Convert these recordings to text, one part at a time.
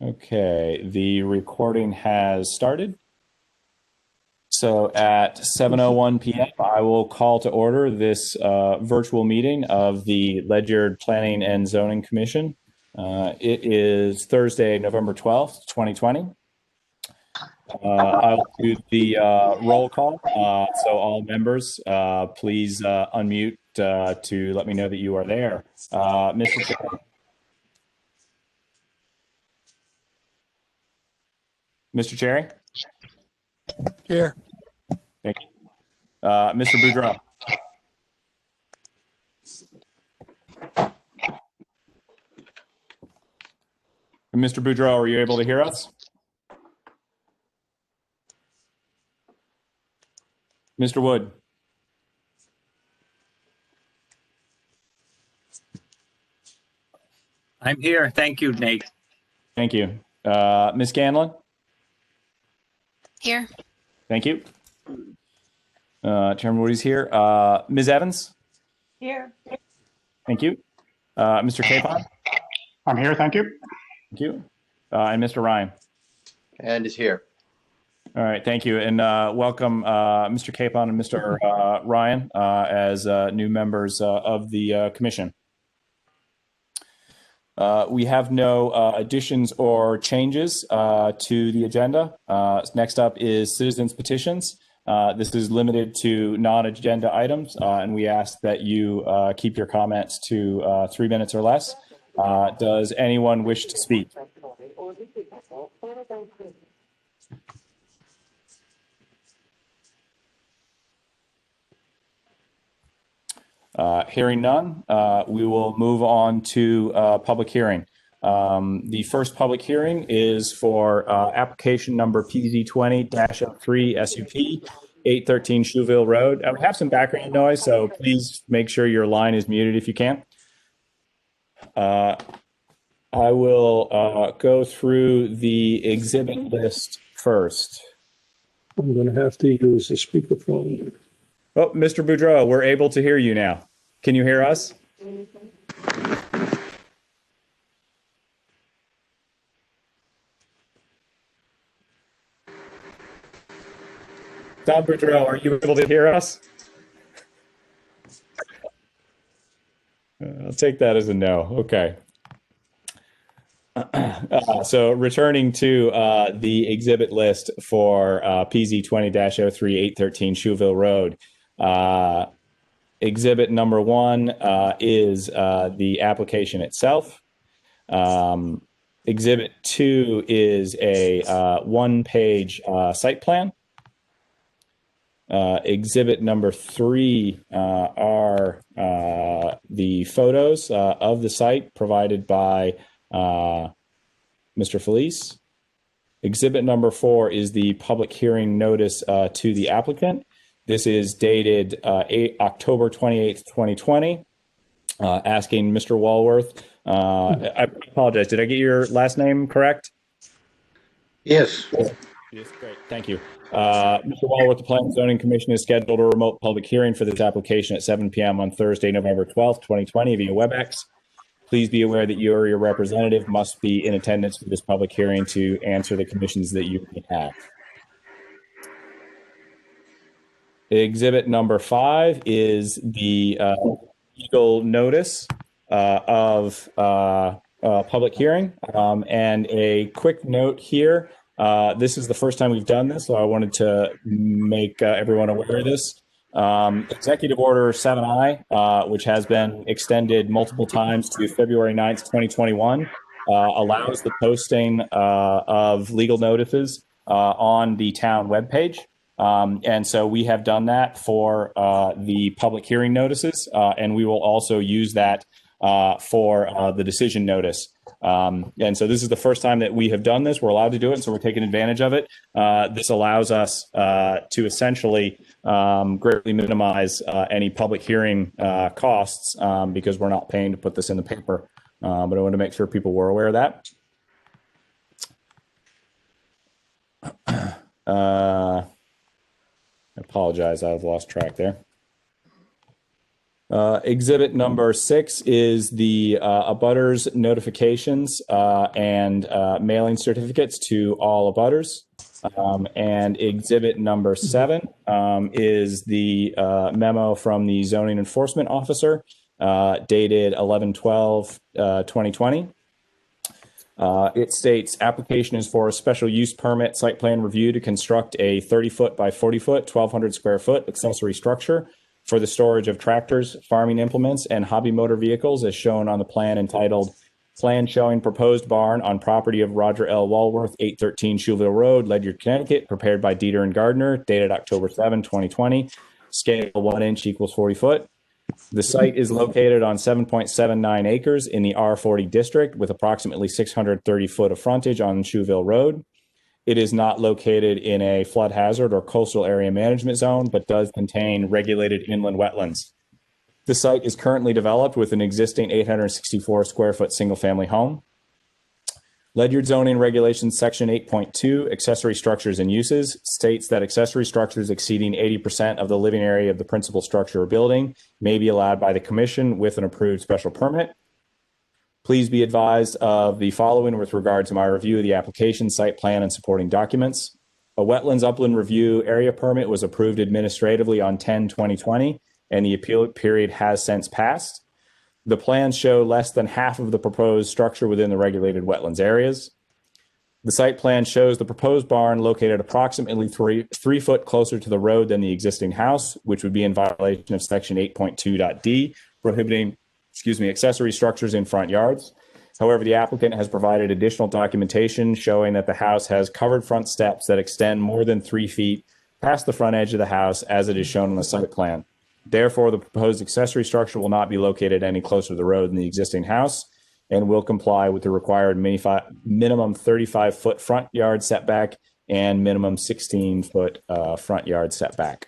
Okay, the recording has started. So at 7:01 p.m., I will call to order this virtual meeting of the Ledyard Planning and Zoning Commission. It is Thursday, November 12th, 2020. I'll do the roll call. So all members, please unmute to let me know that you are there. Mr. Chair. Mr. Cherry? Here. Thank you. Mr. Boudreau? Mr. Boudreau, are you able to hear us? Mr. Wood? I'm here. Thank you, Nate. Thank you. Ms. Scanlon? Here. Thank you. Chairman Woody's here. Ms. Evans? Here. Thank you. Mr. Capon? I'm here, thank you. Thank you. And Mr. Ryan? And is here. All right, thank you. And welcome Mr. Capon and Mr. Ryan as new members of the commission. We have no additions or changes to the agenda. Next up is citizens petitions. This is limited to non-agenda items, and we ask that you keep your comments to 3 minutes or less. Does anyone wish to speak? Hearing none, we will move on to public hearing. The first public hearing is for application number PZ20-03 SUP 813 Shewville Road. We have some background noise, so please make sure your line is muted if you can. I will go through the exhibit list first. I'm going to have to use the speakerphone. Oh, Mr. Boudreau, we're able to hear you now. Can you hear us? Don Boudreau, are you able to hear us? I'll take that as a no. Okay. So returning to the exhibit list for PZ20-03 813 Shewville Road. Exhibit number 1 is the application itself. Exhibit 2 is a one-page site plan. Exhibit number 3 are the photos of the site provided by Mr. Felice. Exhibit number 4 is the public hearing notice to the applicant. This is dated October 28th, 2020, asking Mr. Walworth. I apologize. Did I get your last name correct? Yes. Yes, great. Thank you. Mr. Walworth, the Planning and Zoning Commission has scheduled a remote public hearing for this application at 7 p.m. on Thursday, November 12th, 2020 via WebEx. Please be aware that you or your representative must be in attendance for this public hearing to answer the conditions that you may have. Exhibit number 5 is the legal notice of public hearing. And a quick note here, this is the first time we've done this, so I wanted to make everyone aware of this. Executive Order 7I, which has been extended multiple times to February 9th, 2021, allows the posting of legal notices on the town webpage. And so we have done that for the public hearing notices, and we will also use that for the decision notice. And so this is the first time that we have done this. We're allowed to do it, so we're taking advantage of it. This allows us to essentially greatly minimize any public hearing costs because we're not paying to put this in the paper. But I want to make sure people were aware of that. I apologize, I've lost track there. Exhibit number 6 is the abutters notifications and mailing certificates to all abutters. And exhibit number 7 is the memo from the zoning enforcement officer dated 11/12/2020. It states application is for a special use permit site plan review to construct a 30-foot by 40-foot, 1,200 square foot accessory structure for the storage of tractors, farming implements, and hobby motor vehicles as shown on the plan entitled Plan Showing Proposed Barn on Property of Roger L. Walworth, 813 Shewville Road, Ledyard, Connecticut, prepared by Dieter and Gardner, dated October 7, 2020, scale 1 inch equals 40 foot. The site is located on 7.79 acres in the R40 district with approximately 630 foot of frontage on Shewville Road. It is not located in a flood hazard or coastal area management zone, but does contain regulated inland wetlands. The site is currently developed with an existing 864 square foot single family home. Ledyard zoning regulations section 8.2 accessory structures and uses states that accessory structures exceeding 80% of the living area of the principal structure or building may be allowed by the commission with an approved special permit. Please be advised of the following with regard to my review of the application, site plan, and supporting documents. A wetlands upland review area permit was approved administratively on 10/2020, and the appeal period has since passed. The plans show less than half of the proposed structure within the regulated wetlands areas. The site plan shows the proposed barn located approximately three foot closer to the road than the existing house, which would be in violation of section 8.2.d, prohibiting accessory structures in front yards. However, the applicant has provided additional documentation showing that the house has covered front steps that extend more than 3 feet past the front edge of the house as it is shown on the site plan. Therefore, the proposed accessory structure will not be located any closer to the road than the existing house and will comply with the required minimum 35-foot front yard setback and minimum 16-foot front yard setback.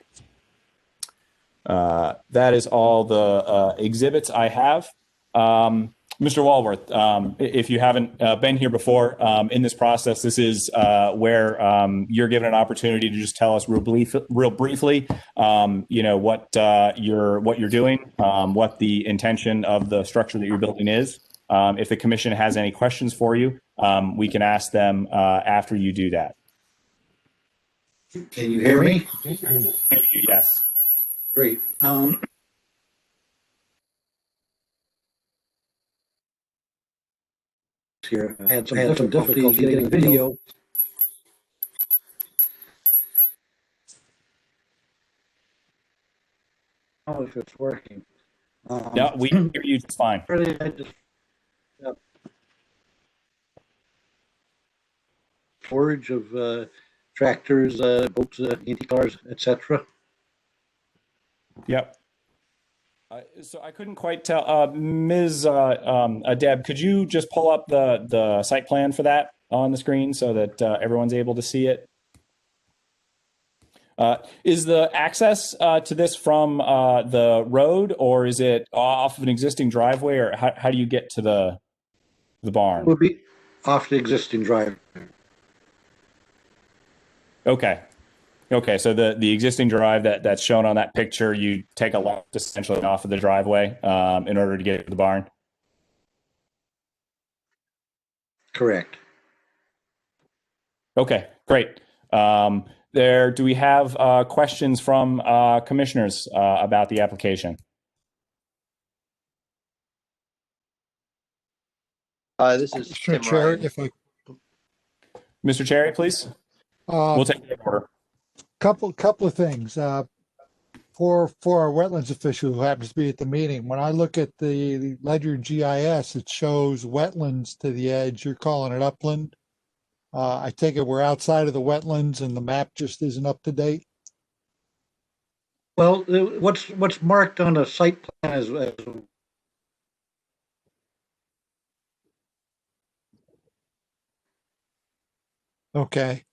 That is all the exhibits I have. Mr. Walworth, if you haven't been here before in this process, this is where you're given an opportunity to just tell us real briefly, what you're doing, what the intention of the structure that you're building is. If the commission has any questions for you, we can ask them after you do that. Can you hear me? Yes. Great. Here, I had some difficulty getting the video. Oh, if it's working. No, we can hear you just fine. Really, I just, storage of tractors, boats, antique cars, etc. Yep. So I couldn't quite tell. Ms. Deb, could you just pull up the site plan for that on the screen so that everyone's able to see it? Is the access to this from the road, or is it off of an existing driveway, or how do you get to the barn? It would be off the existing drive. Okay. Okay, so the existing drive that's shown on that picture, you take a left essentially off of the driveway in order to get to the barn? Correct. Okay, great. Do we have questions from commissioners about the application? This is Mr. Tim Chair, Ryan. if I, Mr. Cherry, please. We'll take the order. couple of things. For our wetlands official who happens to be at the meeting, when I look at the Ledyard GIS, it shows wetlands to the edge. You're calling it upland. I take it we're outside of the wetlands and the map just isn't up to date. Well, what's marked on the site plan as Okay.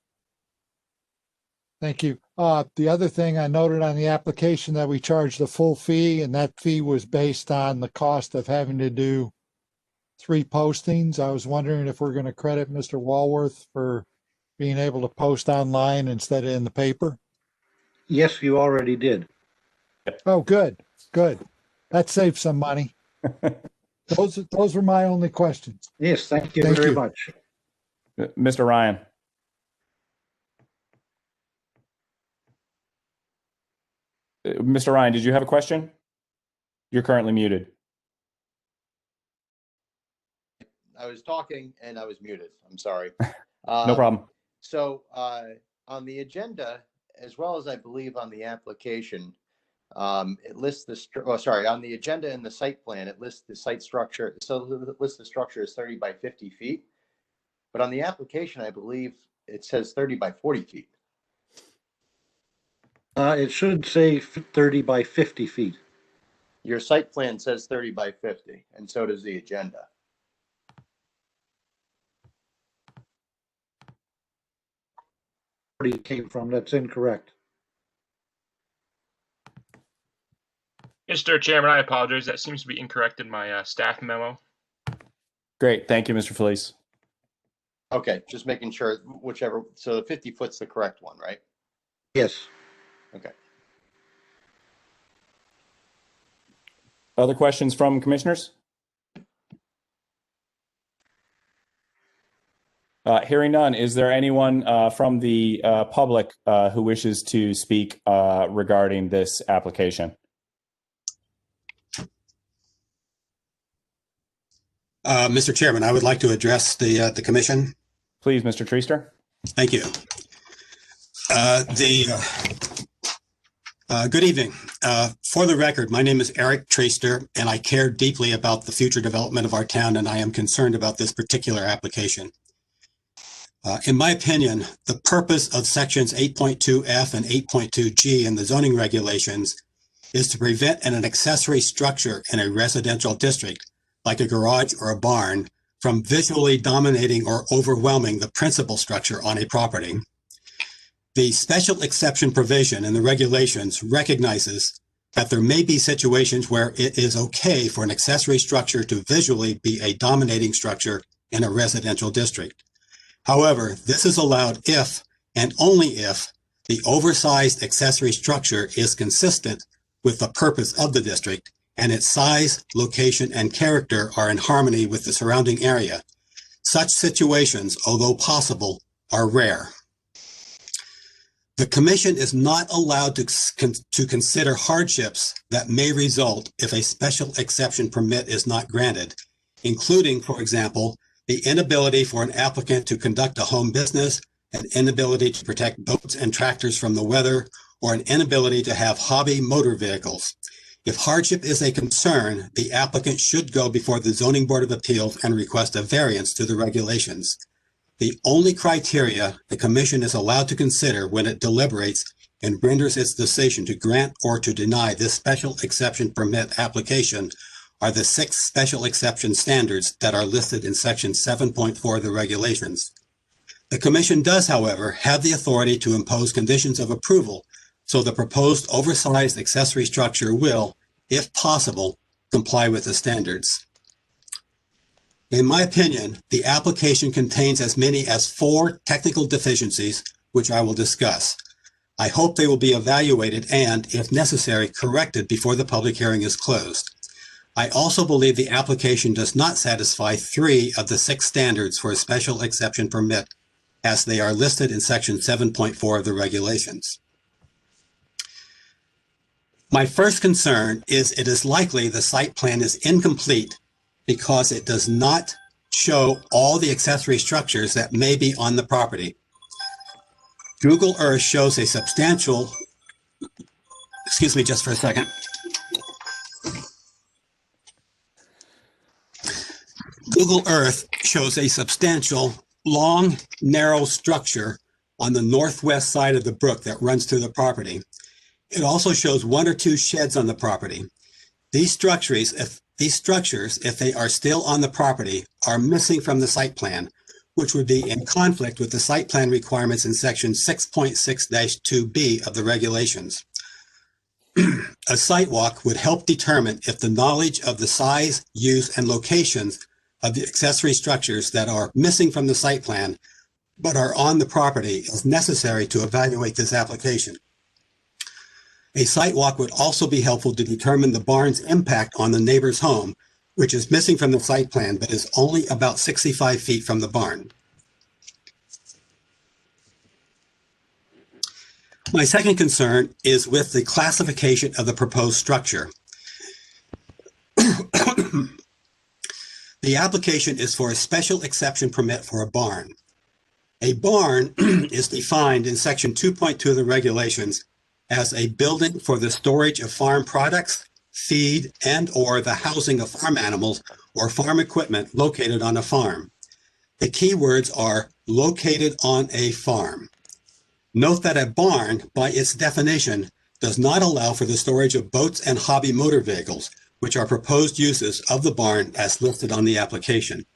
Thank you. The other thing I noted on the application that we charged the full fee, and that fee was based on the cost of having to do 3 postings. I was wondering if we're going to credit Mr. Walworth for being able to post online instead of in the paper. yes, you already did. Oh, good, good. That saves some money. Those were my only questions. Yes, thank you Thank very you. much. Mr. Ryan. Mr. Ryan, did you have a question? You're currently muted. I was talking and I was muted. I'm sorry. No problem. So on the agenda, as well as I believe on the application, it lists on the agenda and the site plan, it lists the site structure. So it lists the structure as 30 by 50 feet. But on the application, I believe it says 30 by 40 feet. It should say 30 by 50 feet. Your site plan says 30 by 50, and so does the agenda. Where it came from, that's incorrect. Mr. Chairman, I apologize. That seems to be incorrect in my staff memo. Great. Thank you, Mr. Felice. Okay, just making sure whichever, so the 50 foot's the correct one, right? Yes. Okay. Other questions from commissioners? Hearing none, is there anyone from the public who wishes to speak regarding this application? Mr. Chairman, I would like to address the commission. Please, Mr. Treaster. Thank you. Good evening. For the record, my name is Eric Treaster, and I care deeply about the future development of our town, and I am concerned about this particular application. In my opinion, the purpose of sections 8.2F and 8.2G in the zoning regulations is to prevent an accessory structure in a residential district, like a garage or a barn, from visually dominating or overwhelming the principal structure on a property. The special exception provision in the regulations recognizes that there may be situations where it is okay for an accessory structure to visually be a dominating structure in a residential district. However, this is allowed if and only if the oversized accessory structure is consistent with the purpose of the district and its size, location, and character are in harmony with the surrounding area. Such situations, although possible, are rare. The commission is not allowed to consider hardships that may result if a special exception permit is not granted, including, for example, the inability for an applicant to conduct a home business, an inability to protect boats and tractors from the weather, or an inability to have hobby motor vehicles. If hardship is a concern, the applicant should go before the Zoning Board of Appeals and request a variance to the regulations. The only criteria the commission is allowed to consider when it deliberates and renders its decision to grant or to deny this special exception permit application are the 6 special exception standards that are listed in section 7.4 of the regulations. The commission does, however, have the authority to impose conditions of approval, so the proposed oversized accessory structure will, if possible, comply with the standards. In my opinion, the application contains as many as 4 technical deficiencies, which I will discuss. I hope they will be evaluated and, if necessary, corrected before the public hearing is closed. I also believe the application does not satisfy 3 of the 6 standards for a special exception permit, as they are listed in section 7.4 of the regulations. My first concern is it is likely the site plan is incomplete because it does not show all the accessory structures that may be on the property. Google Earth shows a substantial, excuse me just for a second. Google Earth shows a substantial, long, narrow structure on the northwest side of the brook that runs through the property. It also shows 1 or 2 sheds on the property. These structures, if they are still on the property, are missing from the site plan, which would be in conflict with the site plan requirements in section 6.6-2B of the regulations. A site walk would help determine if the knowledge of the size, use, and locations of the accessory structures that are missing from the site plan but are on the property is necessary to evaluate this application. A site walk would also be helpful to determine the barn's impact on the neighbor's home, which is missing from the site plan, but is only about 65 feet from the barn. My second concern is with the classification of the proposed structure. The application is for a special exception permit for a barn. A barn is defined in section 2.2 of the regulations as a building for the storage of farm products, feed, and/or the housing of farm animals or farm equipment located on a farm. The key words are located on a farm. Note that a barn, by its definition, does not allow for the storage of boats and hobby motor vehicles, which are proposed uses of the barn as listed on the application.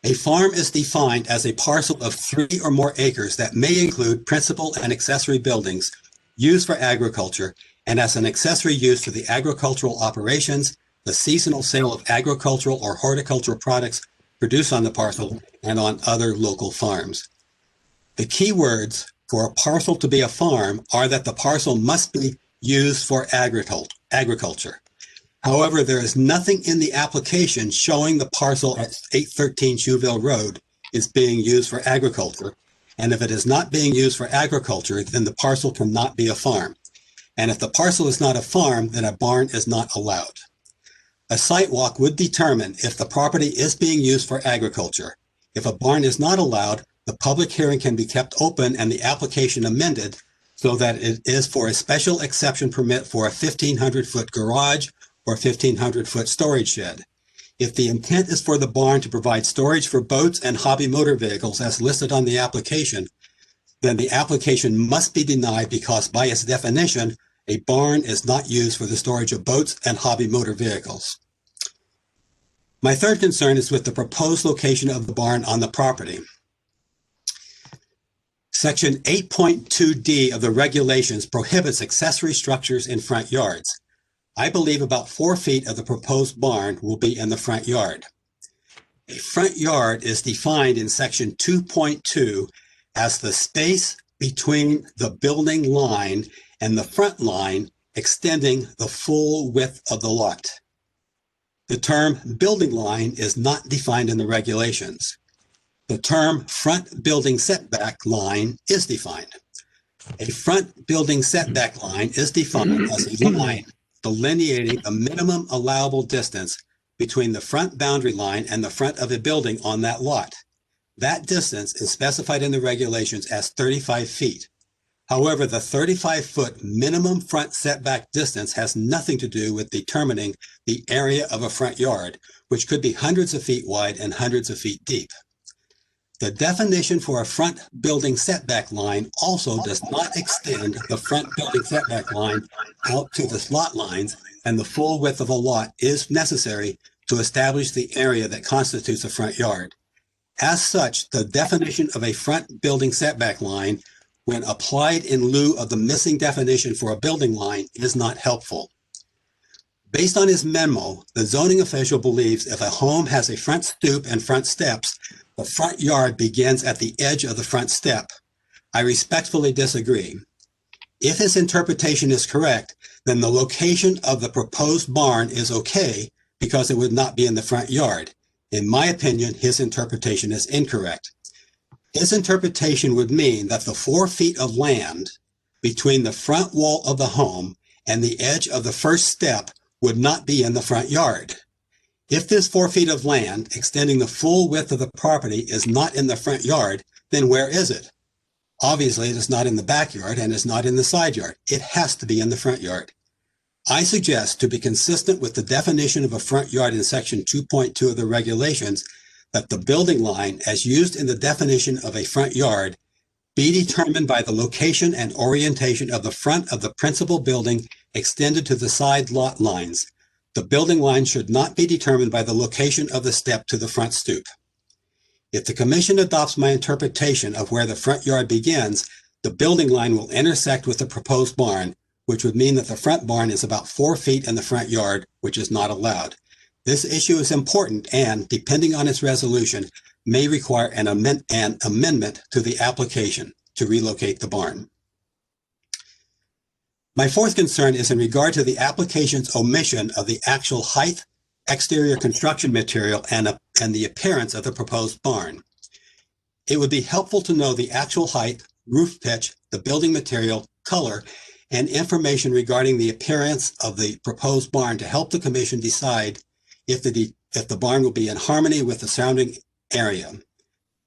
A farm is defined as a parcel of 3 or more acres that may include principal and accessory buildings used for agriculture and as an accessory use for the agricultural operations, the seasonal sale of agricultural or horticultural products produced on the parcel and on other local farms. The key words for a parcel to be a farm are that the parcel must be used for agriculture. However, there is nothing in the application showing the parcel at 813 Shewville Road is being used for agriculture. And if it is not being used for agriculture, then the parcel cannot be a farm. And if the parcel is not a farm, then a barn is not allowed. A site walk would determine if the property is being used for agriculture. If a barn is not allowed, the public hearing can be kept open and the application amended so that it is for a special exception permit for a 1,500-foot garage or 1,500-foot storage shed. If the intent is for the barn to provide storage for boats and hobby motor vehicles as listed on the application, then the application must be denied because by its definition, a barn is not used for the storage of boats and hobby motor vehicles. My third concern is with the proposed location of the barn on the property. Section 8.2D of the regulations prohibits accessory structures in front yards. I believe about 4 feet of the proposed barn will be in the front yard. A front yard is defined in section 2.2 as the space between the building line and the front line extending the full width of the lot. The term building line is not defined in the regulations. The term front building setback line is defined. A front building setback line is defined as a line delineating a minimum allowable distance between the front boundary line and the front of a building on that lot. That distance is specified in the regulations as 35 feet. However, the 35-foot minimum front setback distance has nothing to do with determining the area of a front yard, which could be hundreds of feet wide and hundreds of feet deep. The definition for a front building setback line also does not extend the front building setback line out to the lot lines, and the full width of a lot is necessary to establish the area that constitutes a front yard. As such, the definition of a front building setback line, when applied in lieu of the missing definition for a building line, is not helpful. Based on his memo, the zoning official believes if a home has a front stoop and front steps, the front yard begins at the edge of the front step. I respectfully disagree. If his interpretation is correct, then the location of the proposed barn is okay because it would not be in the front yard. In my opinion, his interpretation is incorrect. His interpretation would mean that the 4 feet of land between the front wall of the home and the edge of the first step would not be in the front yard. If this 4 feet of land extending the full width of the property is not in the front yard, then where is it? Obviously, it is not in the backyard and is not in the side yard. It has to be in the front yard. I suggest, to be consistent with the definition of a front yard in section 2.2 of the regulations, that the building line, as used in the definition of a front yard, be determined by the location and orientation of the front of the principal building extended to the side lot lines. The building line should not be determined by the location of the step to the front stoop. If the commission adopts my interpretation of where the front yard begins, the building line will intersect with the proposed barn, which would mean that the front barn is about 4 feet in the front yard, which is not allowed. This issue is important and, depending on its resolution, may require an amendment to the application to relocate the barn. My fourth concern is in regard to the application's omission of the actual height, exterior construction material, and the appearance of the proposed barn. It would be helpful to know the actual height, roof pitch, the building material, color, and information regarding the appearance of the proposed barn to help the commission decide if the barn will be in harmony with the surrounding area.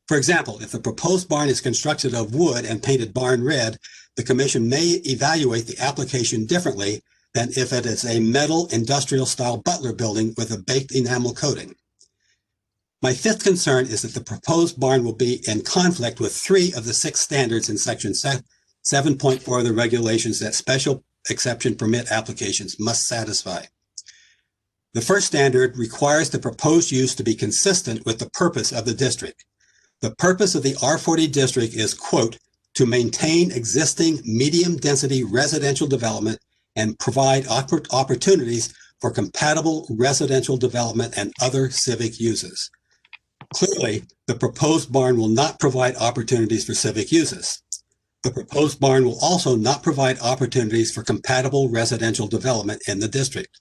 For example, if the proposed barn is constructed of wood and painted barn red, the commission may evaluate the application differently than if it is a metal industrial style Butler building with a baked enamel coating. My fifth concern is that the proposed barn will be in conflict with 3 of the 6 standards in section 7.4 of the regulations that special exception permit applications must satisfy. The first standard requires the proposed use to be consistent with the purpose of the district. The purpose of the R40 district is, quote, to maintain existing medium density residential development and provide opportunities for compatible residential development and other civic uses. Clearly, the proposed barn will not provide opportunities for civic uses. The proposed barn will also not provide opportunities for compatible residential development in the district.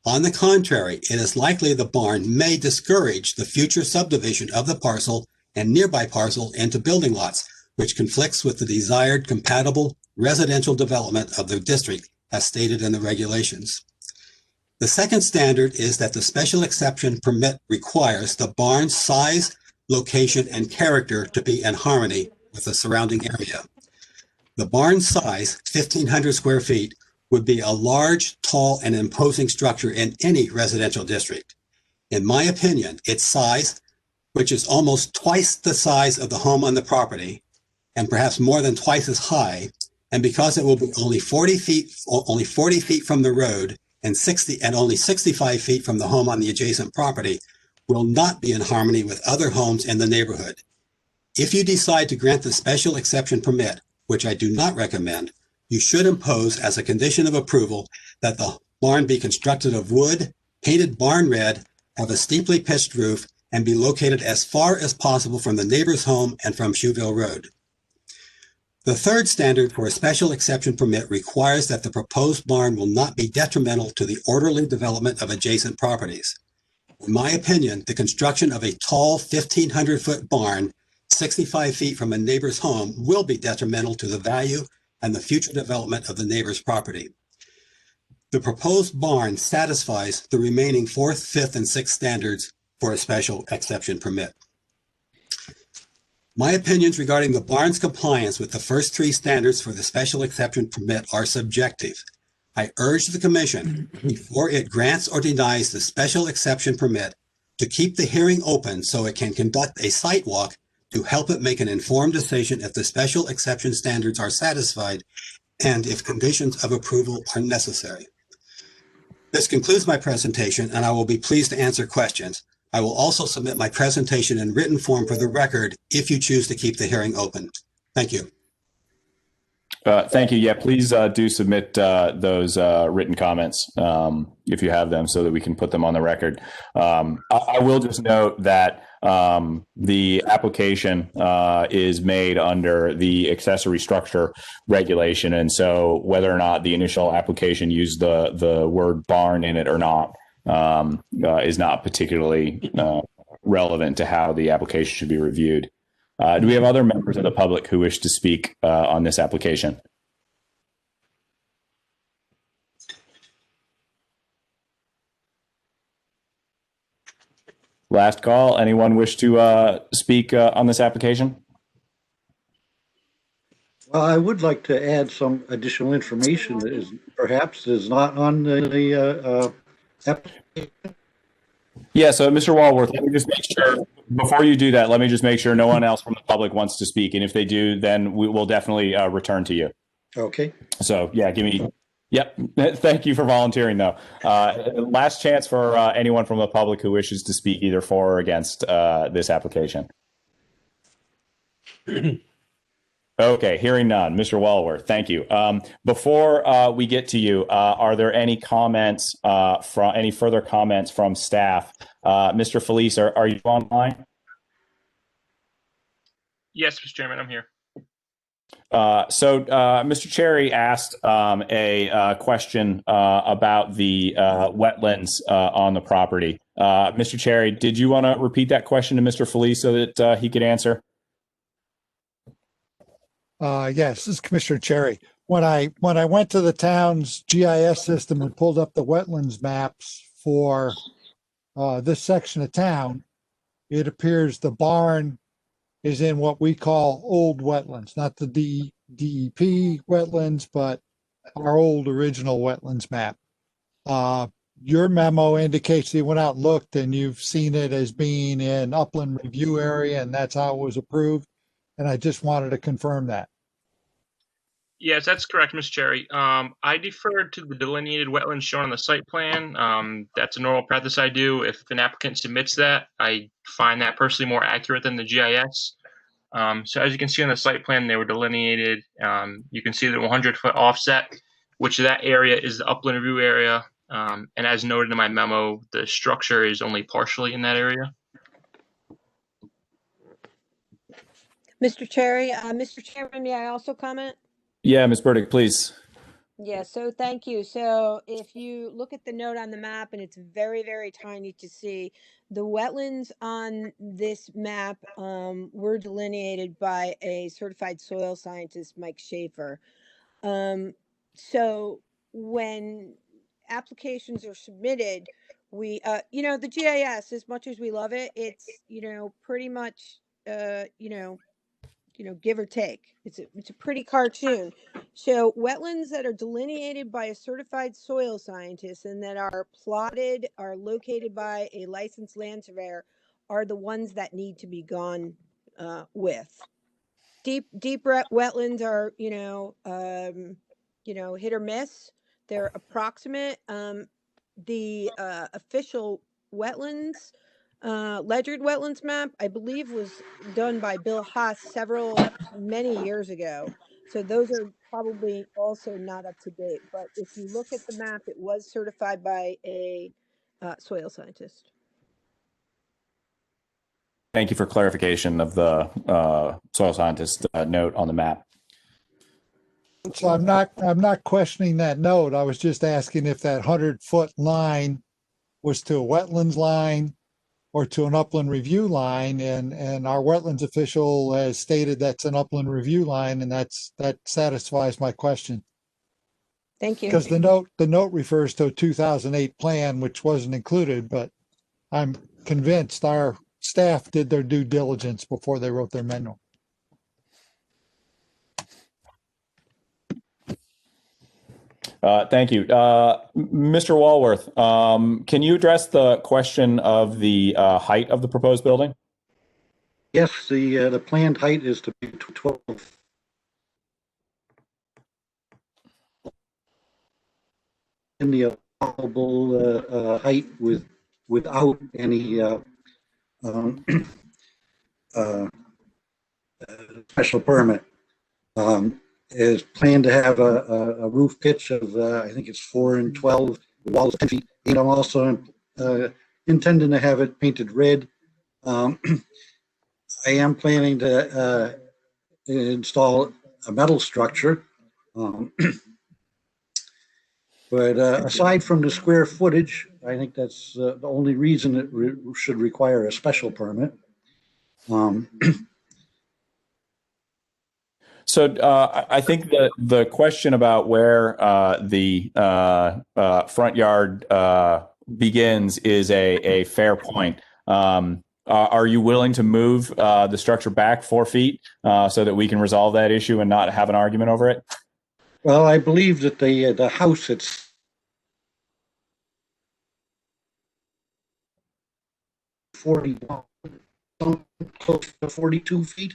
On the contrary, it is likely the barn may discourage the future subdivision of the parcel and nearby parcel into building lots, which conflicts with the desired compatible residential development of the district as stated in the regulations. The second standard is that the special exception permit requires the barn's size, location, and character to be in harmony with the surrounding area. The barn's size, 1,500 square feet, would be a large, tall, and imposing structure in any residential district. In my opinion, its size, which is almost twice the size of the home on the property, and perhaps more than twice as high, and because it will be only 40 feet from the road and only 65 feet from the home on the adjacent property, will not be in harmony with other homes in the neighborhood. If you decide to grant the special exception permit, which I do not recommend, you should impose as a condition of approval that the barn be constructed of wood, painted barn red, have a steeply pitched roof, and be located as far as possible from the neighbor's home and from Shewville Road. The third standard for a special exception permit requires that the proposed barn will not be detrimental to the orderly development of adjacent properties. In my opinion, the construction of a tall 1,500-foot barn 65 feet from a neighbor's home will be detrimental to the value and the future development of the neighbor's property. The proposed barn satisfies the remaining 4th, 5th, and 6th standards for a special exception permit. My opinions regarding the barn's compliance with the first 3 standards for the special exception permit are subjective. I urge the commission, before it grants or denies the special exception permit, to keep the hearing open so it can conduct a site walk to help it make an informed decision if the special exception standards are satisfied and if conditions of approval are necessary. This concludes my presentation, and I will be pleased to answer questions. I will also submit my presentation in written form for the record if you choose to keep the hearing open. Thank you. Thank you. Yeah, please do submit those written comments if you have them so that we can put them on the record. I will just note that the application is made under the accessory structure regulation. And so whether or not the initial application used the word barn in it or not is not particularly relevant to how the application should be reviewed. Do we have other members of the public who wish to speak on this application? Last call. Anyone wish to speak on this application? Well, I would like to add some additional information that is perhaps is not on the application. Yeah, so Mr. Walworth, let me just make sure, before you do that, let me just make sure no one else from the public wants to speak. And if they do, then we will definitely return to you. Okay. So, yeah, yep. Thank you for volunteering, though. Last chance for anyone from the public who wishes to speak either for or against this application. Okay, hearing none. Mr. Walworth, thank you. Before we get to you, are there any comments any further comments from staff? Mr. Felice, are you online? Yes, Mr. Chairman, I'm here. Mr. Cherry asked a question about the wetlands on the property. Mr. Cherry, did you want to repeat that question to Mr. Felice so that he could answer? Yes, this is Commissioner Cherry. When I went to the town's GIS system and pulled up the wetlands maps for this section of town, it appears the barn is in what we call old wetlands, not the DEP wetlands, but our old original wetlands map. Your memo indicates you went out and looked and you've seen it as being in upland review area, and that's how it was approved. And I just wanted to confirm that. Yes, that's correct, Mr. Cherry. I deferred to the delineated wetlands shown on the site plan. That's a normal practice I do. If an applicant submits that, I find that personally more accurate than the GIS. So as you can see on the site plan, they were delineated. You can see the 100-foot offset, which that area is the upland review area. And as noted in my memo, the structure is only partially in that area. Mr. Cherry, Mr. Chairman, may I also comment? Yeah, Ms. Burdick, please. Yeah, so thank you. So if you look at the note on the map, and it's very, very tiny to see, the wetlands on this map were delineated by a certified soil scientist, Mike Schaefer. So when applications are submitted, we, the GIS, as much as we love it, it's, pretty much, give or take. It's a pretty cartoon. So wetlands that are delineated by a certified soil scientist and that are located by a licensed land surveyor are the ones that need to be gone with. Deep wetlands are, hit or miss. They're approximate. The official wetlands Ledyard wetlands map, I believe, was done by Bill Haas many years ago. So those are probably also not up to date. But if you look at the map, it was certified by a soil scientist. Thank you for clarification of the soil scientist note on the map. So I'm not questioning that note. I was just asking if that 100-foot line was to a wetlands line or to an upland review line, and our wetlands official has stated that's an upland review line, and that satisfies my question. Thank you. Because the note refers to a 2008 plan, which wasn't included, but I'm convinced our staff did their due diligence before they wrote their memo. Thank you. Mr. Walworth, can you address the question of the height of the proposed building? Yes, the planned height is to be 12. In the allowable height without any special permit. Is planned to have a roof pitch of I think it's 4 and 12, the wall is 10 feet. And I'm also intending to have it painted red. I am planning to install a metal structure. But aside from the square footage, I think that's the only reason it should require a special permit. So I think the question about where the front yard begins is a fair point. Are you willing to move the structure back 4 feet so that we can resolve that issue and not have an argument over it? Well, I believe that the house it's 41, close to 42 feet.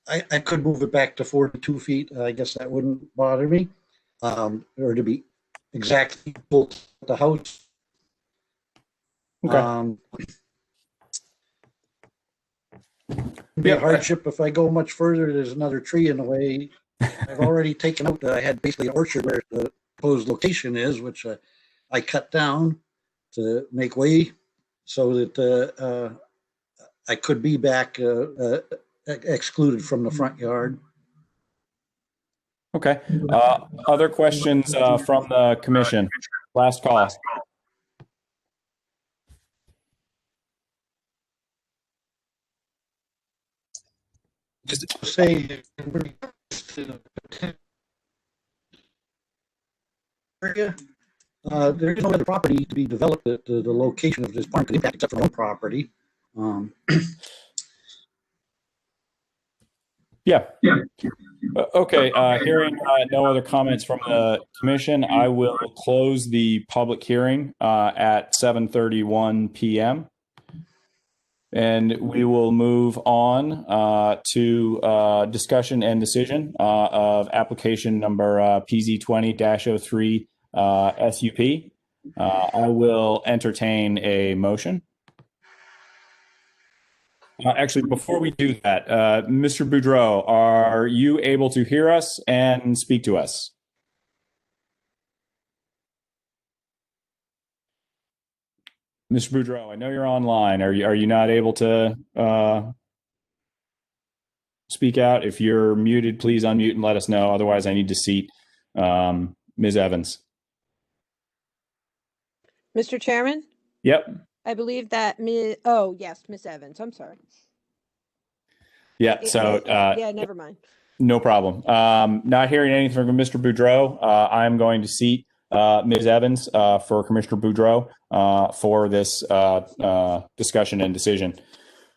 I could move it back to 42 feet. I guess that wouldn't bother me, or to be exactly equal to the house. Okay. Be a hardship if I go much further. There's another tree in the way. I've already taken out. I had basically an orchard where the proposed location is, which I cut down to make way so that I could be back excluded from the front yard. Okay. Other questions from the commission? Last call. Say, in regards to the potential area, there is no other property to be developed at the location of this farm could impact except for our own property. Yeah. Okay. Hearing no other comments from the commission, I will close the public hearing at 7:31 p.m. And we will move on to discussion and decision of application number PZ20-03 SUP. I will entertain a motion. Actually, before we do that, Mr. Boudreau, are you able to hear us and speak to us? Mr. Boudreau, I know you're online. Are you not able to speak out? If you're muted, please unmute and let us know. Otherwise, I need to seat Ms. Evans. Mr. Chairman, Yep. I believe that oh, yes, Miss Evans. I'm sorry. Yeah. So yeah, never mind. no problem. Not hearing anything from Mr. Boudreau, I'm going to seat Ms. Evans for Commissioner Boudreau for this discussion and decision.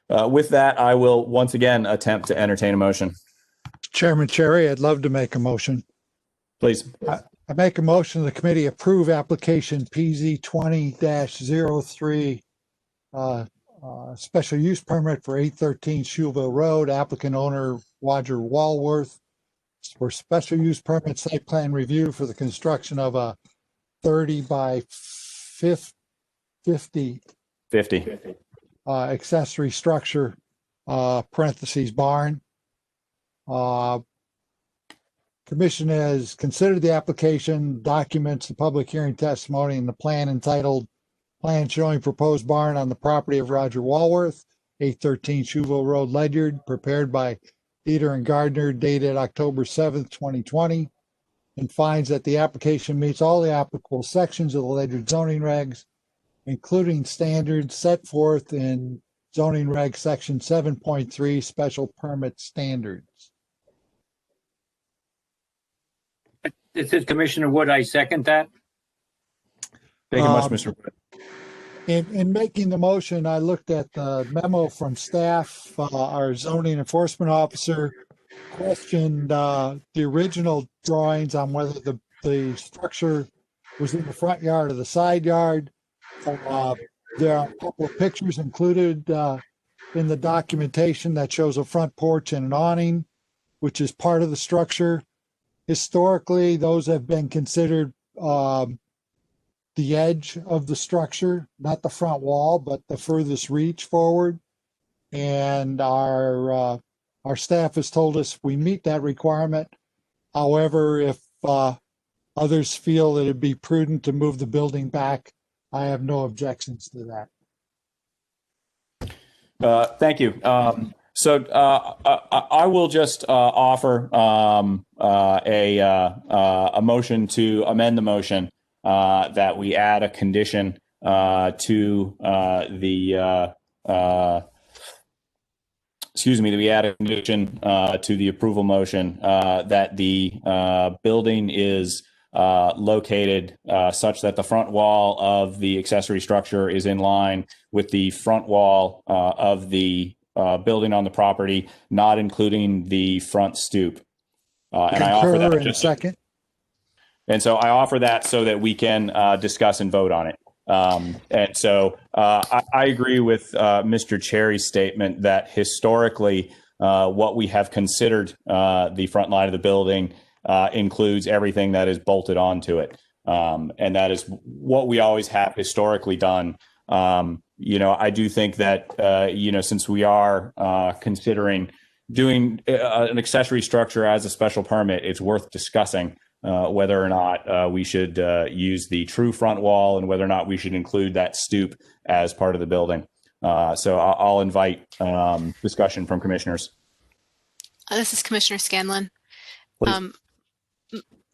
With that, I will once again attempt to entertain a motion. Chairman Cherry, I'd love to make a motion. Please. I make a motion the committee approve application PZ 20-03 special use permit for 813 Shewville Road, applicant owner Roger Walworth, for special use permit site plan review for the construction of a 30 by 50 accessory structure, parentheses barn. Commission has considered the application, documents the public hearing testimony, and the plan entitled Plan Showing Proposed Barn on the Property of Roger Walworth, 813 Shewville Road, Ledyard, prepared by Eder and Gardner, dated October 7th, 2020, and finds that the application meets all the applicable sections of the Ledyard zoning regs, including standards set forth in zoning reg section 7.3 special permit standards. This is Commissioner Wood. I second that. Thank you much, Mr. In making the motion, I looked at the memo from staff. Our zoning enforcement officer questioned the original drawings on whether the structure was in the front yard or the side yard. There are a couple of pictures included in the documentation that shows a front porch and an awning, which is part of the structure. Historically, those have been considered the edge of the structure, not the front wall, but the furthest reach forward. And our staff has told us we meet that requirement. However, if others feel that it'd be prudent to move the building back, I have no objections to that. Thank you. So I will just offer a motion to amend the motion that we add a condition to the that we add a condition to the approval motion that the building is located such that the front wall of the accessory structure is in line with the front wall of the building on the property, not including the front stoop. And I offer that in a second. And so I offer that so that we can discuss and vote on it. And so I agree with Mr. Cherry's statement that historically what we have considered the front line of the building includes everything that is bolted onto it. And that is what we always have historically done. I do think that, since we are considering doing an accessory structure as a special permit, it's worth discussing whether or not we should use the true front wall and whether or not we should include that stoop as part of the building. So I'll invite discussion from commissioners. This is Commissioner Scanlon.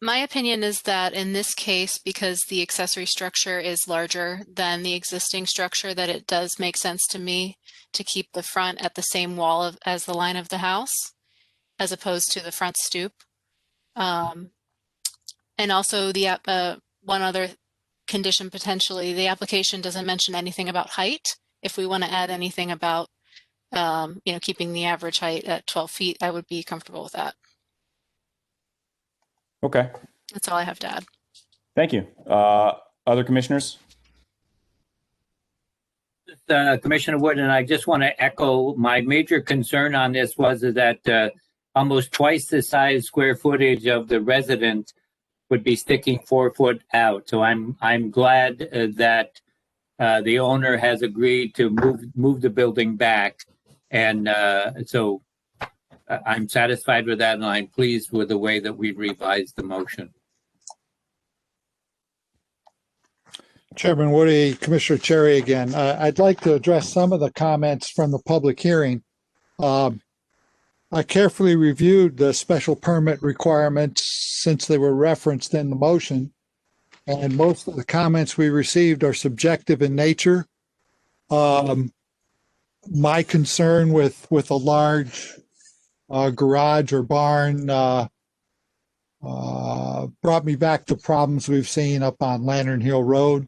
My opinion is that in this case, because the accessory structure is larger than the existing structure, that it does make sense to me to keep the front at the same wall as the line of the house, as opposed to the front stoop. And also one other condition potentially, the application doesn't mention anything about height. If we want to add anything about, keeping the average height at 12 feet, I would be comfortable with that. Okay. That's all I have to add. Thank you. Other commissioners? Commissioner Wood, and I just want to echo my major concern on this was that almost twice the size square footage of the resident would be sticking 4 foot out. So I'm glad that the owner has agreed to move the building back, and so I'm satisfied with that, and I'm pleased with the way that we revised the motion. Chairman Woody, Commissioner Cherry again. I'd like to address some of the comments from the public hearing. I carefully reviewed the special permit requirements since they were referenced in the motion, and most of the comments we received are subjective in nature. My concern with a large garage or barn brought me back to problems we've seen up on Lantern Hill Road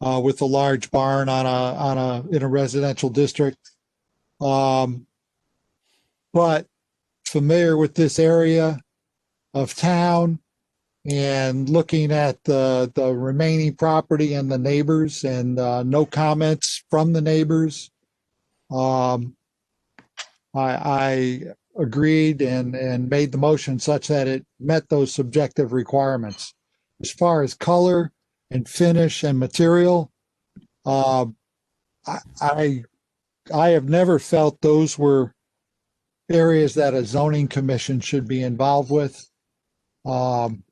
with a large barn in a residential district. But familiar with this area of town and looking at the remaining property and the neighbors, and no comments from the neighbors, I agreed and made the motion such that it met those subjective requirements. As far as color and finish and material, I have never felt those were areas that a zoning commission should be involved with. And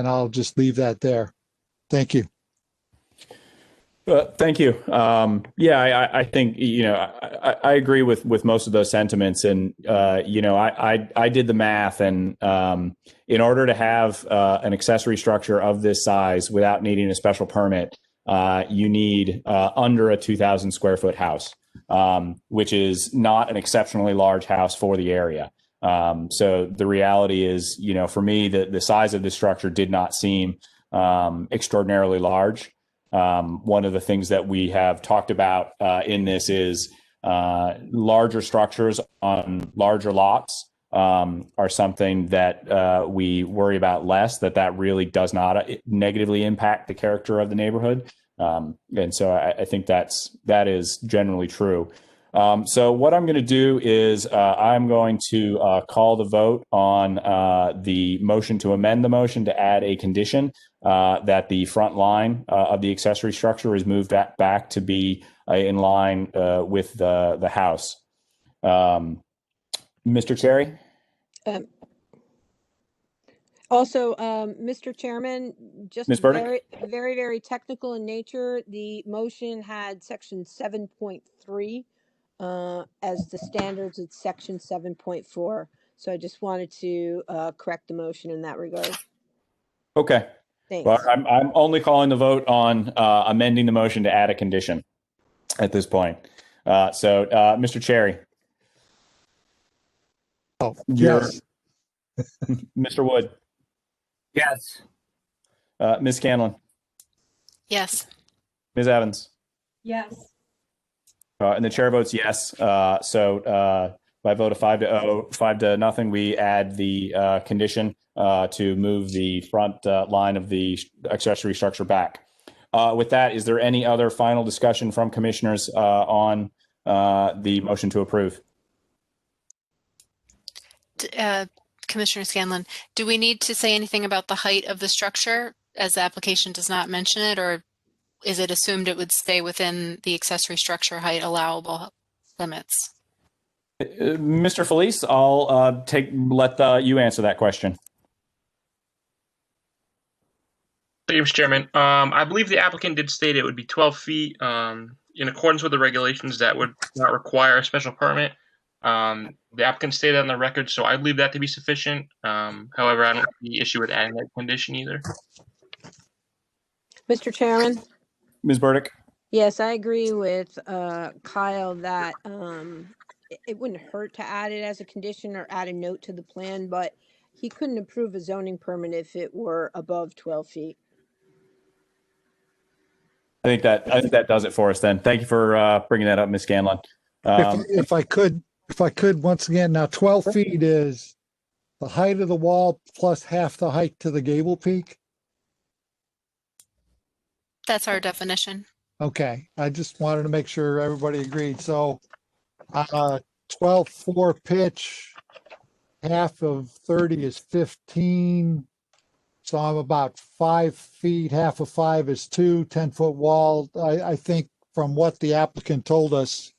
I'll just leave that there. Thank you. Thank you. I think, I agree with most of those sentiments. And, I did the math, and in order to have an accessory structure of this size without needing a special permit, you need under a 2,000 square foot house, which is not an exceptionally large house for the area. So the reality is, for me, the size of this structure did not seem extraordinarily large. One of the things that we have talked about in this is larger structures on larger lots are something that we worry about less, that really does not negatively impact the character of the neighborhood. And so I think that is generally true. So what I'm going to do is I'm going to call the vote on the motion to amend the motion to add a condition that the front line of the accessory structure is moved back to be in line with the house. Mr. Cherry? Also, Mr. Chairman, just Ms. Burdick? very, very technical in nature. The motion had section 7.3 as the standards. It's section 7.4. So I just wanted to correct the motion in that regard. Okay. Thanks. Well, I'm only calling the vote on amending the motion to add a condition at this point. So, Mr. Cherry. Oh, yes. Mr. Wood. Yes. Ms. Scanlon. Yes. Ms. Evans. Yes. And the chair votes yes. So by a vote of 5-0, we add the condition to move the front line of the accessory structure back. With that, is there any other final discussion from commissioners on the motion to approve? Commissioner Scanlon, do we need to say anything about the height of the structure, as the application does not mention it, or is it assumed it would stay within the accessory structure height allowable limits? Mr. Felice, I'll let you answer that question. Thank you, Mr. Chairman. I believe the applicant did state it would be 12 feet. In accordance with the regulations, that would not require a special permit. The applicant stated on the record, so I believe that to be sufficient. However, I don't see the issue with adding that condition either. Mr. Chairman? Ms. Burdick? Yes, I agree with Kyle that it wouldn't hurt to add it as a condition or add a note to the plan, but he couldn't approve a zoning permit if it were above 12 feet. I think that does it for us then. Thank you for bringing that up, Ms. Scanlon. If I could, once again, now 12 feet is the height of the wall plus half the height to the gable peak. That's our definition. Okay, I just wanted to make sure everybody agreed. So, 12-4 pitch, half of 30 is 15. So I'm about 5 feet, half of 5 is 2, 10-foot wall. I think from what the applicant told us,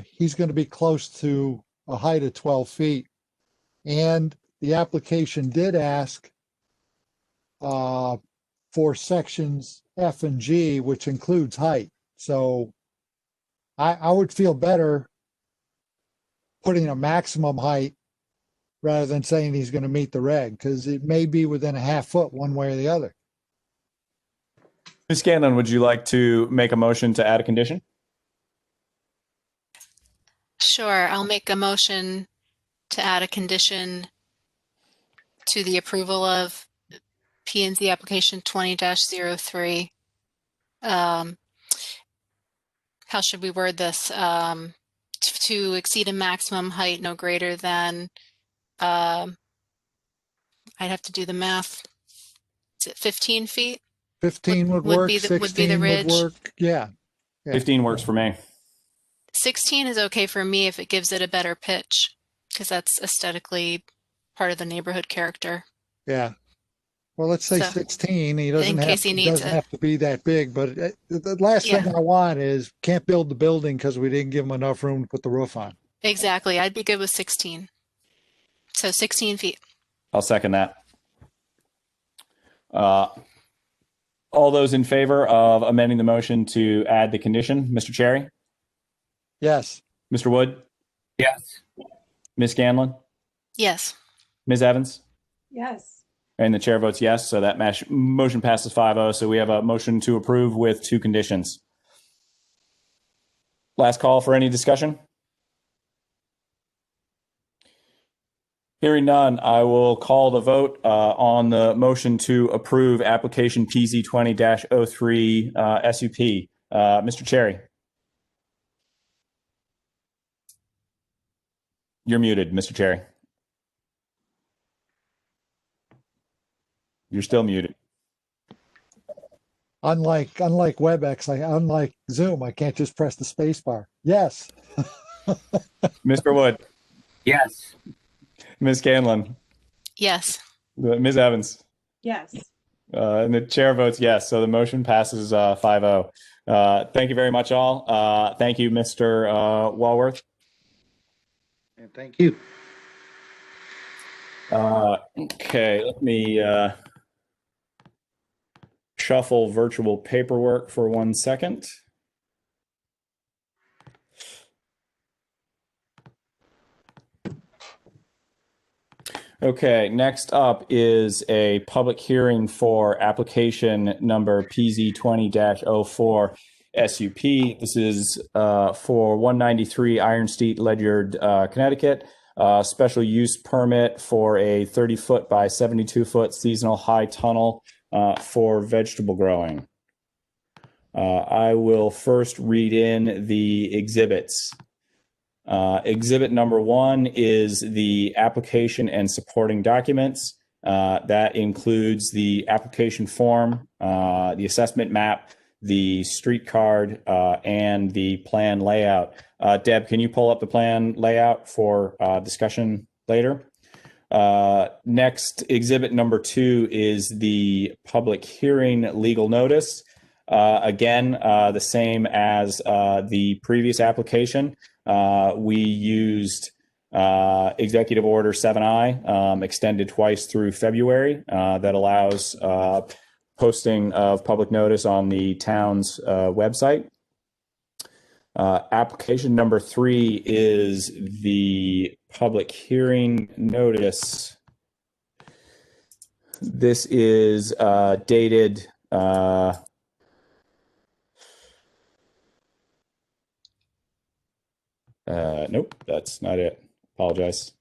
he's going to be close to a height of 12 feet. And the application did ask for sections F and G, which includes height. So I would feel better putting a maximum height rather than saying he's going to meet the reg, because it may be within a half foot one way or the other. Ms. Scanlon, would you like to make a motion to add a condition? Sure, I'll make a motion to add a condition to the approval of P&Z application 20-03. How should we word this? To exceed a maximum height no greater than, I'd have to do the math. Is it 15 feet? 15 would Would work, be the 16 ridge. would work, yeah. 15 works for me. 16 is okay for me if it gives it a better pitch, because that's aesthetically part of the neighborhood character. Yeah. Well, let's say So, 16. He doesn't in have, case he needs doesn't it. have to be that big, but the last thing I want is can't build the building because we didn't give him enough room to put the roof on. Exactly. I'd be good with 16. So 16 feet. I'll second that. All those in favor of amending the motion to add the condition, Mr. Cherry, Yes. Mr. Wood, Yes. Ms. Scanlon, Yes. Ms. Evans, Yes. and the chair votes yes. So that motion passes 5-0. So we have a motion to approve with 2 conditions. Last call for any discussion. Hearing none, I will call the vote on the motion to approve application PZ 20-03 SUP. Mr. Cherry. You're muted, Mr. Cherry. You're still muted. Unlike WebEx, unlike Zoom, I can't just press the space bar. Yes. Mr. Wood, Yes. Ms. Scanlon, Yes. Ms. Evans, Yes. and the chair votes yes. So the motion passes 5-0. Thank you very much, all. Thank you, Mr. Walworth. And thank you. Okay, let me shuffle virtual paperwork for 1 second. Okay, next up is a public hearing for application number PZ 20-04 SUP. This is for 193 Iron Street, Ledyard, Connecticut. Special use permit for a 30-foot by 72-foot seasonal high tunnel for vegetable growing. I will first read in the exhibits. Exhibit number 1 is the application and supporting documents. That includes the application form, the assessment map, the street card, and the plan layout. Deb, can you pull up the plan layout for discussion later? Next, exhibit number 2 is the public hearing legal notice. Again, the same as the previous application. We used Executive Order 7I, extended twice through February, that allows posting of public notice on the town's website. Application number 3 is the public hearing notice. This is dated nope, that's not it. Apologize.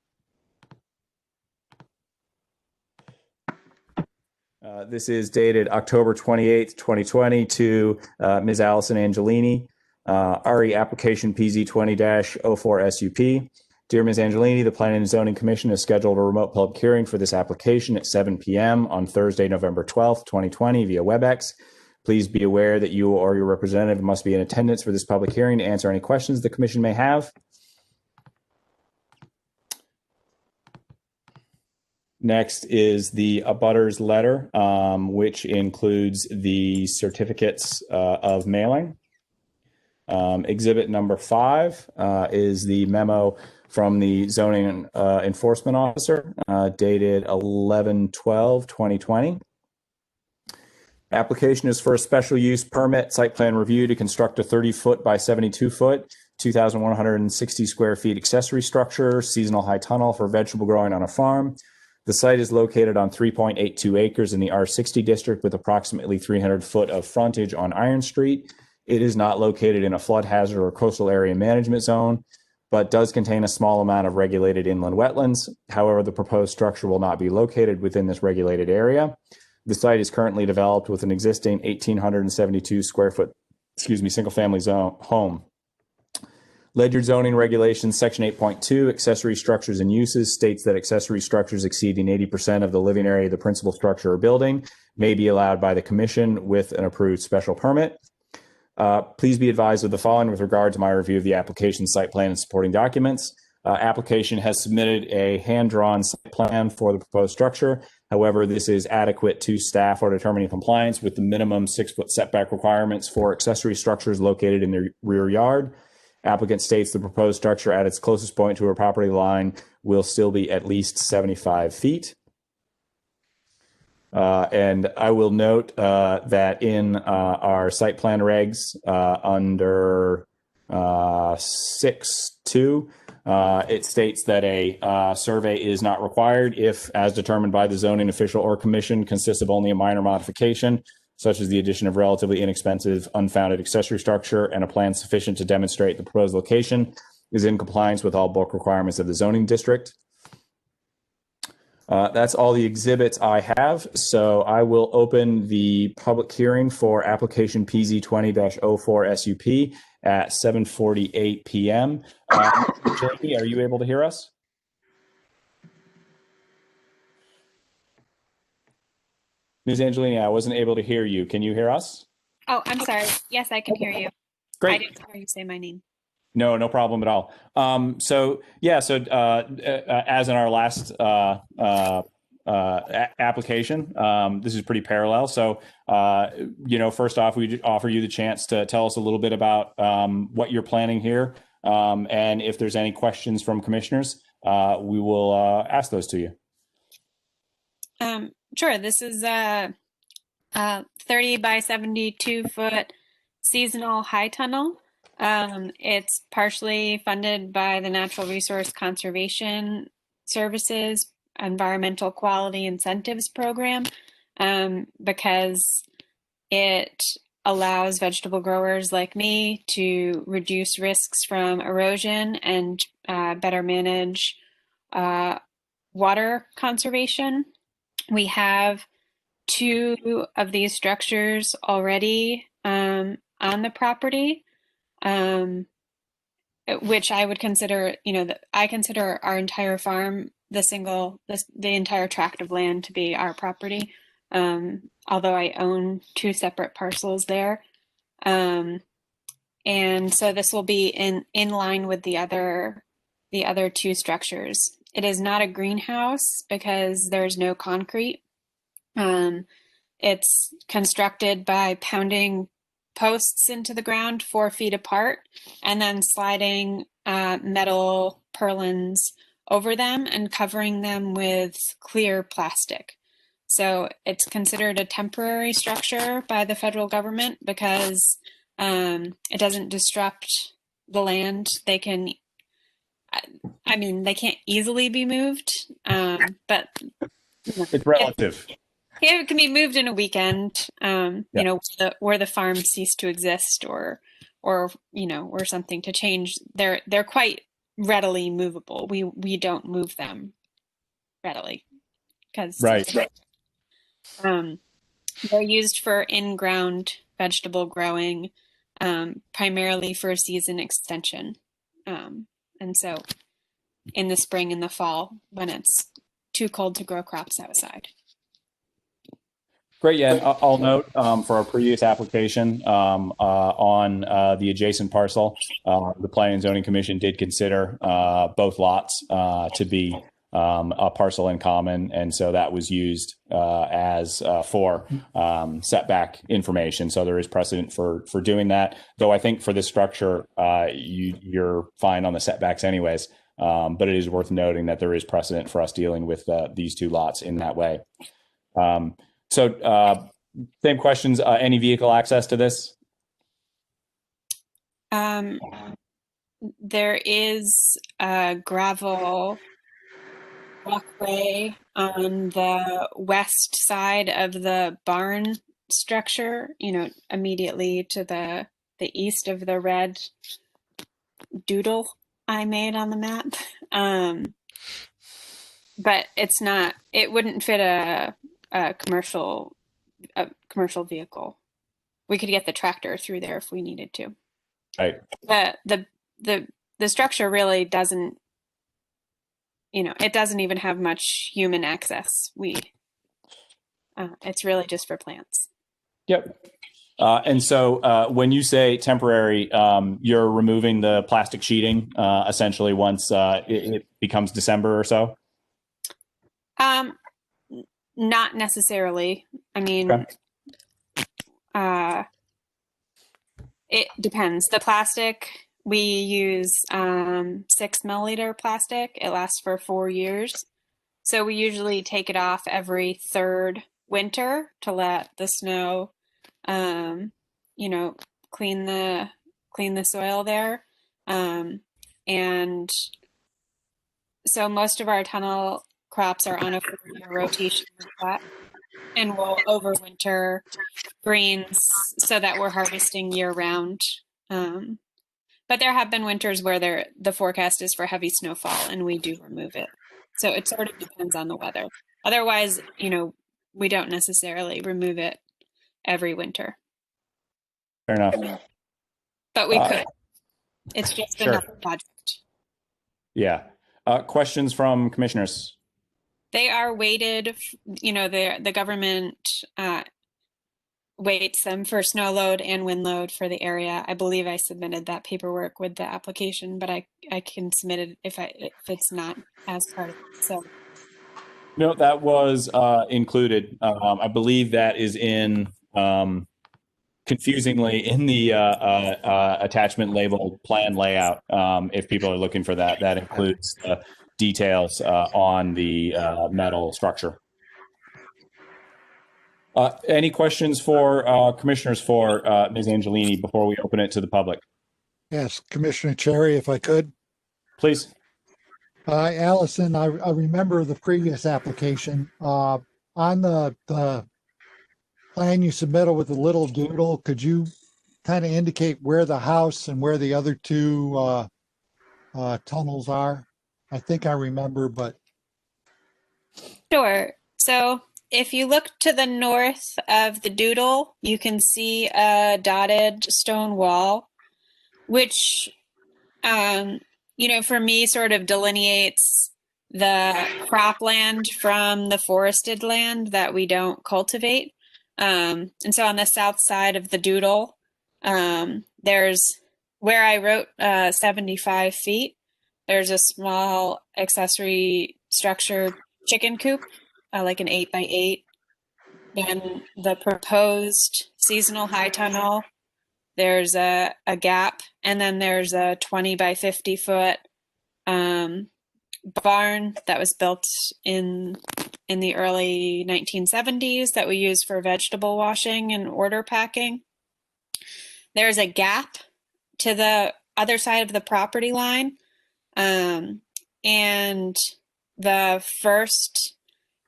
This is dated October 28th, 2020 to Ms. Allyson Angelini, RE application PZ 20-04 SUP. Dear Ms. Angelini, the Planning and Zoning Commission has scheduled a remote public hearing for this application at 7 p.m. on Thursday, November 12th, 2020 via WebEx. Please be aware that you or your representative must be in attendance for this public hearing to answer any questions the Commission may have. Next is the abutters letter, which includes the certificates of mailing. Exhibit number 5 is the memo from the zoning enforcement officer dated 11/12/2020. Application is for a special use permit site plan review to construct a 30-foot by 72-foot, 2,160 square feet accessory structure, seasonal high tunnel for vegetable growing on a farm. The site is located on 3.82 acres in the R60 district with approximately 300 foot of frontage on Iron Street. It is not located in a flood hazard or coastal area management zone, but does contain a small amount of regulated inland wetlands. However, the proposed structure will not be located within this regulated area. The site is currently developed with an existing 1,872 square foot, single family zone home. Ledyard zoning regulations, section 8.2, accessory structures and uses, states that accessory structures exceeding 80% of the living area of the principal structure or building may be allowed by the commission with an approved special permit. Please be advised of the following with regard to my review of the application, site plan, and supporting documents. Application has submitted a hand-drawn site plan for the proposed structure. However, this is adequate to staff or determining compliance with the minimum 6-foot setback requirements for accessory structures located in the rear yard. Applicant states the proposed structure at its closest point to her property line will still be at least 75 feet. And I will note that in our site plan regs under 6.2, it states that a survey is not required if, as determined by the zoning official or commission, consists of only a minor modification, such as the addition of relatively inexpensive, unfounded accessory structure, and a plan sufficient to demonstrate the proposed location is in compliance with all bulk requirements of the zoning district. That's all the exhibits I have. So I will open the public hearing for application PZ 20-04 SUP at 7:48 p.m. Jackie, are you able to hear us? Ms. Angelini, I wasn't able to hear you. Can you hear us? Oh, I'm sorry. Yes, I can hear you. Great. I didn't hear you say my name. No problem at all. As in our last application, this is pretty parallel. So, first off, we offer you the chance to tell us a little bit about what you're planning here. And if there's any questions from commissioners, we will ask those to you. Sure. This is a 30 by 72 foot seasonal high tunnel. It's partially funded by the Natural Resource Conservation Services Environmental Quality Incentives Program because it allows vegetable growers like me to reduce risks from erosion and better manage water conservation. We have 2 of these structures already on the property, which I would consider, I consider our entire farm, the entire tract of land to be our property, although I own 2 separate parcels there. And so this will be in line with the other 2 structures. It is not a greenhouse because there's no concrete. It's constructed by pounding posts into the ground 4 feet apart and then sliding metal purlins over them and covering them with clear plastic. So it's considered a temporary structure by the federal government because it doesn't disrupt the land. They can, I mean, they can't easily be moved, but It's relative. it can be moved in a weekend. Yeah. You know, where the farm ceased to exist, or you know, or something to change. They're quite readily movable. We don't move them readily because Right. they're used for in-ground vegetable growing, primarily for season extension. And so in the spring and the fall when it's too cold to grow crops outside. Great. Yeah. And I'll note for our previous application on the adjacent parcel, the Planning and Zoning Commission did consider both lots to be a parcel in common, and so that was used as for setback information. So there is precedent for doing that. Though I think for this structure, you're fine on the setbacks anyways. But it is worth noting that there is precedent for us dealing with these two lots in that way. So same questions, any vehicle access to this? There is a gravel walkway on the west side of the barn structure, you know, immediately to the east of the red doodle I made on the map. But it's not, it wouldn't fit a commercial vehicle. We could get the tractor through there if we needed to. Right. The structure really doesn't, you know, it doesn't even have much human access. It's really just for plants. Yep. And so when you say temporary, you're removing the plastic sheeting essentially once it becomes December or so? Not necessarily. I mean, Okay. It depends. The plastic, we use 6 milliliter plastic. It lasts for 4 years. So we usually take it off every third winter to let the snow, you know, clean the soil there. And so most of our tunnel crops are on a 4-year rotation like that, and we'll overwinter greens so that we're harvesting year round. But there have been winters where the forecast is for heavy snowfall and we do remove it. So it sort of depends on the weather. Otherwise, you know, we don't necessarily remove it every winter. Fair enough. But we could. It's just Sure. another project. Yeah. Questions from commissioners? They are weighted, you know, the government weights them for snow load and wind load for the area. I believe I submitted that paperwork with the application, but I can submit it if it's not as part of it. So No, that was included. I believe that is in confusingly in the attachment labeled plan layout. If people are looking for that, that includes details on the metal structure. Any questions for commissioners for Ms. Angelini before we open it to the public? Yes, Commissioner Cherry, if I could. Please. Allison, I remember the previous application. On the plan you submitted with the little doodle, could you kind of indicate where the house and where the other two tunnels are? I think I remember, but. sure. So if you look to the north of the doodle, you can see a dotted stone wall, which, you know, for me sort of delineates the cropland from the forested land that we don't cultivate. And so on the south side of the doodle, there's where I wrote 75 feet. There's a small accessory structure chicken coop, like an 8x8. Then the proposed seasonal high tunnel, there's a gap, and then there's a 20 by 50 foot barn that was built in the early 1970s that we use for vegetable washing and order packing. There's a gap to the other side of the property line. And the first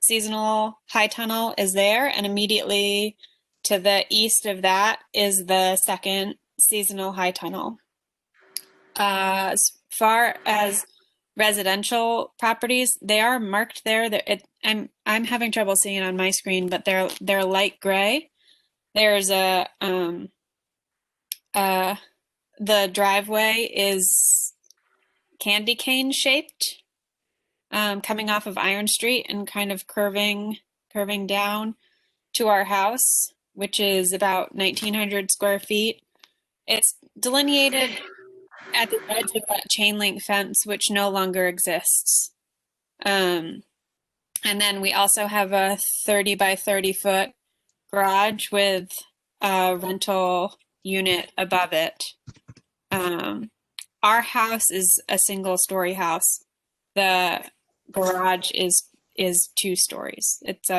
seasonal high tunnel is there, and immediately to the east of that is the second seasonal high tunnel. As far as residential properties, they are marked there. I'm having trouble seeing it on my screen, but they're light gray. There's the driveway is candy cane shaped, coming off of Iron Street and kind of curving down to our house, which is about 1,900 square feet. It's delineated at the edge of that chain link fence, which no longer exists. And then we also have a 30 by 30 foot garage with a rental unit above it. Our house is a single story house. The garage is 2 stories. It's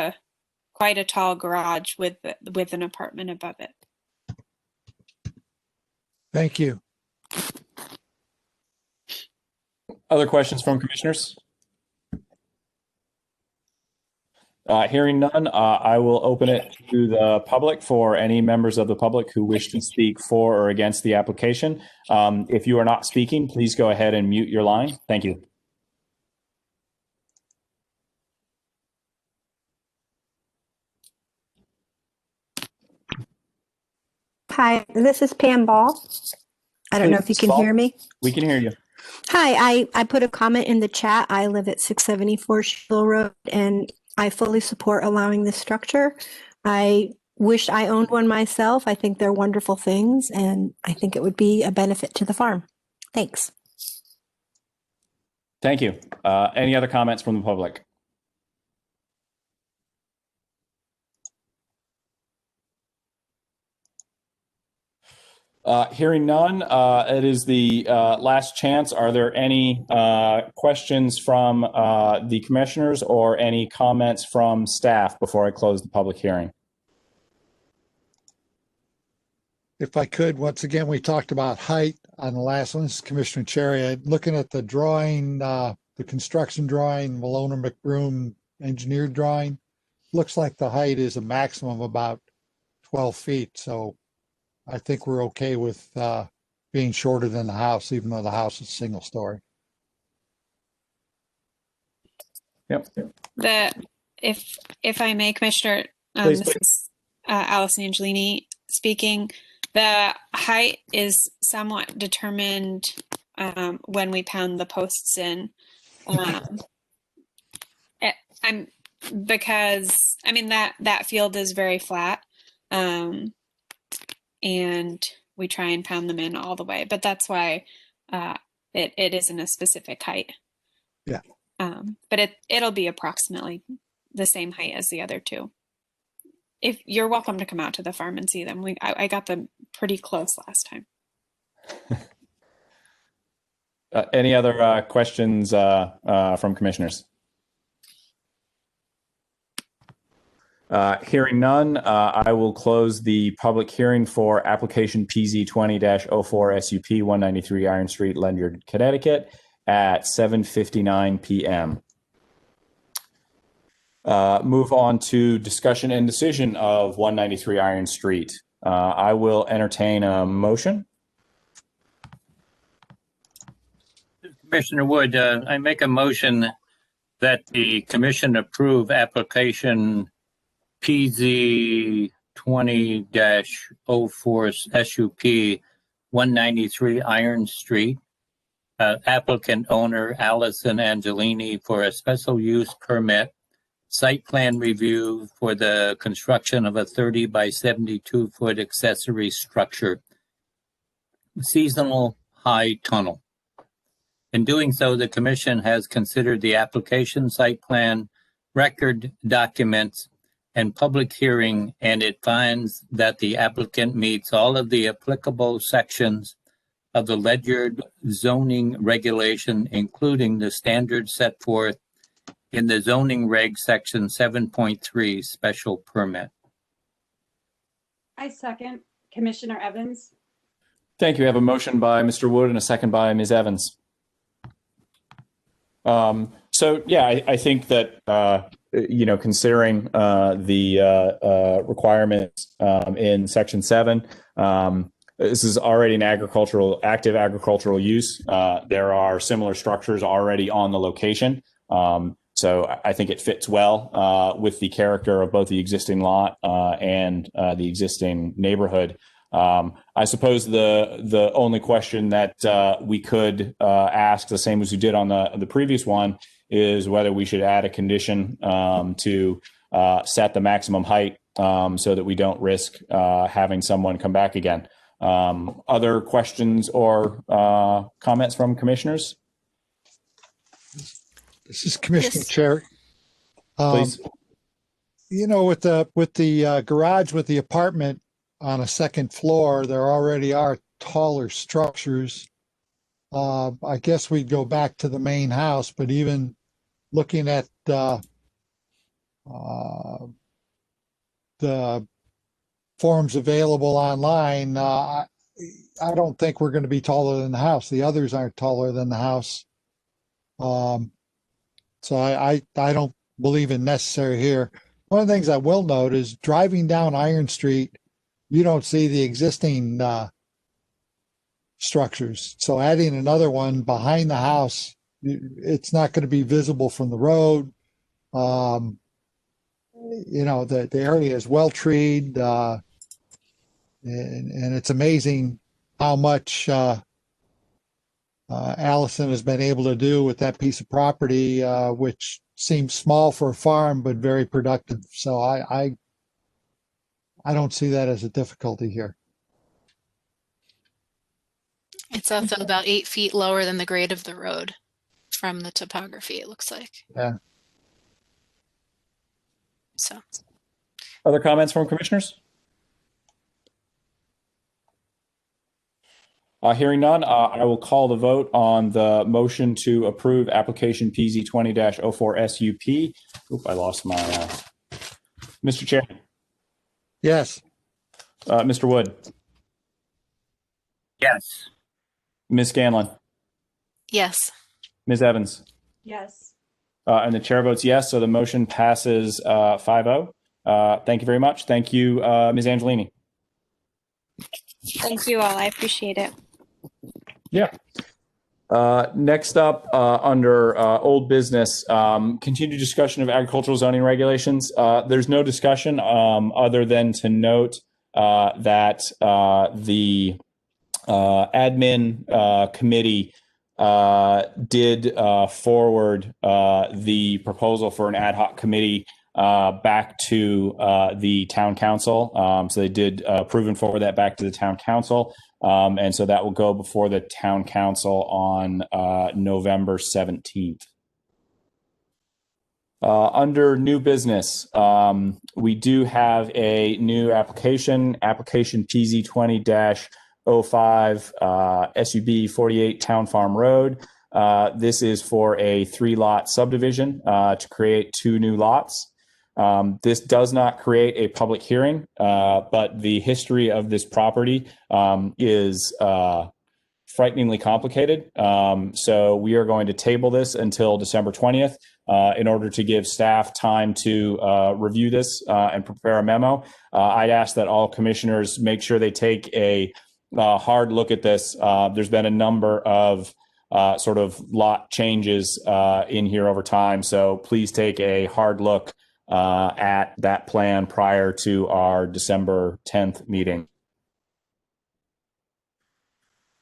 quite a tall garage with an apartment above it. Thank you. Other questions from commissioners? Hearing none, I will open it to the public for any members of the public who wish to speak for or against the application. If you are not speaking, please go ahead and mute your line. Thank you. Hi, this is Pam Ball. I don't know if you can hear me. We can hear you. Hi, I put a comment in the chat. I live at 674 Shewville Road, and I fully support allowing this structure. I wish I owned one myself. I think they're wonderful things, and I think it would be a benefit to the farm. Thanks. Thank you. Any other comments from the public? Hearing none, it is the last chance. Are there any questions from the commissioners or any comments from staff before I close the public hearing? If I could, once again, we talked about height on the last one. This is Commissioner Cherry. Looking at the drawing, the construction drawing, Malone McBroom engineered drawing, looks like the height is a maximum of about 12 feet. So I think we're okay with being shorter than the house, even though the house is single story. Yep. If I may, Commissioner, Please. this is Allyson Angelini speaking. The height is somewhat determined when we pound the posts in. Because I mean that field is very flat. And we try and pound them in all the way, but that's why it isn't a specific height. Yeah. But it'll be approximately the same height as the other 2. If you're welcome to come out to the farm and see them, I got them pretty close last time. Any other questions from commissioners? Hearing none, I will close the public hearing for application PZ 20-04 SUP 193 Iron Street, Ledyard, Connecticut at 7:59 p.m. Move on to discussion and decision of 193 Iron Street. I will entertain a motion. Commissioner Wood, I make a motion that the commission approve application PZ 20-04 SUP 193 Iron Street, applicant owner Allyson Angelini for a special use permit, site plan review for the construction of a 30 by 72 foot accessory structure, seasonal high tunnel. In doing so, the commission has considered the application, site plan, record documents, and public hearing, and it finds that the applicant meets all of the applicable sections of the Ledyard zoning regulation, including the standards set forth in the zoning reg section 7.3 special permit. I second Commissioner Evans. Thank you. We have a motion by Mr. Wood and a second by Ms. Evans. So yeah, I think that considering the requirements in Section 7, this is already an active agricultural use. There are similar structures already on the location. So I think it fits well with the character of both the existing lot and the existing neighborhood. I suppose the only question that we could ask, the same as we did on the previous one, is whether we should add a condition to set the maximum height so that we don't risk having someone come back again. Other questions or comments from commissioners? This is Commissioner Yes. Chair. Please. With the garage with the apartment on a second floor, there already are taller structures. I guess we'd go back to the main house, but even looking at the forms available online, I don't think we're going to be taller than the house. The others aren't taller than the house. So I don't believe in necessary here. One of the things I will note is driving down Iron Street, you don't see the existing structures. So adding another one behind the house, it's not going to be visible from the road. The area is well treed, and it's amazing how much Allyson has been able to do with that piece of property, which seems small for a farm, but very productive. So I don't see that as a difficulty here. It's also about 8 feet lower than the grade of the road from the topography, it looks like. Yeah. So, Other comments from commissioners? Hearing none, I will call the vote on the motion to approve application PZ 20-04 SUP. Oop, I lost my. Mr. Chair. Yes. Mr. Wood. Yes. Ms. Scanlon. yes. Ms. Evans. Yes. And the chair votes yes, so the motion passes 5-0. Thank you very much. Thank you, Ms. Angelini. Thank you all. I appreciate it. Yeah. Next up, under old business, continued discussion of agricultural zoning regulations. There's no discussion other than to note that the admin committee did forward the proposal for an ad hoc committee back to the town council. So they did approve and forward that back to the town council. And so that will go before the town council on November 17th. Under new business, we do have a new application PZ 20-05 SUB 48 Town Farm Road. This is for a 3-lot subdivision to create 2 new lots. This does not create a public hearing, but the history of this property is frighteningly complicated. So we are going to table this until December 20th in order to give staff time to review this and prepare a memo. I'd ask that all commissioners make sure they take a hard look at this. There's been a number of sort of lot changes in here over time. So please take a hard look at that plan prior to our December 10th meeting.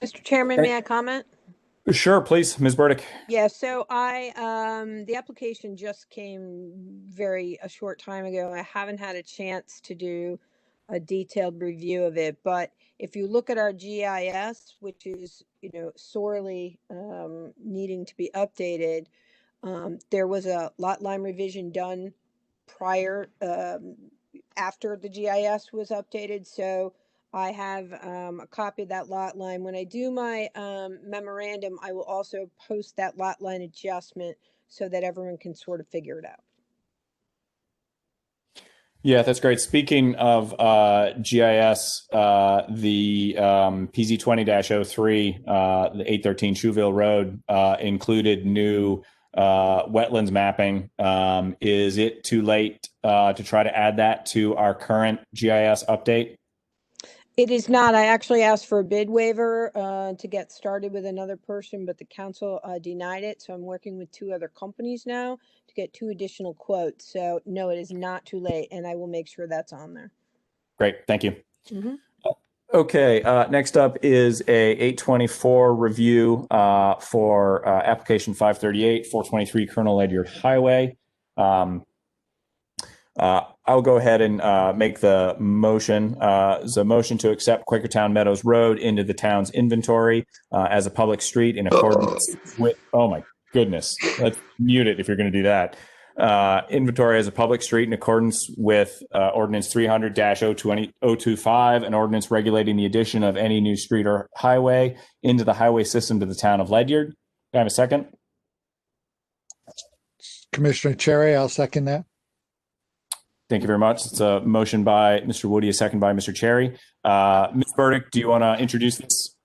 Mr. Chairman, may I comment? Sure, please, Ms. Burdick. Yeah, so the application just came a short time ago. I haven't had a chance to do a detailed review of it, but if you look at our GIS, which is, sorely needing to be updated, there was a lot line revision done prior, after the GIS was updated. So I have a copy of that lot line. When I do my memorandum, I will also post that lot line adjustment so that everyone can sort of figure it out. Yeah, that's great. Speaking of GIS, the PZ20-03, the 813 Shewville Road, included new wetlands mapping. Is it too late to try to add that to our current GIS update? It is not. I actually asked for a bid waiver to get started with another person, but the council denied it. So I'm working with 2 other companies now to get 2 additional quotes. So no, it is not too late, and I will make sure that's on there. Great, thank you. Mhm. Okay, next up is a 824 review for application 538, 423 Colonel Ledyard Highway. I'll go ahead and make the motion. It's a motion to accept Quakertown Meadows Road into the town's inventory as a public street in accordance with, oh my goodness, let's mute it if you're going to do that. Inventory as a public street in accordance with ordinance 300-025, an ordinance regulating the addition of any new street or highway into the highway system to the town of Ledyard. Can I have a second? Commissioner Cherry, I'll second that. Thank you very much. It's a motion by Mr. Woody, a second by Mr. Cherry. Ms. Burdick, do you want to introduce this?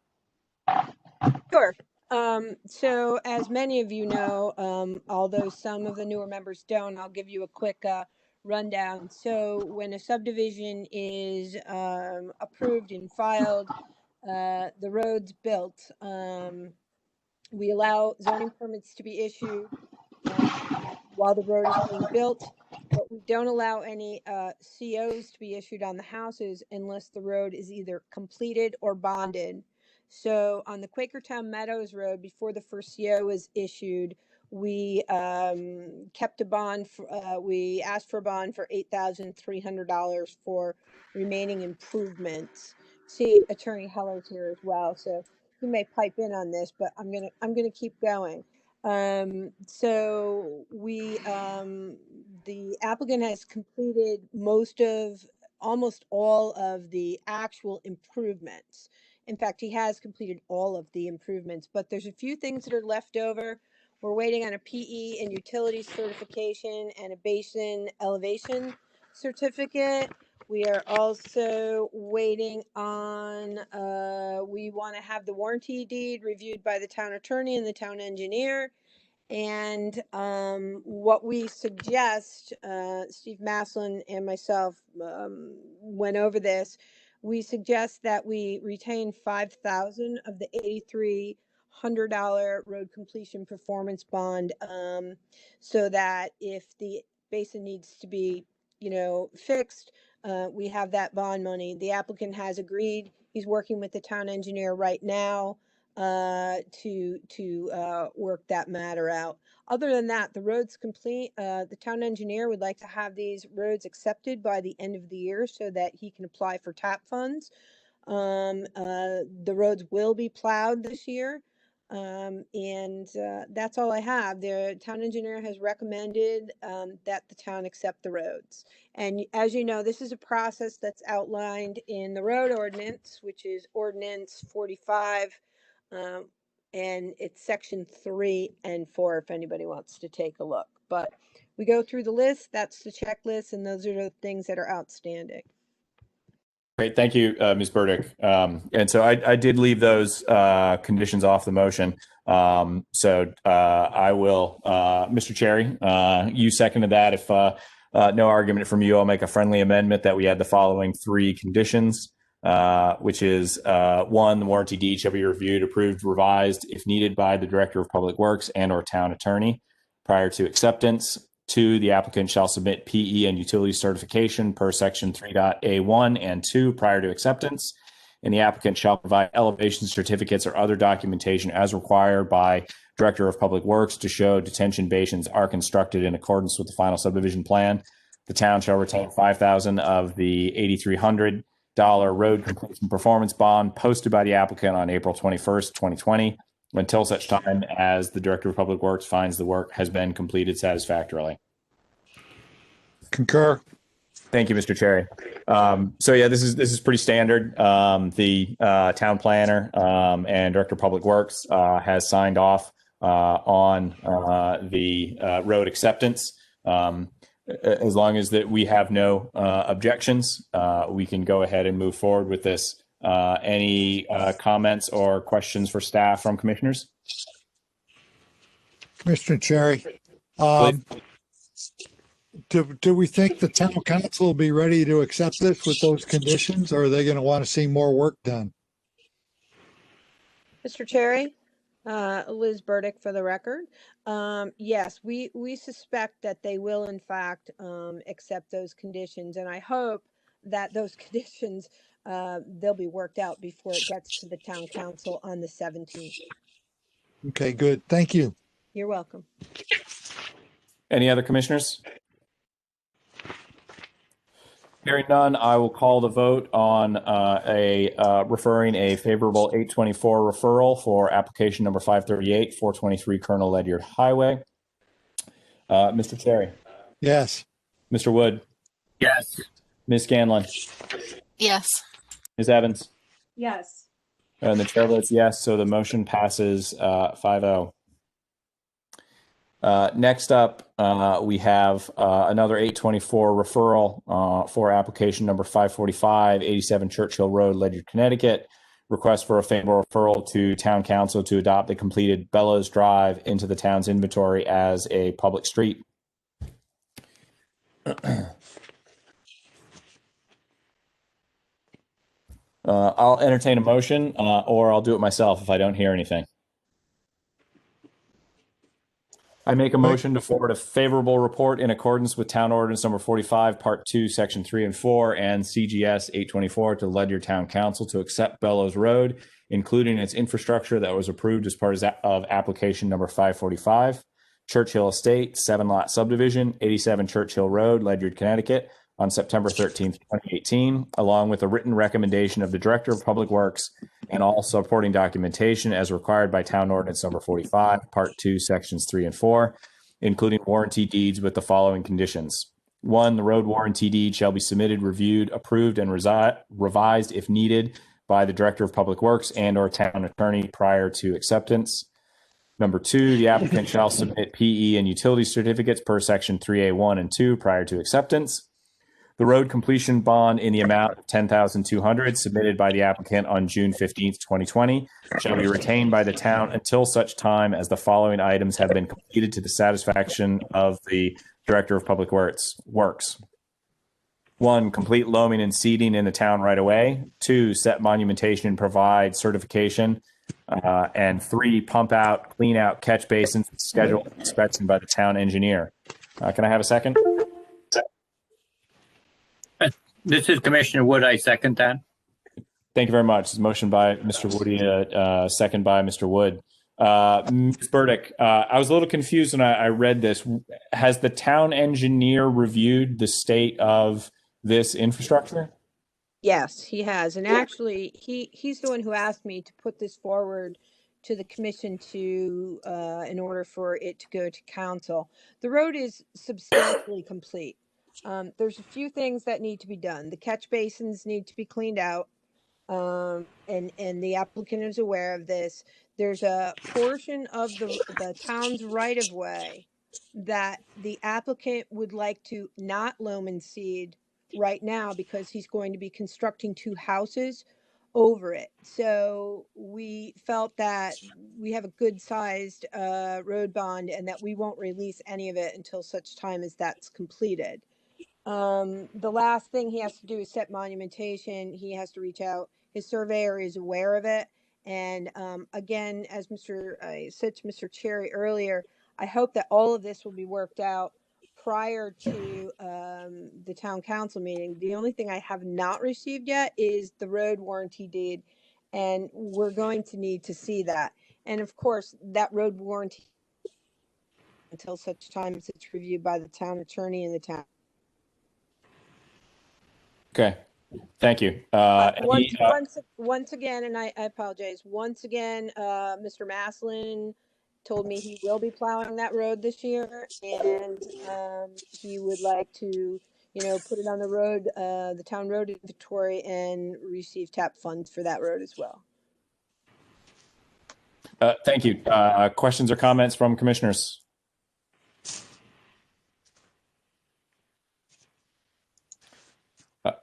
Sure. So as many of you know, although some of the newer members don't, I'll give you a quick rundown. So when a subdivision is approved and filed, the road's built, we allow zoning permits to be issued while the road is being built, but we don't allow any COs to be issued on the houses unless the road is either completed or bonded. So on the Quakertown Meadows Road, before the first CO was issued, we kept a bond. We asked for a bond for $8,300 for remaining improvements. See, Attorney Heller's here as well, so he may pipe in on this, but I'm gonna keep going. So we the applicant has completed almost all of the actual improvements. In fact, he has completed all of the improvements, but there's a few things that are left over. We're waiting on a PE and utility certification and a basin elevation certificate. We are also waiting on, we want to have the warranty deed reviewed by the town attorney and the town engineer. And what we suggest, Steve Maslin and myself went over this. We suggest that we retain $5,000 of the $8,300 road completion performance bond, so that if the basin needs to be, fixed, we have that bond money. The applicant has agreed. He's working with the town engineer right now to work that matter out. Other than that, the road's complete. The town engineer would like to have these roads accepted by the end of the year so that he can apply for TAP funds. The roads will be plowed this year. And that's all I have. The town engineer has recommended that the town accept the roads. And as you know, this is a process that's outlined in the road ordinance, which is ordinance 45. And it's section 3 and 4 if anybody wants to take a look. But we go through the list, that's the checklist, and those are the things that are outstanding. Great, thank you, Ms. Burdick. And so I did leave those conditions off the motion. So I will, Mr. Cherry, you seconded that. If no argument from you, I'll make a friendly amendment that we add the following 3 conditions. Which is 1, the warranty deed shall be reviewed, approved, revised if needed by the Director of Public Works and or town attorney prior to acceptance. 2, the applicant shall submit PE and utility certification per section 3.A1 and 2 prior to acceptance. And the applicant shall provide elevation certificates or other documentation as required by Director of Public Works to show detention basins are constructed in accordance with the final subdivision plan. The town shall retain $5,000 of the $8,300 road completion performance bond posted by the applicant on April 21st, 2020, until such time as the Director of Public Works finds the work has been completed satisfactorily. Concur. Thank you, Mr. Cherry. So yeah, this is pretty standard. The town planner and Director of Public Works has signed off on the road acceptance. as long as that we have no objections, we can go ahead and move forward with this. Any comments or questions for staff from commissioners? Commissioner Cherry, do we think the town council will be ready to accept this with those conditions, or are they going to want to see more work done? Mr. Cherry, Liz Burdick for the record. Yes, we suspect that they will in fact accept those conditions, and I hope that those conditions they'll be worked out before it gets to the town council on the 17th. Okay, good. Thank you. You're welcome. Any other commissioners? Hearing none, I will call the vote on referring a favorable 824 referral for application number 538, 423 Colonel Ledyard Highway. Mr. Cherry, Yes. Mr. Wood, Yes. Ms. Scanlon, Yes. Ms. Evans, Yes. and the chair votes yes, so the motion passes 5-0. Next up, we have another 824 referral for application number 545, 87 Churchill Road, Ledyard, Connecticut. Request for a favorable referral to Town Council to adopt the completed Bellows Drive into the town's inventory as a public street. I'll entertain a motion, or I'll do it myself if I don't hear anything. I make a motion to forward a favorable report in accordance with Town Ordinance Number 45, Part 2, Section 3 and 4, and CGS 824 to Ledyard Town Council to accept Bellows Road, including its infrastructure that was approved as part of application number 545, Churchill Estate, 7-lot subdivision, 87 Churchill Road, Ledyard, Connecticut, on September 13th, 2018, along with a written recommendation of the Director of Public Works and all supporting documentation as required by Town Ordinance Number 45, Part 2, Sections 3 and 4, including warranty deeds with the following conditions. 1, the road warranty deed shall be submitted, reviewed, approved, and revised if needed by the Director of Public Works and or town attorney prior to acceptance. Number 2, the applicant shall submit PE and utility certificates per Section 3A1 and 2 prior to acceptance. The road completion bond in the amount of $10,200 submitted by the applicant on June 15th, 2020 shall be retained by the town until such time as the following items have been completed to the satisfaction of the Director of Public Works. 1, complete loaming and seeding in the town right away. 2, set monumentation and provide certification. And 3, pump out, clean out catch basins, scheduled inspection by the town engineer. Can I have a second? This is Commissioner Wood. I second that. Thank you very much. It's a motion by Mr. Woody, second by Mr. Wood. Ms. Burdick, I was a little confused when I read this. Has the town engineer reviewed the state of this infrastructure? Yes, he has. And actually, he's the one who asked me to put this forward to the commission to in order for it to go to council. The road is substantially complete. There's a few things that need to be done. The catch basins need to be cleaned out. And the applicant is aware of this. There's a portion of the town's right of way that the applicant would like to not loam and seed right now because he's going to be constructing 2 houses over it. So we felt that we have a good sized road bond and that we won't release any of it until such time as that's completed. The last thing he has to do is set monumentation. He has to reach out. His surveyor is aware of it. And again, as I said to Mr. Cherry earlier, I hope that all of this will be worked out prior to the town council meeting. The only thing I have not received yet is the road warranty deed. And we're going to need to see that. And of course, that road warranty until such time as it's reviewed by the town attorney and the town. Okay, thank you. Once again, and I apologize. Once again, Mr. Maslin told me he will be plowing that road this year, and he would like to, put it on the road, the town road inventory, and receive TAP funds for that road as well. Thank you. Questions or comments from commissioners?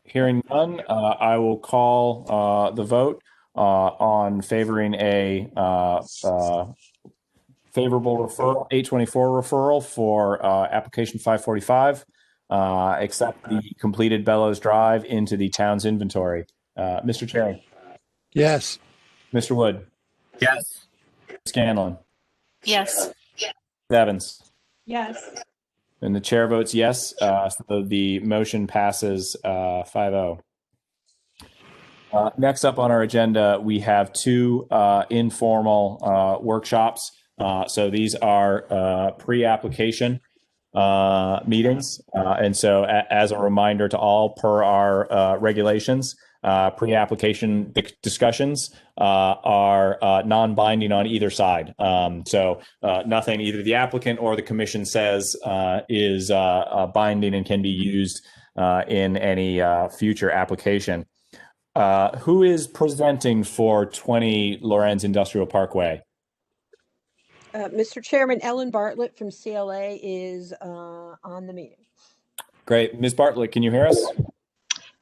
Hearing none, I will call the vote on favoring a favorable referral, 824 referral for application 545, accept the completed Bellows Drive into the town's inventory. Mr. Chair, Yes. Mr. Wood, Yes. Scanlon, Yes. Evans, Yes. and the chair votes yes. So the motion passes 5-0. Next up on our agenda, we have two informal workshops. So these are pre-application meetings. And so as a reminder to all, per our regulations, pre-application discussions are non-binding on either side. So nothing either the applicant or the commission says is binding and can be used in any future application. Who is presenting for 20 Lorenz Industrial Parkway? Mr. Chairman, Ellen Bartlett from CLA is on the meeting. Great. Ms. Bartlett, can you hear us?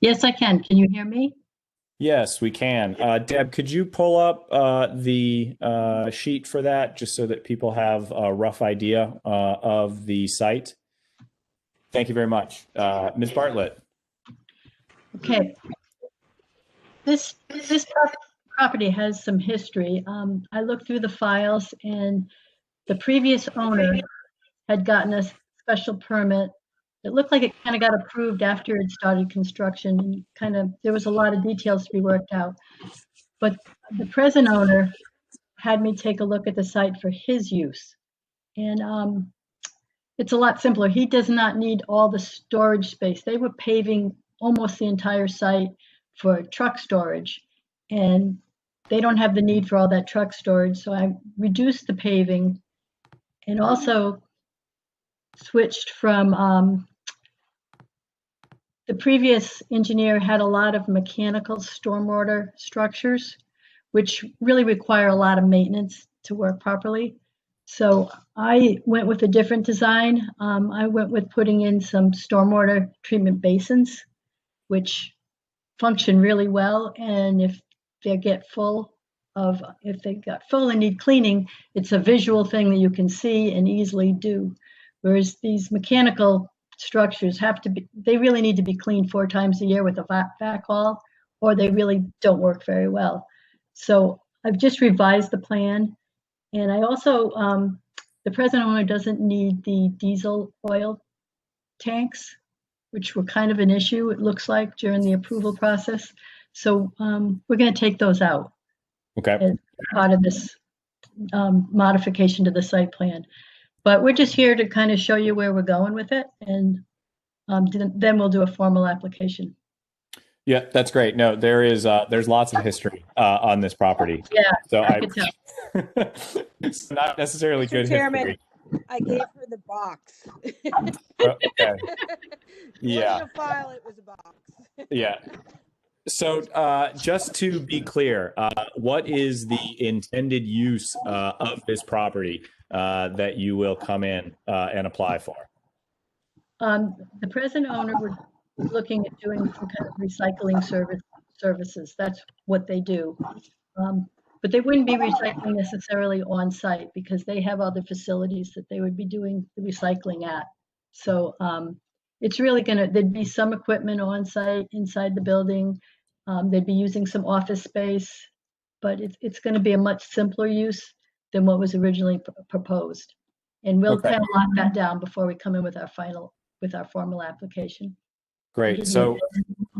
Yes, I can. Can you hear me? Yes, we can. Deb, could you pull up the sheet for that just so that people have a rough idea of the site? Thank you very much. Ms. Bartlett. Okay. This property has some history. I looked through the files, and the previous owner had gotten a special permit. It looked like it kind of got approved after it started construction. There was a lot of details to be worked out. But the present owner had me take a look at the site for his use. And it's a lot simpler. He does not need all the storage space. They were paving almost the entire site for truck storage, and they don't have the need for all that truck storage. So I reduced the paving and also switched from the previous engineer had a lot of mechanical stormwater structures, which really require a lot of maintenance to work properly. So I went with a different design. I went with putting in some stormwater treatment basins, which function really well. And if they got full and need cleaning, it's a visual thing that you can see and easily do. Whereas these mechanical structures they really need to be cleaned 4 times a year with a backhaul, or they really don't work very well. So I've just revised the plan. And I also, the present owner doesn't need the diesel oil tanks, which were kind of an issue, it looks like, during the approval process. So we're going to take those out. Okay. As part of this modification to the site plan. But we're just here to kind of show you where we're going with it, and then we'll do a formal application. Yeah, that's great. No, there's lots of history on this property. Yeah, so I could tell. It's not necessarily Mr. good Chairman, history. I gave her the box. Okay. Yeah. It wasn't a file, it was a box. Yeah. So just to be clear, what is the intended use of this property that you will come in and apply for? The present owner was looking at doing some kind of recycling services. That's what they do. But they wouldn't be recycling necessarily on site because they have other facilities that they would be doing the recycling at. So it's really there'd be some equipment on site inside the building. They'd be using some office space, but it's going to be a much simpler use than what was originally proposed. And we'll kind of lock that down before we come in with our formal application. Great. So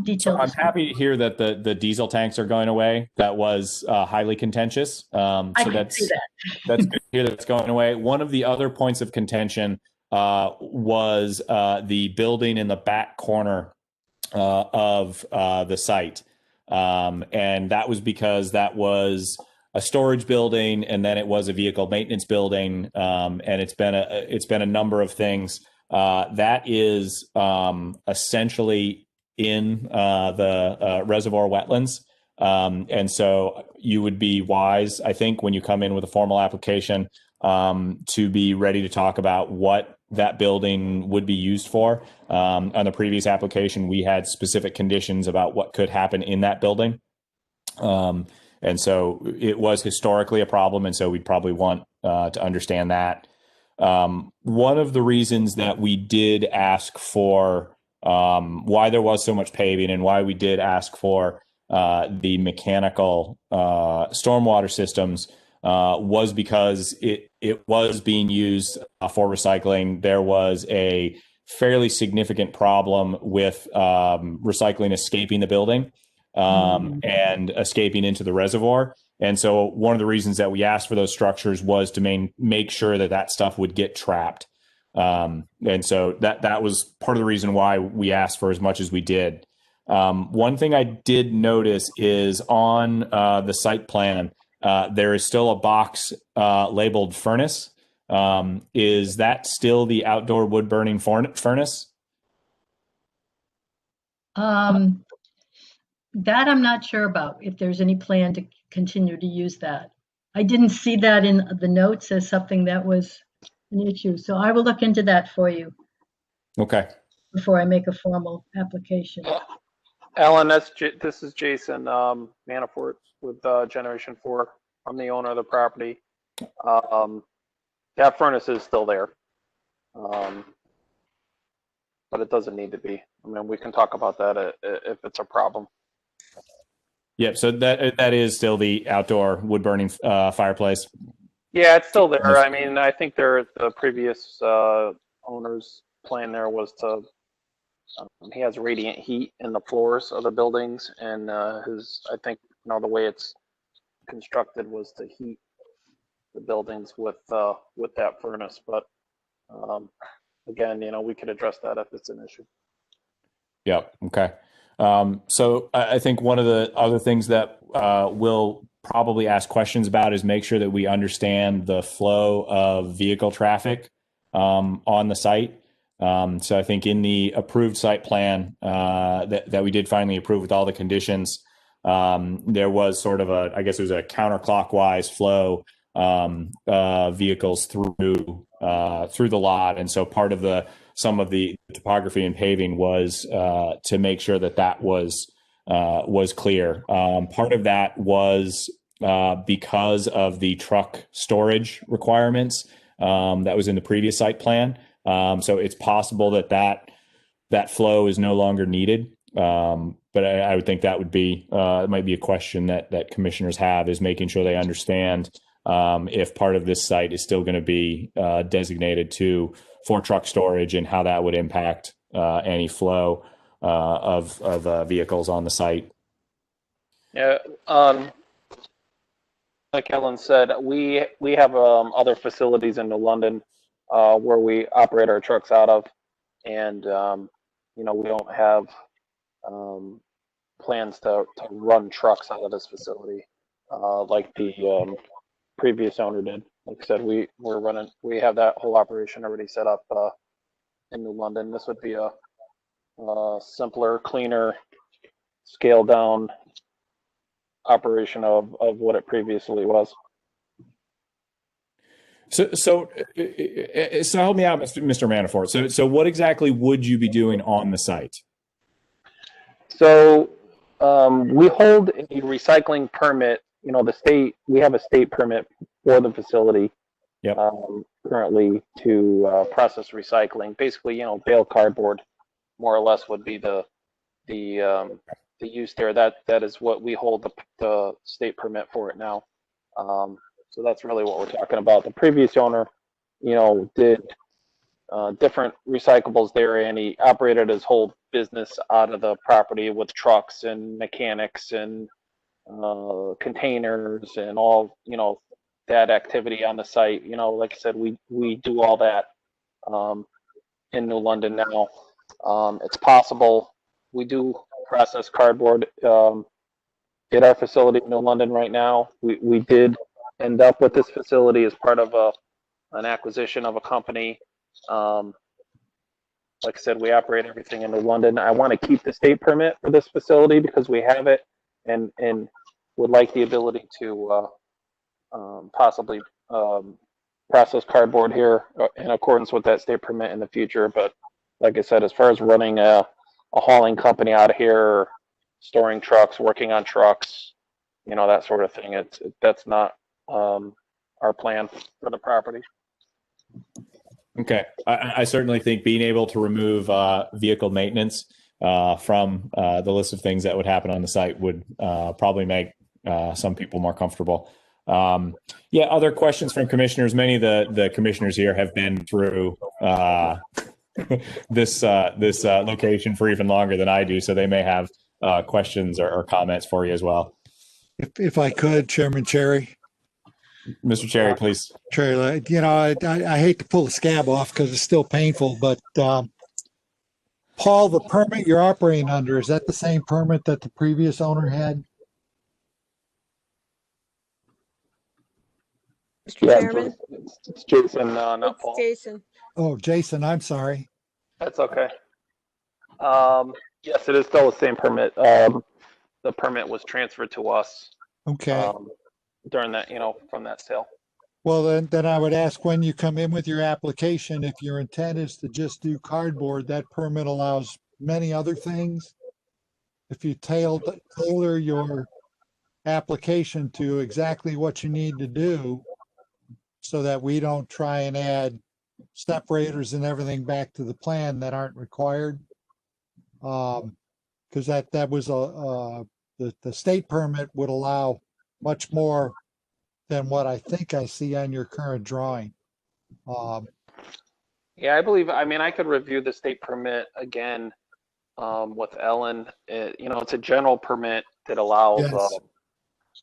I'm happy to hear that the diesel tanks are going away. That was highly contentious. So that's good to hear that's going away. One of the other points of contention was the building in the back corner of the site. And that was because that was a storage building, and then it was a vehicle maintenance building, and it's been a number of things. That is essentially in the reservoir wetlands, and so you would be wise, I think, when you come in with a formal application, to be ready to talk about what that building would be used for. On the previous application, we had specific conditions about what could happen in that building. And so it was historically a problem, and so we'd probably want to understand that. One of the reasons that we did ask for why there was so much paving and why we did ask for the mechanical stormwater systems was because it was being used for recycling. There was a fairly significant problem with recycling escaping the building and escaping into the reservoir. And so one of the reasons that we asked for those structures was to make sure that that stuff would get trapped. And so that was part of the reason why we asked for as much as we did. One thing I did notice is on the site plan, there is still a box labeled furnace. Is that still the outdoor wood burning furnace? That I'm not sure about, if there's any plan to continue to use that. I didn't see that in the notes as something that was an issue. So I will look into that for you Okay. before I make a formal application. Alan, this is Jason Manafort with Generation 4. I'm the owner of the property. That furnace is still there, but it doesn't need to be. I mean, we can talk about that if it's a problem. Yep. So that is still the outdoor wood burning fireplace. Yeah, it's still there. I mean, I think the previous owner's plan there was to. He has radiant heat in the floors of the buildings, and I think the way it's constructed was to heat the buildings with that furnace. But again, we could address that if it's an issue. Yep. Okay. So I think one of the other things that we'll probably ask questions about is make sure that we understand the flow of vehicle traffic on the site. So I think in the approved site plan that we did finally approve with all the conditions, there was sort of I guess it was a counterclockwise flow vehicles through the lot, and so part of some of the topography and paving was to make sure that was clear. Part of that was because of the truck storage requirements that was in the previous site plan. So it's possible that flow is no longer needed. But I would think that would be it might be a question that commissioners have, is making sure they understand if part of this site is still going to be designated for truck storage, and how that would impact any flow of vehicles on the site. Yeah, like Ellen said, we have other facilities in New London where we operate our trucks out of, and we don't have plans to run trucks out of this facility like the previous owner did. Like I said, we have that whole operation already set up in New London. This would be a simpler, cleaner, scaled down operation of what it previously was. So help me out, Mr. Manafort. So what exactly would you be doing on the site? So we hold a recycling permit. We have a state permit for the facility. Yep. Currently to process recycling. Basically, bale cardboard, more or less, would be the use there. That is what we hold the state permit for it now. So that's really what we're talking about. The previous owner, did different recyclables there, and he operated his whole business out of the property with trucks and mechanics and containers and all, that activity on the site. Like I said, we do all that in New London now. It's possible we do process cardboard at our facility in New London right now. We did end up with this facility as part of an acquisition of a company. Like I said, we operate everything in New London. I want to keep the state permit for this facility because we have it, and would like the ability to possibly process cardboard here in accordance with that state permit in the future. But like I said, as far as running a hauling company out of here, storing trucks, working on trucks, that sort of thing, that's not our plan for the property. Okay. I certainly think being able to remove vehicle maintenance from the list of things that would happen on the site would probably make some people more comfortable. Other questions from commissioners? Many of the commissioners here have been through this location for even longer than I do, so they may have questions or comments for you as well. If I could, Chairman Cherry. Mr. Cherry, please. Cherry, I hate to pull the scab off because it's still painful, but Paul, the permit you're operating under, is that the same permit that the previous owner had? Mr. Chairman? It's Jason, not It's Paul. Jason. Oh, Jason, I'm sorry. That's okay. Yes, it is still the same permit. The permit was transferred to us. Okay. During that, from that sale. Well, then I would ask, when you come in with your application, if your intent is to just do cardboard, that permit allows many other things. If you tailor your application to exactly what you need to do, so that we don't try and add separators and everything back to the plan that aren't required. Because that was the state permit would allow much more than what I think I see on your current drawing. Yeah, I could review the state permit again with Ellen. It's a general permit that allows, Yes.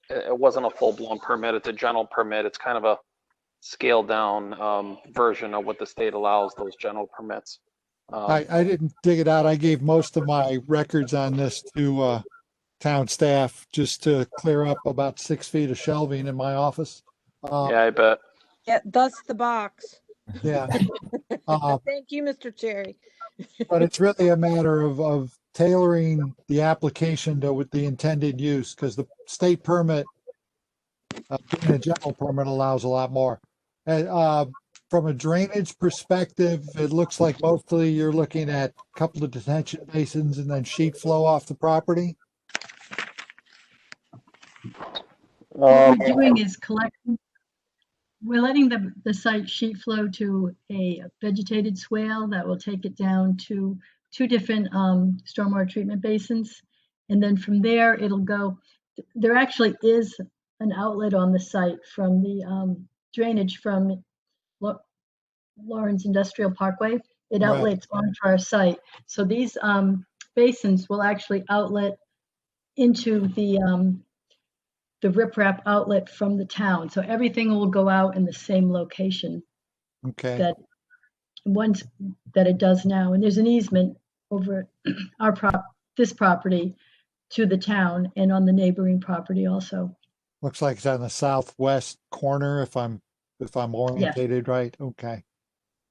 It wasn't a full-blown permit. It's a general permit. It's kind of a scaled down version of what the state allows, those general permits. I didn't dig it out. I gave most of my records on this to town staff just to clear up about 6 feet of shelving in my office. Yeah, I bet. Yeah, thus the box. Yeah. Thank you, Mr. Cherry. But it's really a matter of tailoring the application to with the intended use, because the state permit, being a general permit, allows a lot more. From a drainage perspective, it looks like mostly you're looking at a couple of detention basins and then sheet flow off the property. What we're doing is collecting, we're letting the site sheet flow to a vegetated swale that will take it down to 2 different stormwater treatment basins. And then from there, it'll go, there actually is an outlet on the site from the drainage from Lawrence Industrial Parkway. It outlets onto our site. So these basins will actually outlet into the riprap outlet from the town. So everything will go out in the same location. Okay. That it does now. And there's an easement over this property to the town and on the neighboring property also. Looks like it's on the southwest corner, if I'm orientated right. Okay.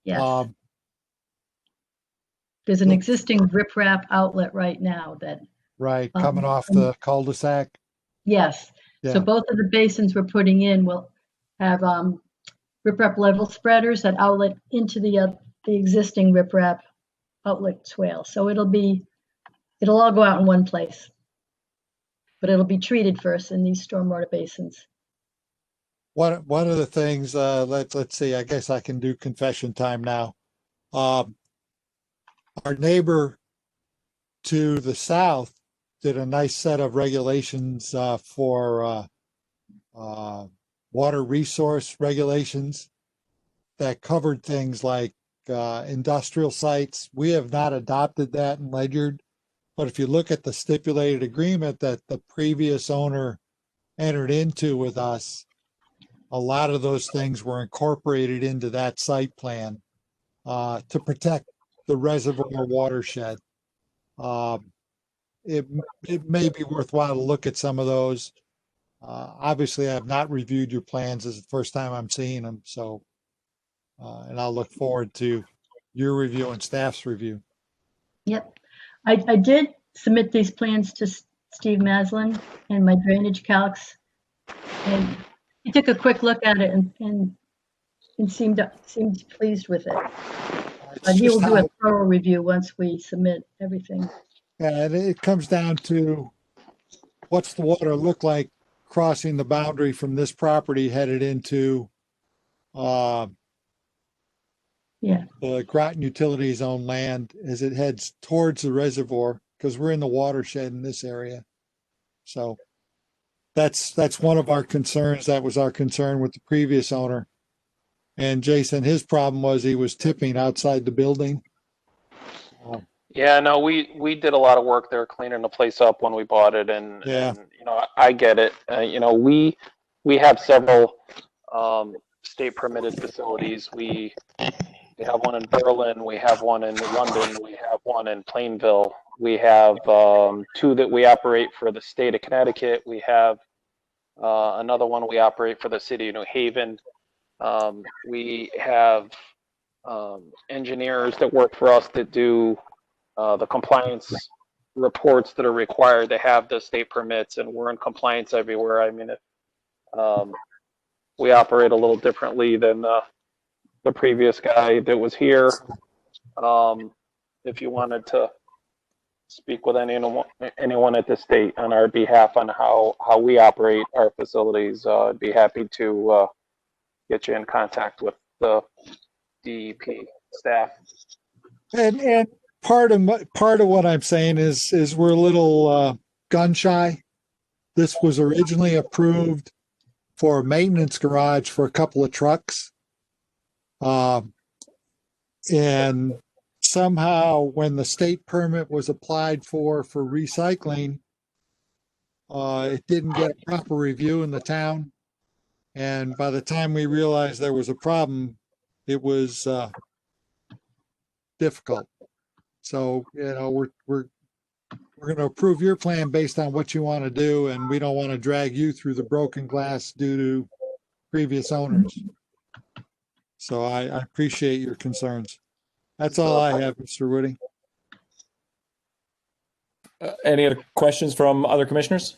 Yes. There's an existing riprap outlet right now that. Right, coming off the cul-de-sac. Yes. Yeah. So both of the basins we're putting in will have riprap level spreaders that outlet into the existing riprap outlet swale. So it'll all go out in one place, but it'll be treated first in these stormwater basins. One of the things, let's see, I guess I can do confession time now. Our neighbor to the south did a nice set of regulations for water resource regulations that covered things like industrial sites. We have not adopted that in Ledyard, but if you look at the stipulated agreement that the previous owner entered into with us, a lot of those things were incorporated into that site plan to protect the reservoir watershed. It may be worthwhile to look at some of those. Obviously, I have not reviewed your plans. This is the first time I'm seeing them. So, and I'll look forward to your review and staff's review. Yep. I did submit these plans to Steve Maslin and my drainage calcs. And he took a quick look at it and and seemed pleased with it. It's But he will just do a how, thorough review once we submit everything. and it comes down to what's the water look like crossing the boundary from this property headed into Yeah. the Groton Utility Zone land as it heads towards the reservoir, because we're in the watershed in this area. So that's one of our concerns. That was our concern with the previous owner. And Jason, his problem was he was tipping outside the building. Yeah, no, we did a lot of work there cleaning the place up when we bought it, and you know, I get it. You know, we have several state permitted facilities. We have one in Berlin, we have one in London, we have one in Plainville. We have two that we operate for the state of Connecticut. We have another one we operate for the city of New Haven. We have engineers that work for us that do the compliance reports that are required to have the state permits, and we're in compliance everywhere. I mean, we operate a little differently than the previous guy that was here. If you wanted to speak with anyone at the state on our behalf on how we operate our facilities, I'd be happy to get you in contact with the DEP staff. And part of what I'm saying is we're a little gun shy. This was originally approved for a maintenance garage for a couple of trucks. And somehow when the state permit was applied for recycling, it didn't get a proper review in the town. And by the time we realized there was a problem, it was difficult. So, you know, we're going to approve your plan based on what you want to do, and we don't want to drag you through the broken glass due to previous owners. So I appreciate your concerns. That's all I have, Mr. Woody. Any other questions from other commissioners?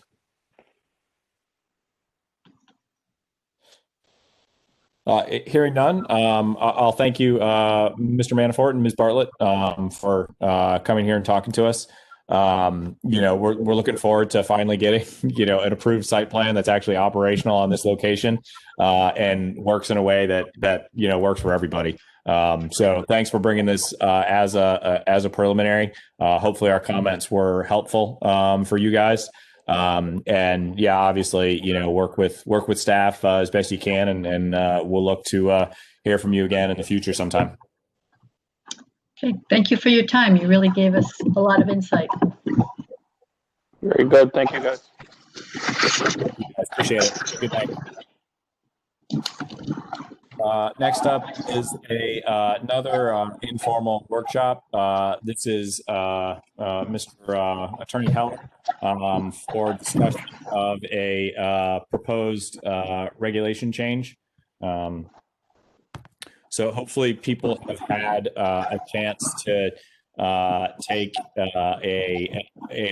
Hearing none, I'll thank you, Mr. Manafort and Ms. Bartlett, for coming here and talking to us. You know, we're looking forward to finally getting, you know, an approved site plan that's actually operational on this location, and works in a way that you know, works for everybody. So thanks for bringing this as a preliminary. Hopefully our comments were helpful for you guys. And yeah, obviously, you know, work with staff as best you can, and we'll look to hear from you again in the future sometime. Okay, thank you for your time. You really gave us a lot of insight. Very good. Thank you, guys. I appreciate it. Good night. Next up is another informal workshop. This is Mr. Attorney Heller for discussion of a proposed regulation change. So hopefully people have had a chance to take a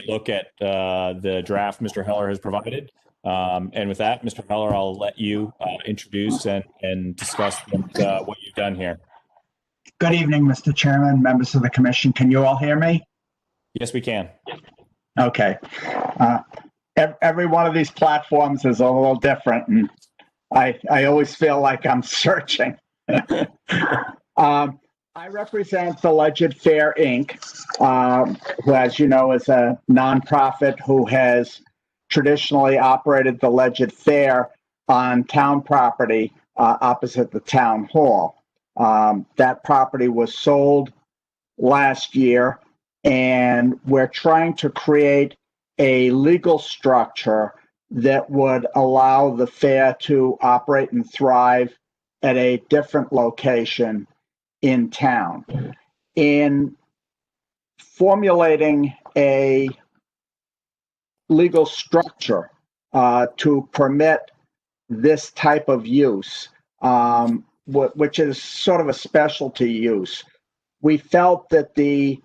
look at the draft Mr. Heller has provided. And with that, Mr. Heller, I'll let you introduce and discuss what you've done here. Good evening, Mr. Chairman, members of the commission. Can you all hear me? Yes, we can. Okay. Every one of these platforms is a little different, and I always feel like I'm searching. I represent the Ledyard Fair, Inc., who, as you know, is a nonprofit who has traditionally operated the Ledyard Fair on town property opposite the town hall. That property was sold last year, and we're trying to create a legal structure that would allow the fair to operate and thrive at a different location in town. In formulating a legal structure to permit this type of use, which is sort of a specialty use, we felt that the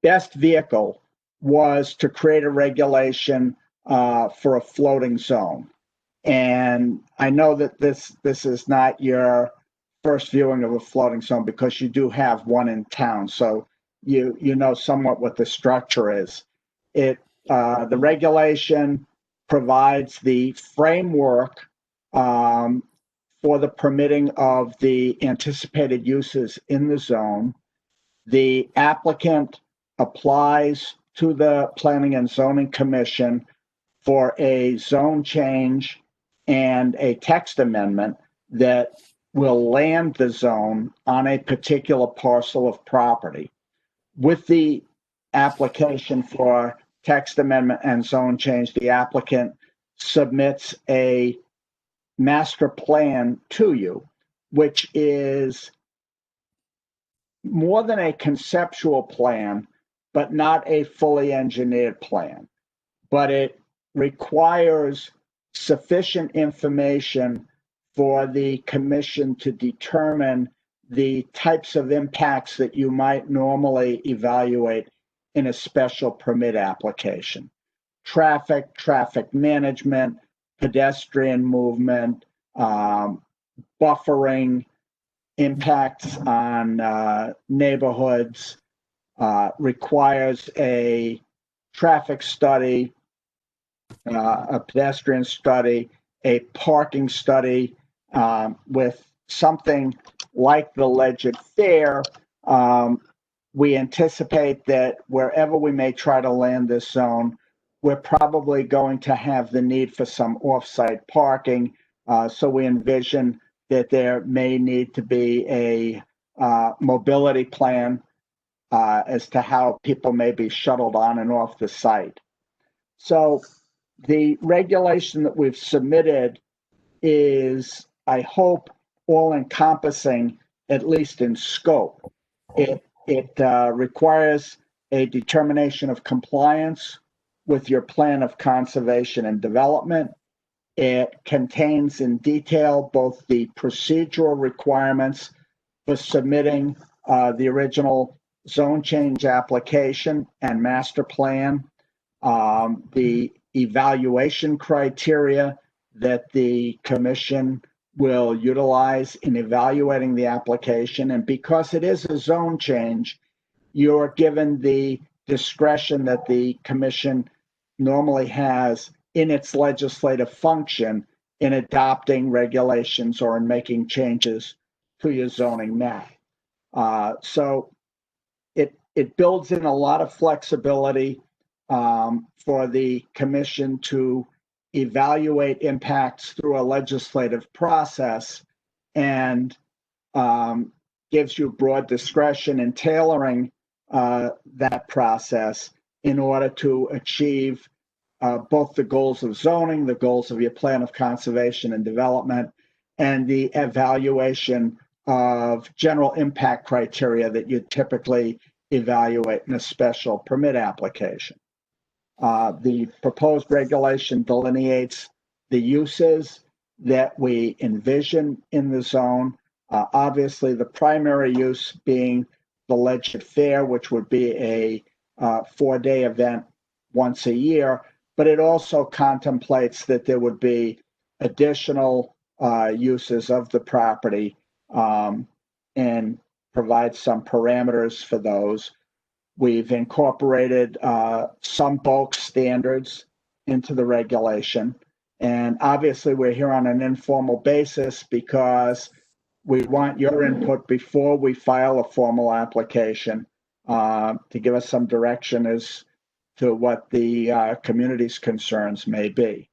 best vehicle was to create a regulation for a floating zone. And I know that this is not your first viewing of a floating zone because you do have one in town, so you know somewhat what the structure is. The regulation provides the framework for the permitting of the anticipated uses in the zone. The applicant applies to the Planning and Zoning Commission for a zone change and a text amendment that will land the zone on a particular parcel of property. With the application for text amendment and zone change, the applicant submits a master plan to you, which is more than a conceptual plan, but not a fully engineered plan. But it requires sufficient information for the commission to determine the types of impacts that you might normally evaluate in a special permit application. Traffic management, pedestrian movement, buffering, impacts on neighborhoods, requires a traffic study, a pedestrian study, a parking study. With something like the Ledyard Fair, we anticipate that wherever we may try to land this zone, we're probably going to have the need for some off-site parking. So we envision that there may need to be a mobility plan as to how people may be shuttled on and off the site. So the regulation that we've submitted is, I hope, all-encompassing, at least in scope. It requires a determination of compliance with your plan of conservation and development. It contains in detail both the procedural requirements for submitting the original zone change application and master plan, the evaluation criteria that the commission will utilize in evaluating the application. And because it is a zone change, you're given the discretion that the commission normally has in its legislative function in adopting regulations or in making changes to your zoning map. So it builds in a lot of flexibility for the commission to evaluate impacts through a legislative process, and gives you broad discretion in tailoring that process in order to achieve both the goals of zoning, the goals of your plan of conservation and development, and the evaluation of general impact criteria that you typically evaluate in a special permit application. The proposed regulation delineates the uses that we envision in the zone. Obviously, the primary use being the Ledyard Fair, which would be a 4-day event once a year, but it also contemplates that there would be additional uses of the property and provide some parameters for those. We've incorporated some bulk standards into the regulation. And obviously, we're here on an informal basis because we want your input before we file a formal application to give us some direction as to what the community's concerns may be.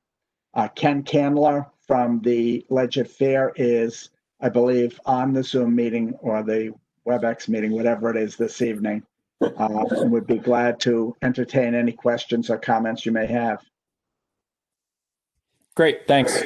Ken Candler from the Ledyard Fair is, I believe, on the Zoom meeting or the WebEx meeting, whatever it is this evening. And would be glad to entertain any questions or comments you may have. Great, thanks.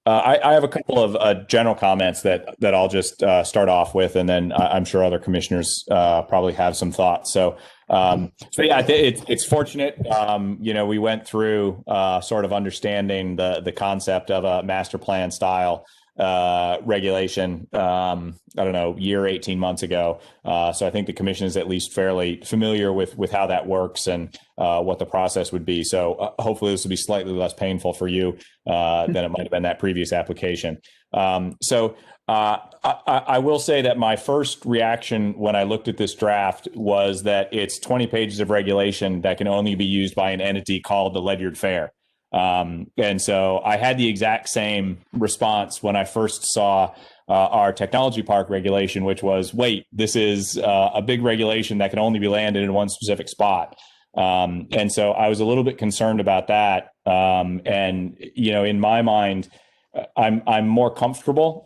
I have a couple of general comments that I'll just start off with, and then I'm sure other commissioners probably have some thoughts. So yeah, it's fortunate. We went through sort of understanding the concept of a master plan style regulation, I don't know, year, 18 months ago. So I think the commission is at least fairly familiar with how that works and what the process would be. So hopefully this will be slightly less painful for you than it might have been that previous application. I will say that my first reaction when I looked at this draft was that it's 20 pages of regulation that can only be used by an entity called the Ledyard Fair. And so I had the exact same response when I first saw our technology park regulation, which was, wait, this is a big regulation that can only be landed in one specific spot. And so I was a little bit concerned about that. And, you know, in my mind, I'm more comfortable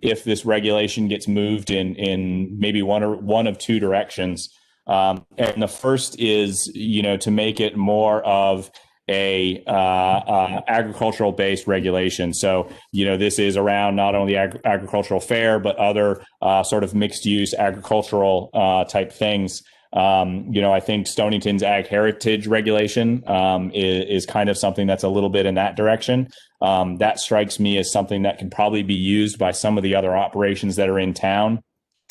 if this regulation gets moved in maybe one of two directions. And the first is, you know, to make it more of a agricultural based regulation. So, you know, this is around not only agricultural fair, but other sort of mixed use agricultural type things. You know, I think Stonington's ag heritage regulation is kind of something that's a little bit in that direction. That strikes me as something that can probably be used by some of the other operations that are in town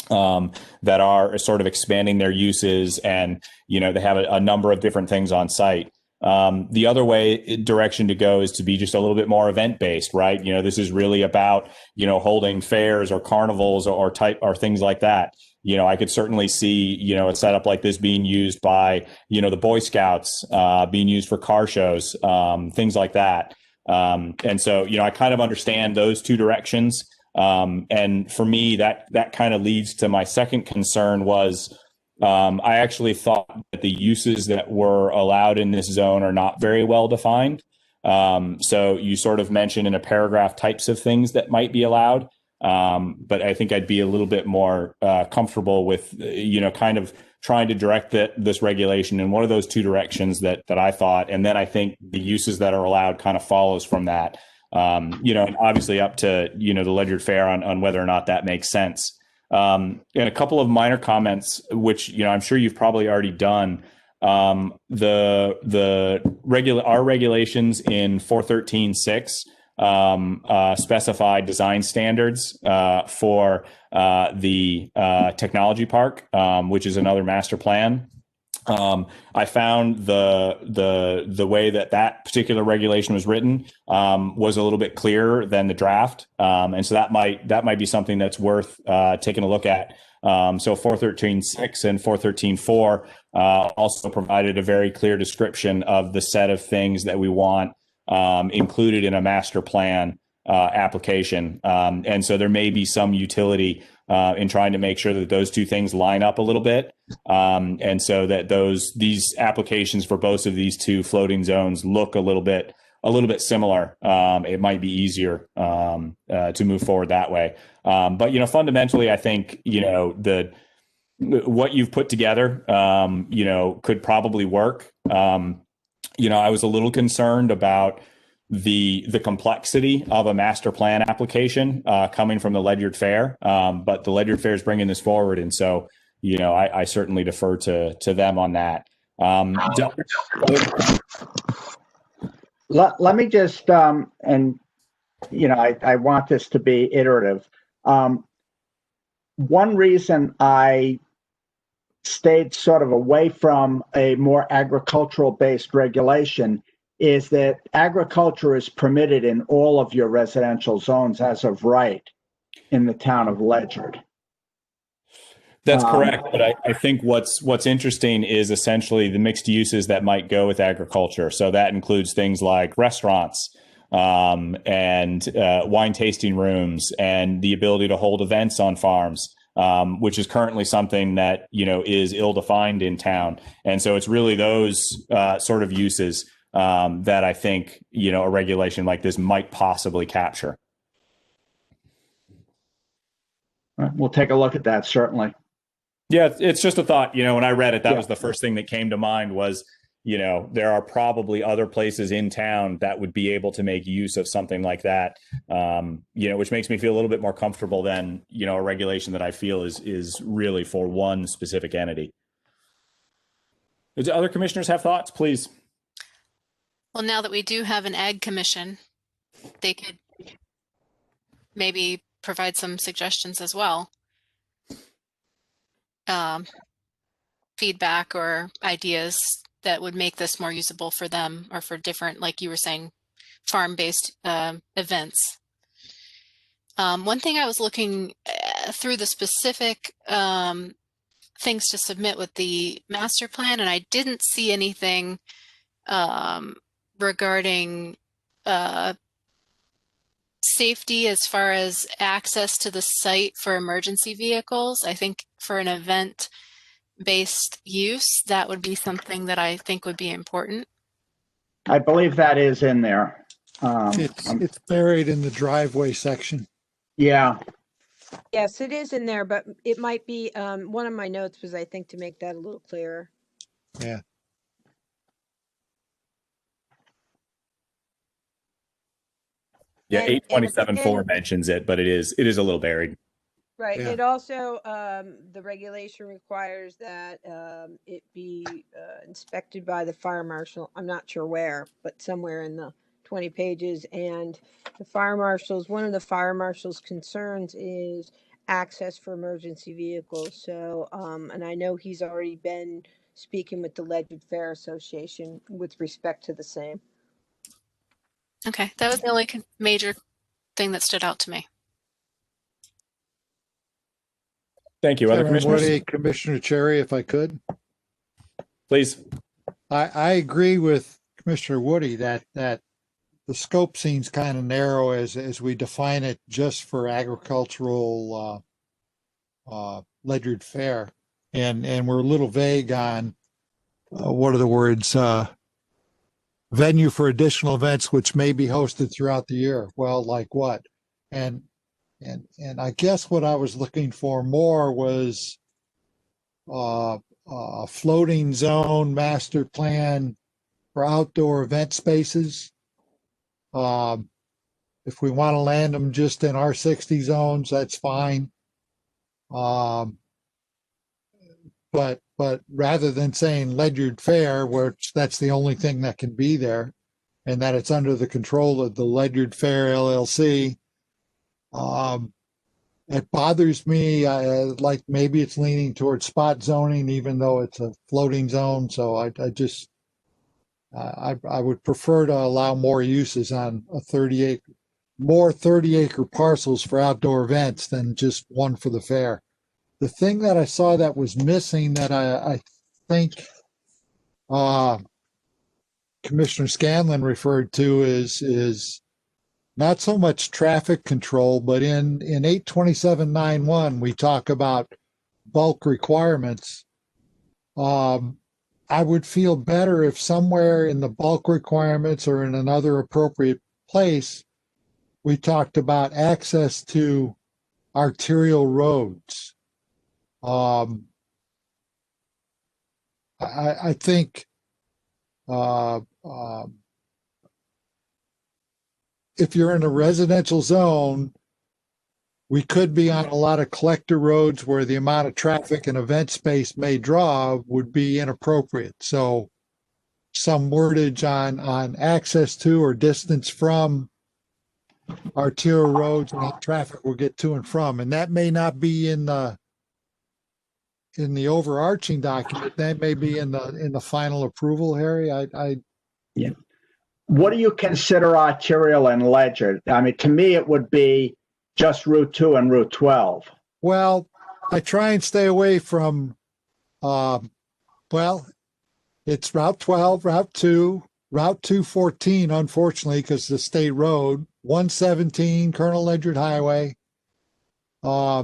that are sort of expanding their uses, and, you know, they have a number of different things on site. The other direction to go is to be just a little bit more event based, right? You know, this is really about, you know, holding fairs or carnivals or things like that. You know, I could certainly see, you know, a setup like this being used by, you know, the Boy Scouts, being used for car shows, things like that. And so, you know, I kind of understand those two directions. And for me, that kind of leads to my second concern was, I actually thought that the uses that were allowed in this zone are not very well defined. So you sort of mentioned in a paragraph types of things that might be allowed. But I think I'd be a little bit more comfortable with, you know, kind of trying to direct this regulation in one of those two directions that I thought. And then I think the uses that are allowed kind of follows from that. You know, and obviously up to, you know, the Ledyard Fair on whether or not that makes sense. And a couple of minor comments, which, you know, I'm sure you've probably already done. Our regulations in 413.6 specify design standards for the technology park, which is another master plan. I found the way that particular regulation was written was a little bit clearer than the draft, and so that might be something that's worth taking a look at. So 413.6 and 413.4 also provided a very clear description of the set of things that we want included in a master plan application, and so there may be some utility in trying to make sure that those two things line up a little bit, and so that these applications for both of these two floating zones look a little bit similar. It might be easier to move forward that way. But, you know, fundamentally, I think, you know, what you've put together, you know, could probably work. You know, I was a little concerned about the complexity of a master plan application coming from the Ledyard Fair, but the Ledyard Fair is bringing this forward, and so, you know, I certainly defer to them on that. Let me just, and, you know, I want this to be iterative. One reason I stayed sort of away from a more agricultural-based regulation is that agriculture is permitted in all of your residential zones as of right in the town of Ledyard. That's correct, but I think what's interesting is essentially the mixed uses that might go with agriculture. So that includes things like restaurants and wine tasting rooms and the ability to hold events on farms, which is currently something that, you know, is ill-defined in town. And so it's really those sort of uses that I think, you know, a regulation like this might possibly capture. We'll take a look at that, certainly. Yeah, it's just a thought. You know, when I read it, that was the first thing that came to mind was, you know, there are probably other places in town that would be able to make use of something like that, you know, which makes me feel a little bit more comfortable than, you know, a regulation that I feel is really for one specific entity. Do other commissioners have thoughts, please? Well, now that we do have an ag commission, they could maybe provide some suggestions as well. Feedback or ideas that would make this more usable for them or for different, like you were saying, farm-based events. One thing I was looking through the specific things to submit with the master plan, and I didn't see anything regarding safety as far as access to the site for emergency vehicles. I think for an event-based use, that would be something that I think would be important. I believe that is in there. It's buried in the driveway section. Yeah. Yes, it is in there, but it might be, one of my notes was, I think, to make that a little clearer. Yeah. Yeah, And- 827.4 and- mentions it, but it is a little buried. Right. Yeah. It also, the regulation requires that it be inspected by the fire marshal. I'm not sure where, but somewhere in the 20 pages. And the fire marshals, one of the fire marshal's concerns is access for emergency vehicles. So, and I know he's already been speaking with the Ledyard Fair Association with respect to the same. Okay, that was the only major thing that stood out to me. Thank you. Other Chairman commissioners? Woody, Commissioner Cherry, if I could. Please. I agree with Commissioner Woody that the scope seems kind of narrow as we define it just for agricultural Ledyard Fair. And we're a little vague on what are the words, venue for additional events which may be hosted throughout the year. Well, like what? And I guess what I was looking for more was a floating zone master plan for outdoor event spaces. If we want to land them just in R60 zones, that's fine. But rather than saying Ledyard Fair, where that's the only thing that can be there, and that it's under the control of the Ledyard Fair LLC, it bothers me. Like maybe it's leaning towards spot zoning, even though it's a floating zone. So I would prefer to allow more uses on a 30-acre parcels for outdoor events than just one for the fair. The thing that I saw that was missing that I think Commissioner Scanlon referred to is not so much traffic control, but in 827.91, we talk about bulk requirements. I would feel better if somewhere in the bulk requirements or in another appropriate place, we talked about access to arterial roads. I think if you're in a residential zone, we could be on a lot of collector roads where the amount of traffic and event space may draw would be inappropriate. So some wordage on access to or distance from arterial roads and how traffic will get to and from. And that may not be in the overarching document. That may be in the final approval, Harry. Yeah. What do you consider arterial and Ledyard? I mean, to me, it would be just Route 2 and Route 12. Well, I try and stay away from, it's Route 12, Route 2, Route 214, unfortunately, because the state road, 117, Colonel Ledyard Highway. They're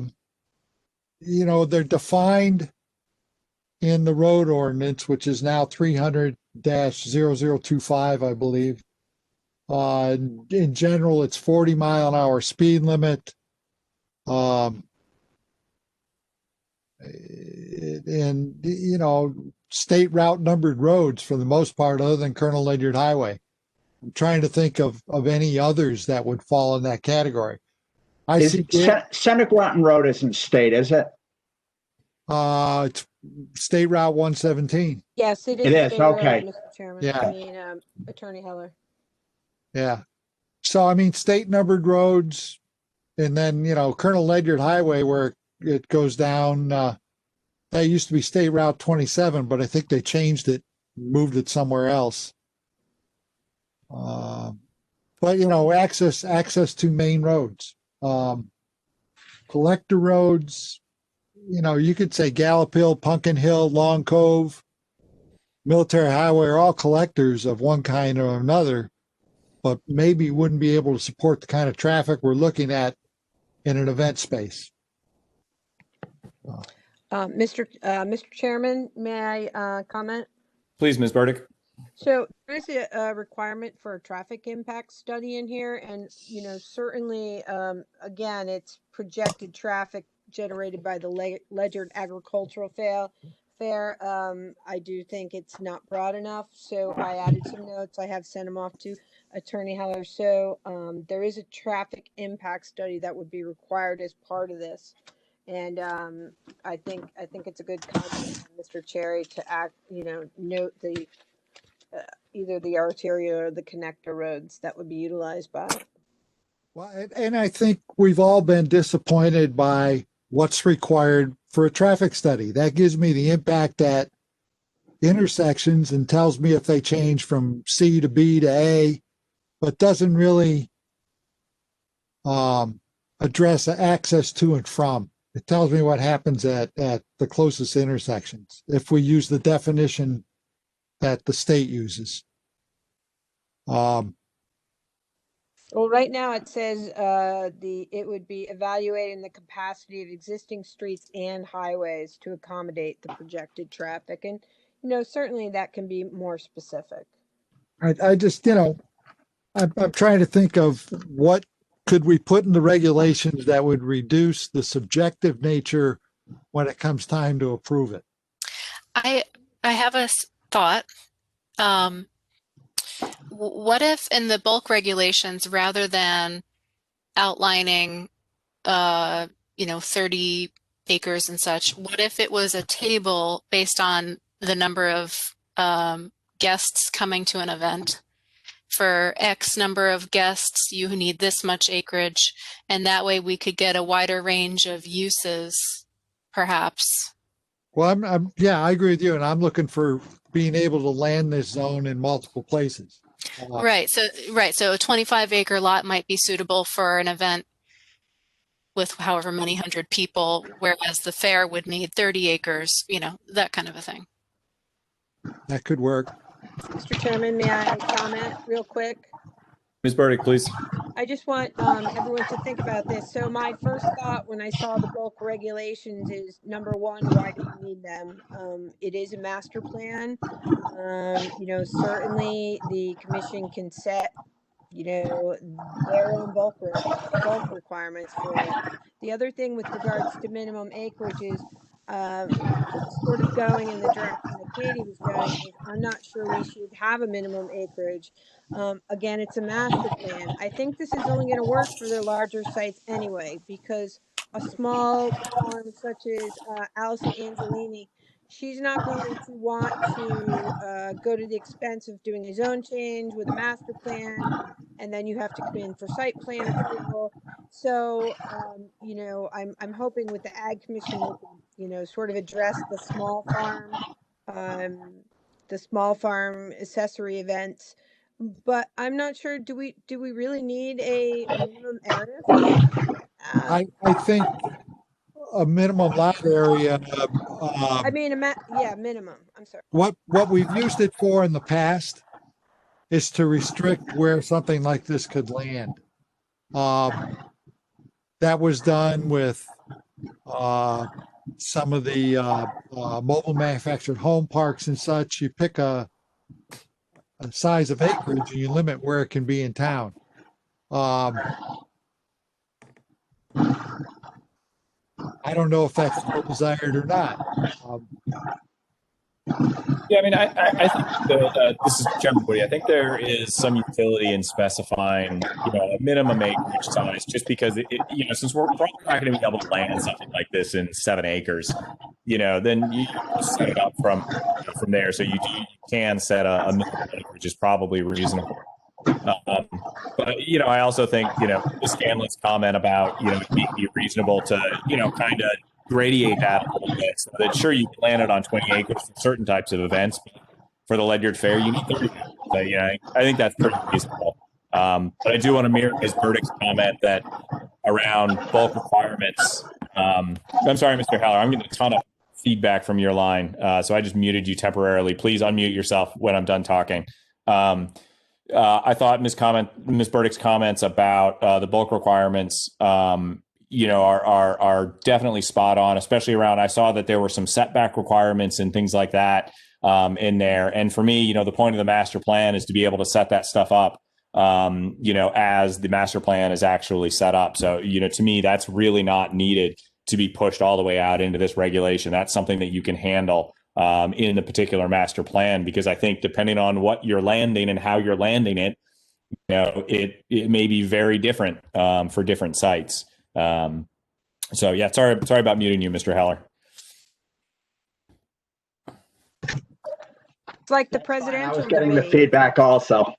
defined in the road ordinance, which is now 300-0025, I believe. In general, it's 40-mile-an-hour speed limit. State route numbered roads for the most part, other than Colonel Ledyard Highway. I'm trying to think of any others that would fall in that category. Center Groton Road isn't state, is it? It's State Route 117. Yes, it is. It is, State Road, okay. Mr. Chairman. Yeah. I mean, Attorney Heller. Yeah. So, I mean, state numbered roads, And then, Colonel Ledyard Highway where it goes down, that used to be State Route 27, but I think they changed it, moved it somewhere else. But access to main roads, collector roads, you could say Gallop Hill, Pumpkin Hill, Long Cove, Military Highway are all collectors of one kind or another, but maybe wouldn't be able to support the kind of traffic we're looking at in an event space. Mr. Chairman, may I comment? Please, Ms. Burdick. So there is a requirement for a traffic impact study in here, and certainly, again, it's projected traffic generated by the Ledyard Agricultural Fair. I do think it's not broad enough, so I added some notes. I have sent them off to Attorney Heller. So there is a traffic impact study that would be required as part of this, and I think it's a good comment, Mr. Cherry, to note the either the arterial or the connector roads that would be utilized by it. Well, and I think we've all been disappointed by what's required for a traffic study. That gives me the impact at intersections and tells me if they change from C to B to A, but doesn't really address access to and from. It tells me what happens at the closest intersections if we use the definition that the state uses. Well, right now it says it would be evaluating the capacity of existing streets and highways to accommodate the projected traffic, and certainly that can be more specific. I just I'm trying to think of what could we put in the regulations that would reduce the subjective nature when it comes time to approve it. I have a thought. What if in the bulk regulations, rather than outlining, 30 acres and such, what if it was a table based on the number of guests coming to an event? For X number of guests, you need this much acreage, and that way we could get a wider range of uses, perhaps. Well, I agree with you, and I'm looking for being able to land this zone in multiple places. Right. So a 25-acre lot might be suitable for an event with however many hundred people, whereas the fair would need 30 acres, that kind of a thing. That could work. Mr. Chairman, may I comment real quick? Ms. Burdick, please. I just want everyone to think about this. So my first thought when I saw the bulk regulations is, number one, why do you need them? It is a master plan. Certainly the commission can set, their own bulk requirements for it. The other thing with regards to minimum acreage is sort of going in the direction that Katie was going. I'm not sure we should have a minimum acreage. Again, it's a master plan. I think this is only going to work for the larger sites anyway, because a small farm such as Allyson Angelini, she's not going to want to go to the expense of doing a zone change with a master plan, and then you have to come in for site plan approval. So, I'm hoping with the Ag Commission, sort of address the small farm accessory events. But I'm not sure. Do we really need a minimum area? I think a minimum lot area. Minimum. I'm sorry. What we've used it for in the past is to restrict where something like this could land. That was done with some of the mobile manufactured home parks and such. You pick a size of acreage and you limit where it can be in town. I don't know if that's still desired or not. Yeah, I mean, I think that this is Chairman Woody. I think there is some utility in specifying, a minimum acreage size, just because since we're probably not going to be able to land something like this in 7 acres, then you set it up from there. So you can set a minimum acreage is probably reasonable. But, I also think, Scanlon's comment about, it being reasonable to, kind of gradiate that a little bit so that sure you plan it on 20 acres for certain types of events, but for the Ledyard Fair, you need 30. So, I think that's pretty reasonable. But I do want to mirror Ms. Burdick's comment that around bulk requirements. I'm sorry, Mr. Heller, I'm getting a ton of feedback from your line. So I just muted you temporarily. Please unmute yourself when I'm done talking. I thought Ms. Burdick's comments about the bulk requirements, are definitely spot on, especially around, I saw that there were some setback requirements and things like that in there. And for me, the point of the master plan is to be able to set that stuff up, as the master plan is actually set up. So, to me, that's really not needed to be pushed all the way out into this regulation. That's something that you can handle in the particular master plan, because I think depending on what you're landing and how you're landing it, it may be very different for different sites. So yeah, sorry about muting you, Mr. Heller. It's like the presidential I was getting the debate. feedback also.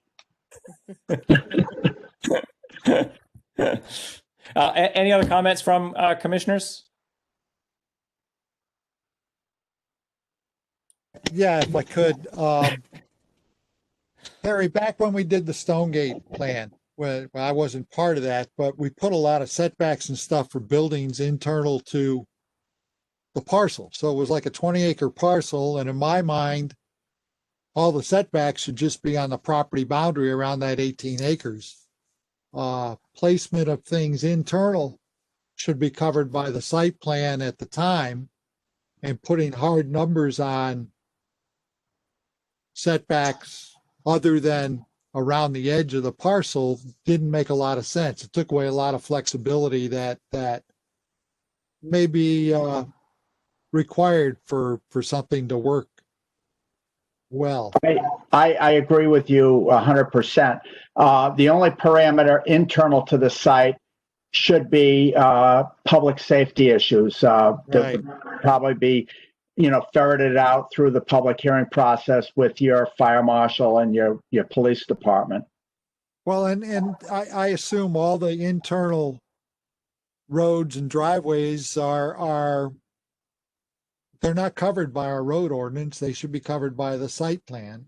Any other comments from commissioners? Yeah, if I could, Harry, back when we did the Stonegate plan, when I wasn't part of that, but we put a lot of setbacks and stuff for buildings internal to the parcel. So it was like a 20-acre parcel, and in my mind, all the setbacks should just be on the property boundary around that 18 acres. Placement of things internal should be covered by the site plan at the time, and putting hard numbers on setbacks other than around the edge of the parcel didn't make a lot of sense. It took away a lot of flexibility that may be required for something to work well. I agree with you 100%. The only parameter internal to the site should be public safety issues that would probably be ferreted out through the public hearing process with your fire marshal and your police department. Well, and I assume all the internal roads and driveways are they're not covered by our road ordinance. They should be covered by the site plan.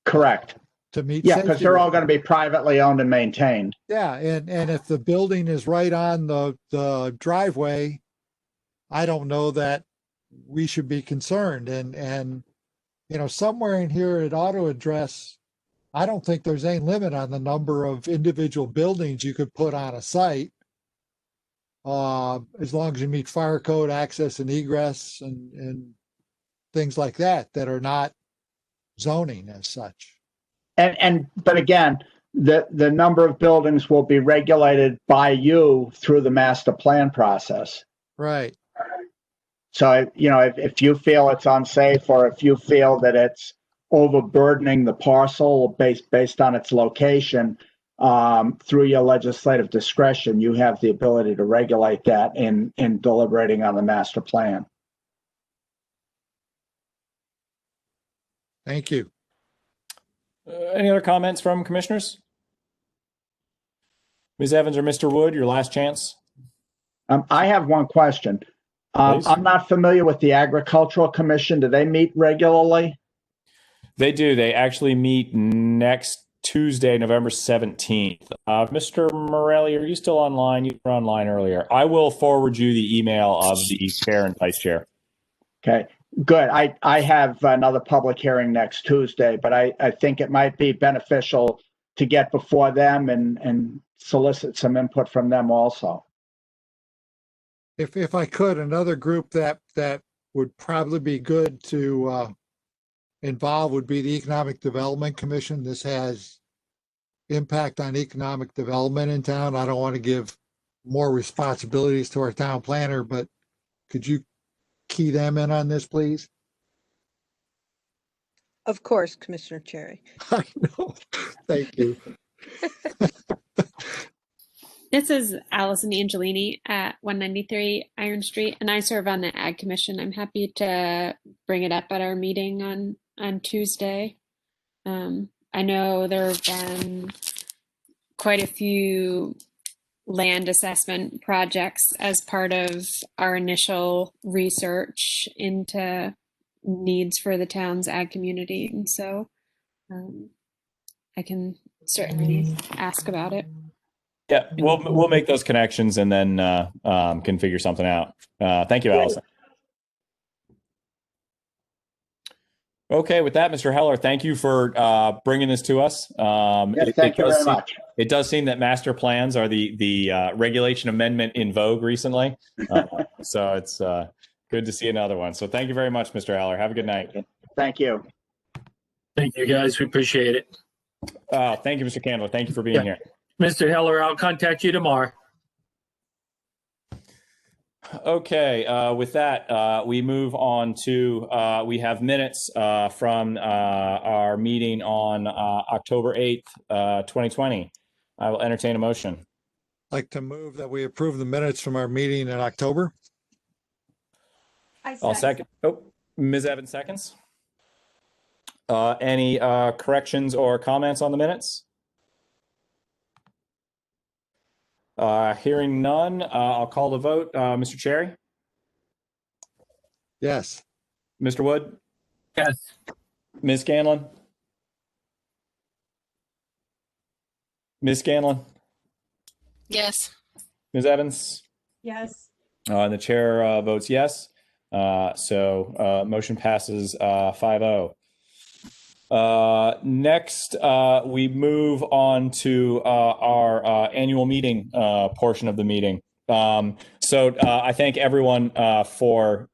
Correct. To meet. Yeah, because they're all going to be privately owned and maintained. Yeah, and if the building is right on the driveway, I don't know that we should be concerned. And somewhere in here it ought to address, I don't think there's any limit on the number of individual buildings you could put on a site, as long as you meet fire code, access and egress and things like that are not zoning as such. But again, the number of buildings will be regulated by you through the master plan process. Right. So, if you feel it's unsafe, or if you feel that it's overburdening the parcel based on its location, through your legislative discretion, you have the ability to regulate that in deliberating on the master plan. Thank you. Any other comments from commissioners? Ms. Evans or Mr. Wood, your last chance. I have one question. I'm not familiar with the Agricultural Commission. Do they meet regularly? They do. They actually meet next Tuesday, November 17th. Mr. Morelli, are you still online? You were online earlier. I will forward you the email of the chair and vice chair. Okay, good. I have another public hearing next Tuesday, but I think it might be beneficial to get before them and solicit some input from them also. If I could, another group that would probably be good to involve would be the Economic Development Commission. This has impact on economic development in town. I don't want to give more responsibilities to our town planner, but could you key them in on this, please? Of course, Commissioner Cherry. I know. Thank you. This is Allyson Angelini at 193 Iron Street, and I serve on the Ag Commission. I'm happy to bring it up at our meeting on Tuesday. I I know there have been quite a few land assessment projects as part of our initial research into needs for the town's ag community. And so I can certainly ask about it. Yeah, we'll make those connections and then can figure something out. Thank you, Allison. Okay, with that, Mr. Heller, thank you for bringing this to us. Yes, thank you very much. It does seem that master plans are the regulation amendment in vogue recently. So it's good to see another one. So thank you very much, Mr. Heller. Have a good night. Thank you. Thank you, guys. We appreciate it. Thank you, Mr. Candler. Thank you for being here. Mr. Heller, I'll contact you tomorrow. Okay, with that, we move on to, we have minutes from our meeting on October 8th, 2020. I will entertain a motion. I'd like to move that we approve the minutes from our meeting in October. I'll second. Oh, Ms. Evans seconds. Any corrections or comments on the minutes? Hearing none, I'll call the vote. Mr. Cherry? Yes. Mr. Wood? Yes. Ms. Scanlon? Ms. Scanlon? Yes. Ms. Evans? Yes. And the chair votes yes. So motion passes 5-0. Next, we move on to our annual meeting portion of the meeting. So I thank everyone for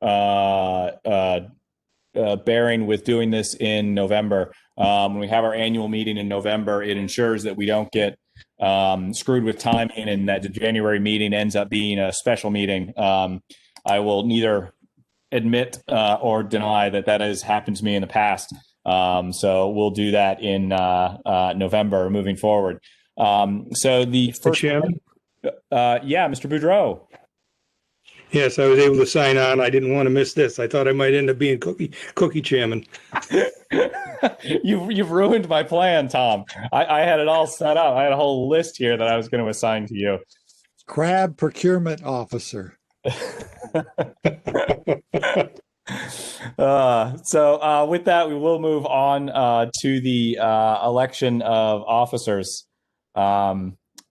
bearing with doing this in November. When we have our annual meeting in November, it ensures that we don't get screwed with timing and that the January meeting ends up being a special meeting. I will neither admit or deny that that has happened to me in the past. So we'll do that in November moving forward. So the first, Chairman? yeah, Mr. Boudreau. Yes, I was able to sign on. I didn't want to miss this. I thought I might end up being cookie chairman. You've ruined my plan, Tom. I had it all set up. I had a whole list here that I was going to assign to you. Crab procurement officer. So with that, we will move on to the election of officers.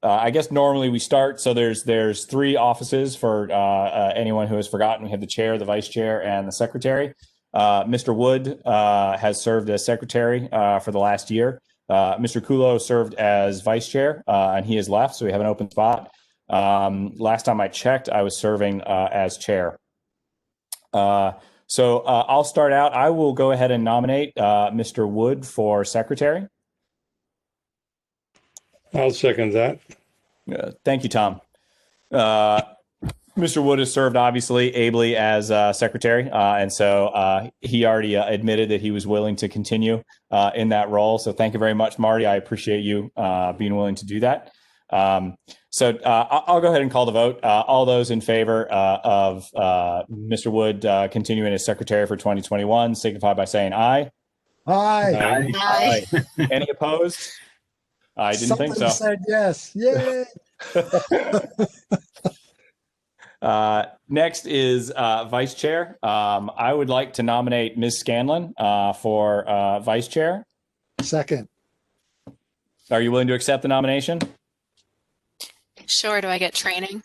I guess normally we start, so there's 3 offices for anyone who has forgotten. We have the chair, the vice chair, and the secretary. Mr. Wood has served as secretary for the last year. Mr. Kulo served as vice chair, and he has left, so we have an open spot. Last time I checked, I was serving as chair. So I'll start out. I will go ahead and nominate Mr. Wood for secretary. I'll second that. Thank you, Tom. Mr. Wood has served obviously ably as secretary, and so he already admitted that he was willing to continue in that role. So thank you very much, Marty. I appreciate you being willing to do that. So I'll go ahead and call the vote. All those in favor of Mr. Wood continuing as secretary for 2021 signify by saying aye. Aye. Aye. Any opposed? I didn't think so. Somebody said yes. Yay. Next is vice chair. I would like to nominate Ms. Scanlon for vice chair. Second. Are you willing to accept the nomination? Sure. Do I get training?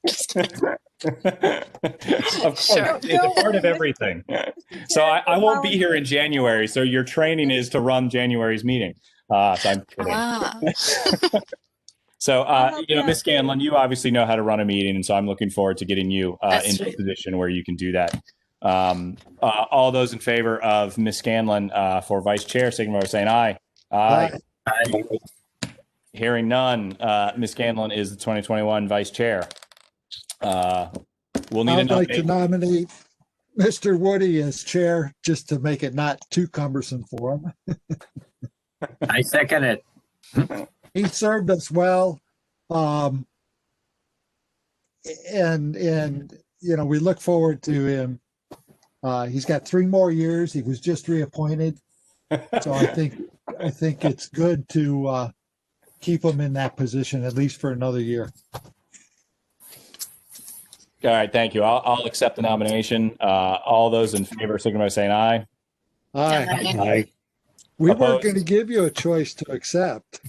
Just kidding. Of course, Sure. it's a part of everything. So I won't be here in January. So your training is to run January's meeting. So I'm kidding. Ah. So, Ms. Scanlon, you obviously know how to run a meeting, and so I'm looking forward to getting you into a position where you can do that. All those in favor of Ms. Scanlon for vice chair, signify by saying aye. Aye. Aye. Hearing none, Ms. Scanlon is the 2021 vice chair. We'll need I'd like to nominate Mr. Woody as chair, just to make it not too cumbersome for him. I second it. He served us well. And we look forward to him. He's got 3 more years. He was just reappointed. So I think I think it's good to keep them in that position at least for another year. All right, thank you. I'll accept the nomination. All those in favor, signify by saying aye. Aye. Aye. We weren't Opposed? going to give you a choice to accept.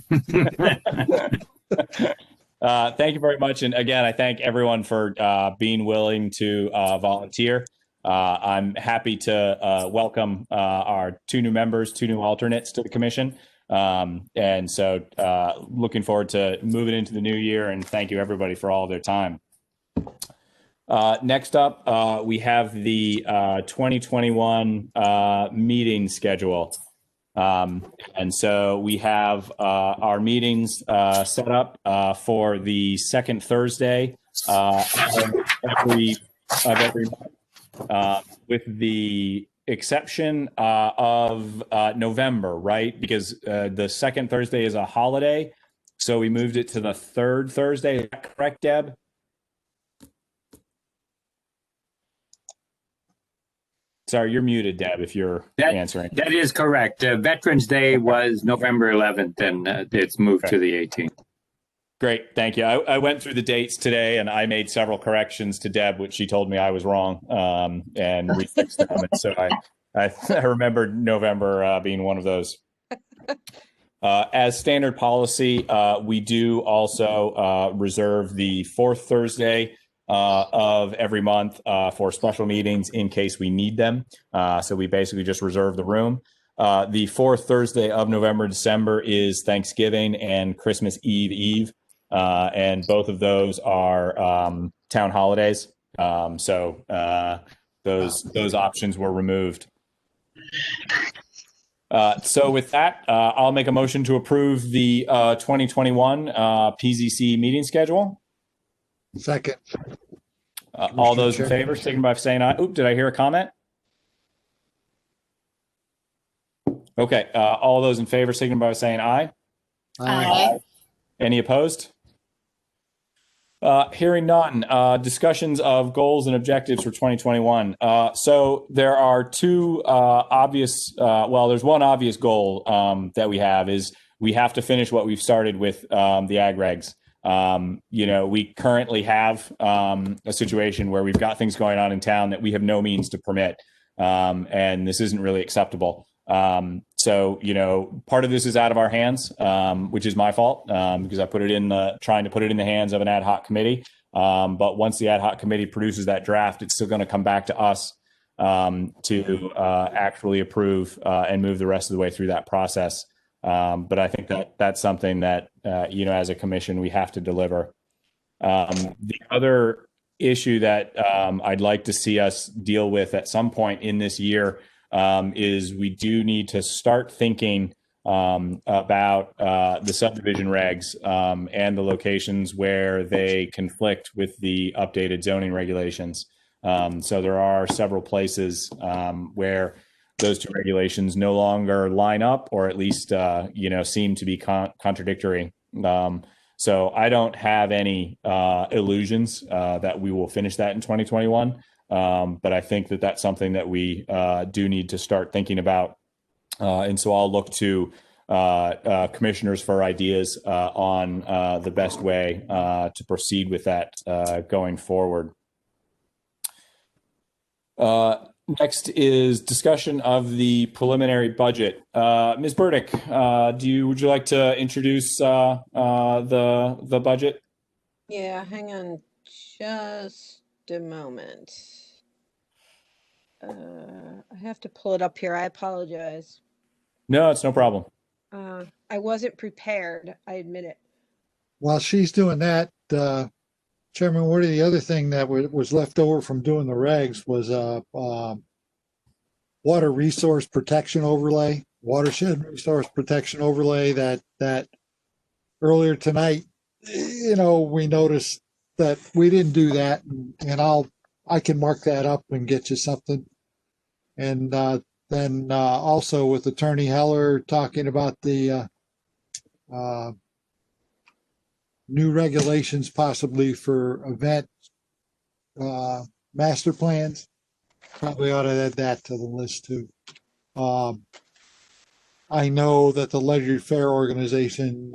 Thank you very much. And again, I thank everyone for being willing to volunteer. I'm happy to welcome our two new members, two new alternates to the commission. And so looking forward to moving into the new year, and thank you everybody for all of their time. Next up, we have the 2021 meeting schedule. And so we have our meetings set up for the second Thursday of every month, with the exception of November, right? Because the second Thursday is a holiday, so we moved it to the third Thursday. Is that correct, Deb? Sorry, you're muted, Deb, if you're answering. That is correct. Veterans Day was November 11th, and it's moved to the 18th. Great, thank you. I went through the dates today, and I made several corrections to Deb, which she told me I was wrong, and we fixed them. And so I remembered November being one of those. As standard policy, we do also reserve the fourth Thursday of every month for special meetings in case we need them. So we basically just reserve the room. The fourth Thursday of November, December is Thanksgiving and Christmas Eve. And both of those are town holidays. So those options were removed. So with that, I'll make a motion to approve the 2021 PZC meeting schedule. Second. All those in favor, signify by saying aye. Oop, did I hear a comment? Okay, all those in favor, signify by saying aye. Aye. Any opposed? Hearing none. Discussions of goals and objectives for 2021. So there are two obvious, there's one obvious goal that we have is we have to finish what we've started with the ag regs. We currently have a situation where we've got things going on in town that we have no means to permit. And this isn't really acceptable. So, part of this is out of our hands, which is my fault, because I put it in trying to put it in the hands of an ad hoc committee. But once the ad hoc committee produces that draft, it's still going to come back to us to actually approve and move the rest of the way through that process. But I think that that's something that, as a commission, we have to deliver. The other issue that I'd like to see us deal with at some point in this year is we do need to start thinking about the subdivision regs and the locations where they conflict with the updated zoning regulations. So there are several places where those two regulations no longer line up, or at least seem to be contradictory. So I don't have any illusions that we will finish that in 2021. But I think that that's something that we do need to start thinking about. And so I'll look to commissioners for ideas on the best way to proceed with that going forward. Next is discussion of the preliminary budget. Ms. Burdick, would you like to introduce the budget? Yeah, hang on just a moment. I have to pull it up here. I apologize. No, it's no problem. I wasn't prepared. I admit it. While she's doing that, Chairman Woody, the other thing that was left over from doing the regs was water resource protection overlay, watershed resource protection overlay that earlier tonight, we noticed that we didn't do that, and I can mark that up and get you something. And then also with Attorney Heller talking about the new regulations possibly for event master plans. Probably ought to add that to the list too. I know that the Ledyard Fair organization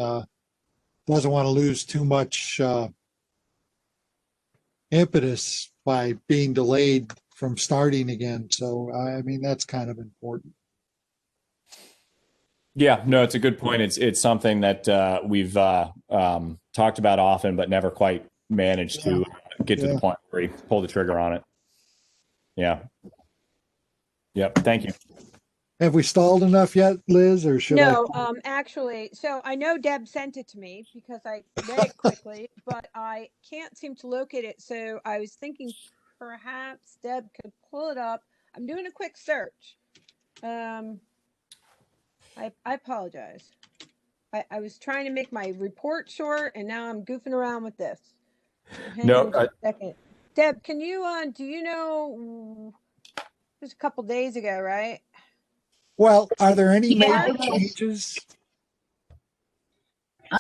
doesn't want to lose too much impetus by being delayed from starting again. So, I mean, that's kind of important. Yeah, no, it's a good point. It's something that we've talked about often, but never quite managed to get to the point where we pull the trigger on it. Yeah. Yep. Thank you. Have we stalled enough yet, Liz, or should I? No, actually, so I know Deb sent it to me because I read it quickly, but I can't seem to locate it. So I was thinking perhaps Deb could pull it up. I'm doing a quick search. I apologize. I was trying to make my report short, and now I'm goofing around with this. So hang on just a second. Deb, can you, do you know, it was a couple days ago, right? Well, are there any major changes?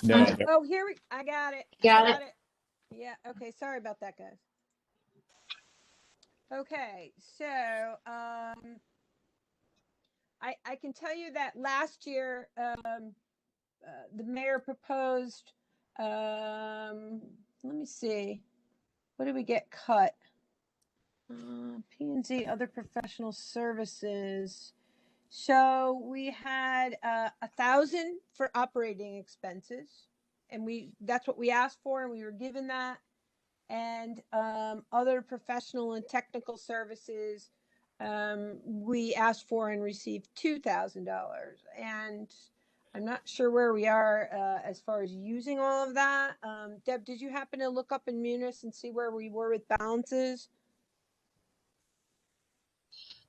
No. Oh, I got it. Got it. Yeah. Okay. Sorry about that, guys. Okay. So, I can tell you that last year, the mayor proposed, let me see, what did we get cut? P&Z, other professional services. So we had 1,000 for operating expenses, and that's what we asked for, and we were given that. And other professional and technical services, we asked for and received $2,000. And I'm not sure where we are as far as using all of that. Deb, did you happen to look up in Munis and see where we were with balances?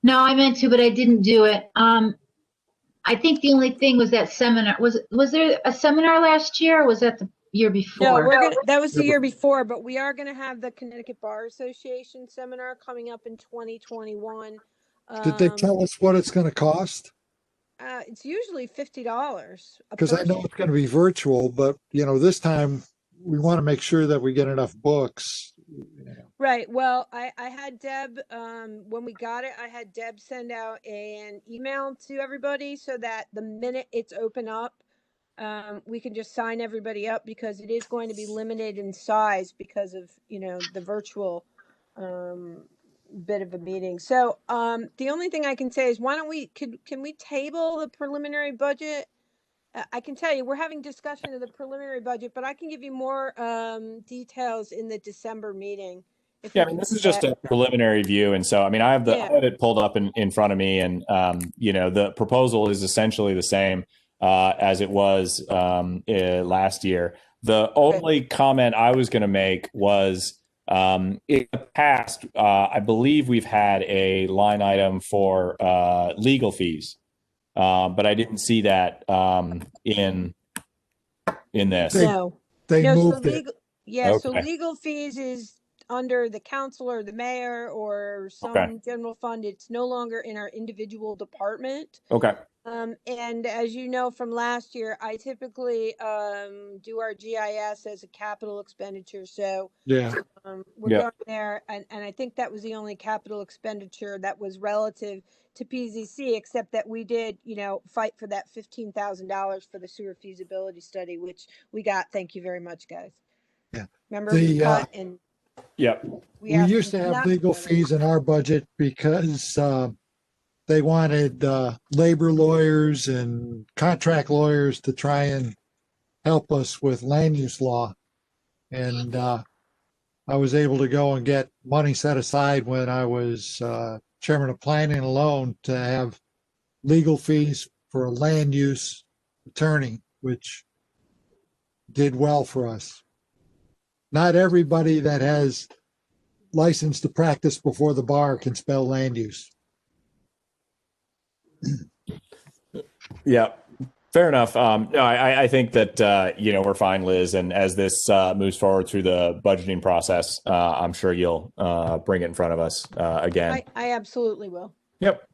No, I meant to, but I didn't do it. I think the only thing was that seminar. Was there a seminar last year, or was that the year before? No, that was the year before, but we are gonna have the Connecticut Bar Association seminar coming up in 2021. Did they tell us what it's going to cost? It's usually $50. Because I know it's going to be virtual, but this time we want to make sure that we get enough books. Right. Well, I had Deb, when we got it, I had Deb send out an email to everybody so that the minute it's open up, we can just sign everybody up, because it is going to be limited in size because of, the virtual bit of a meeting. So the only thing I can say is, why don't can we table the preliminary budget? I can tell you, we're having discussion of the preliminary budget, but I can give you more details in the December meeting. Yeah, I mean, this is just a preliminary view. And so, I mean, I have it pulled up in front of me, and, the proposal is essentially the same as it was last year. The only comment I was going to make was, in the past, I believe we've had a line item for legal fees. But I didn't see that in this. No, they moved so it. legal, yeah, so Okay. legal fees is under the council or the mayor or some general fund. It's no longer in our individual department. Okay. And as you know from last year, I typically do our GIS as a capital expenditure. So Yeah. we're going there, and I think that was the only capital expenditure that was relative to PZC, except that we did, fight for that $15,000 for the sewer feasibility study, which we got. Thank you very much, guys. Yeah. Remember we cut and we used to have legal fees in our budget because they wanted labor lawyers and contract lawyers to try and help us with land use law. And I was able to go and get money set aside when I was chairman of planning alone to have legal fees for a land use attorney, which did well for us. Not everybody that has license to practice before the bar can spell land use. Yeah, fair enough. No, I think that, we're fine, Liz. And as this moves forward through the budgeting process, I'm sure you'll bring it in front of us again. I absolutely will. Yep.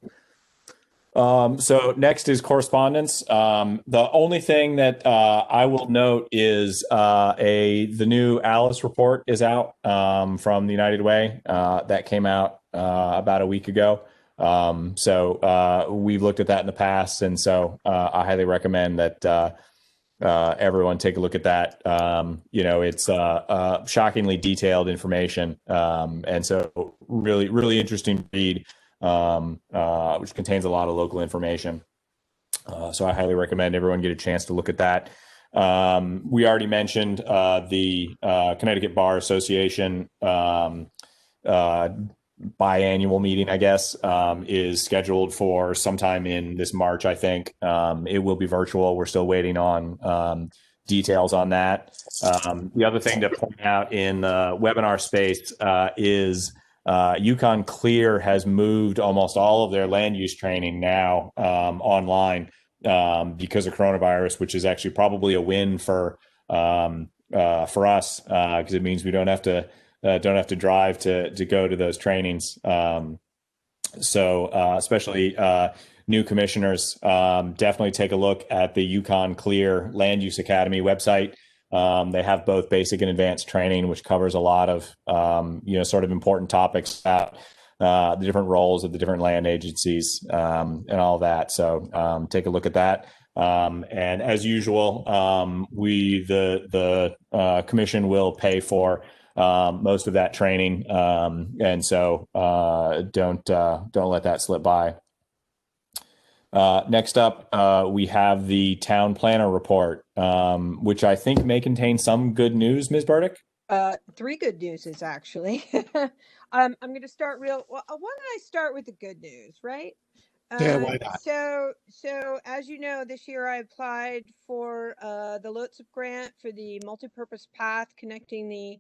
So next is correspondence. The only thing that I will note is the new Alice report is out from the United Way that came out about a week ago. We've looked at that in the past, and so I highly recommend that everyone take a look at that. It's shockingly detailed information, and so really interesting read, which contains a lot of local information. So I highly recommend everyone get a chance to look at that. We already mentioned the Connecticut Bar Association biannual meeting, I guess, is scheduled for sometime in this March, I think. It will be virtual. We're still waiting on details on that. The other thing to point out in the webinar space is Yukon Clear has moved almost all of their land use training now online because of coronavirus, which is actually probably a win for us because it means we don't have to drive to go to those trainings. Especially new commissioners, definitely take a look at the Yukon Clear Land Use Academy website. They have both basic and advanced training, which covers a lot of sort of important topics about the different roles of the different land agencies and all that. So take a look at that. And as usual, the commission will pay for most of that training, and so don't let that slip by. Next up, we have the town planner report, which I think may contain some good news, Ms. Burdick. 3 good newses, actually. I'm going to start why don't I start with the good news, right? Yeah, why not? So as you know, this year I applied for the LOTSIP grant for the multipurpose path connecting the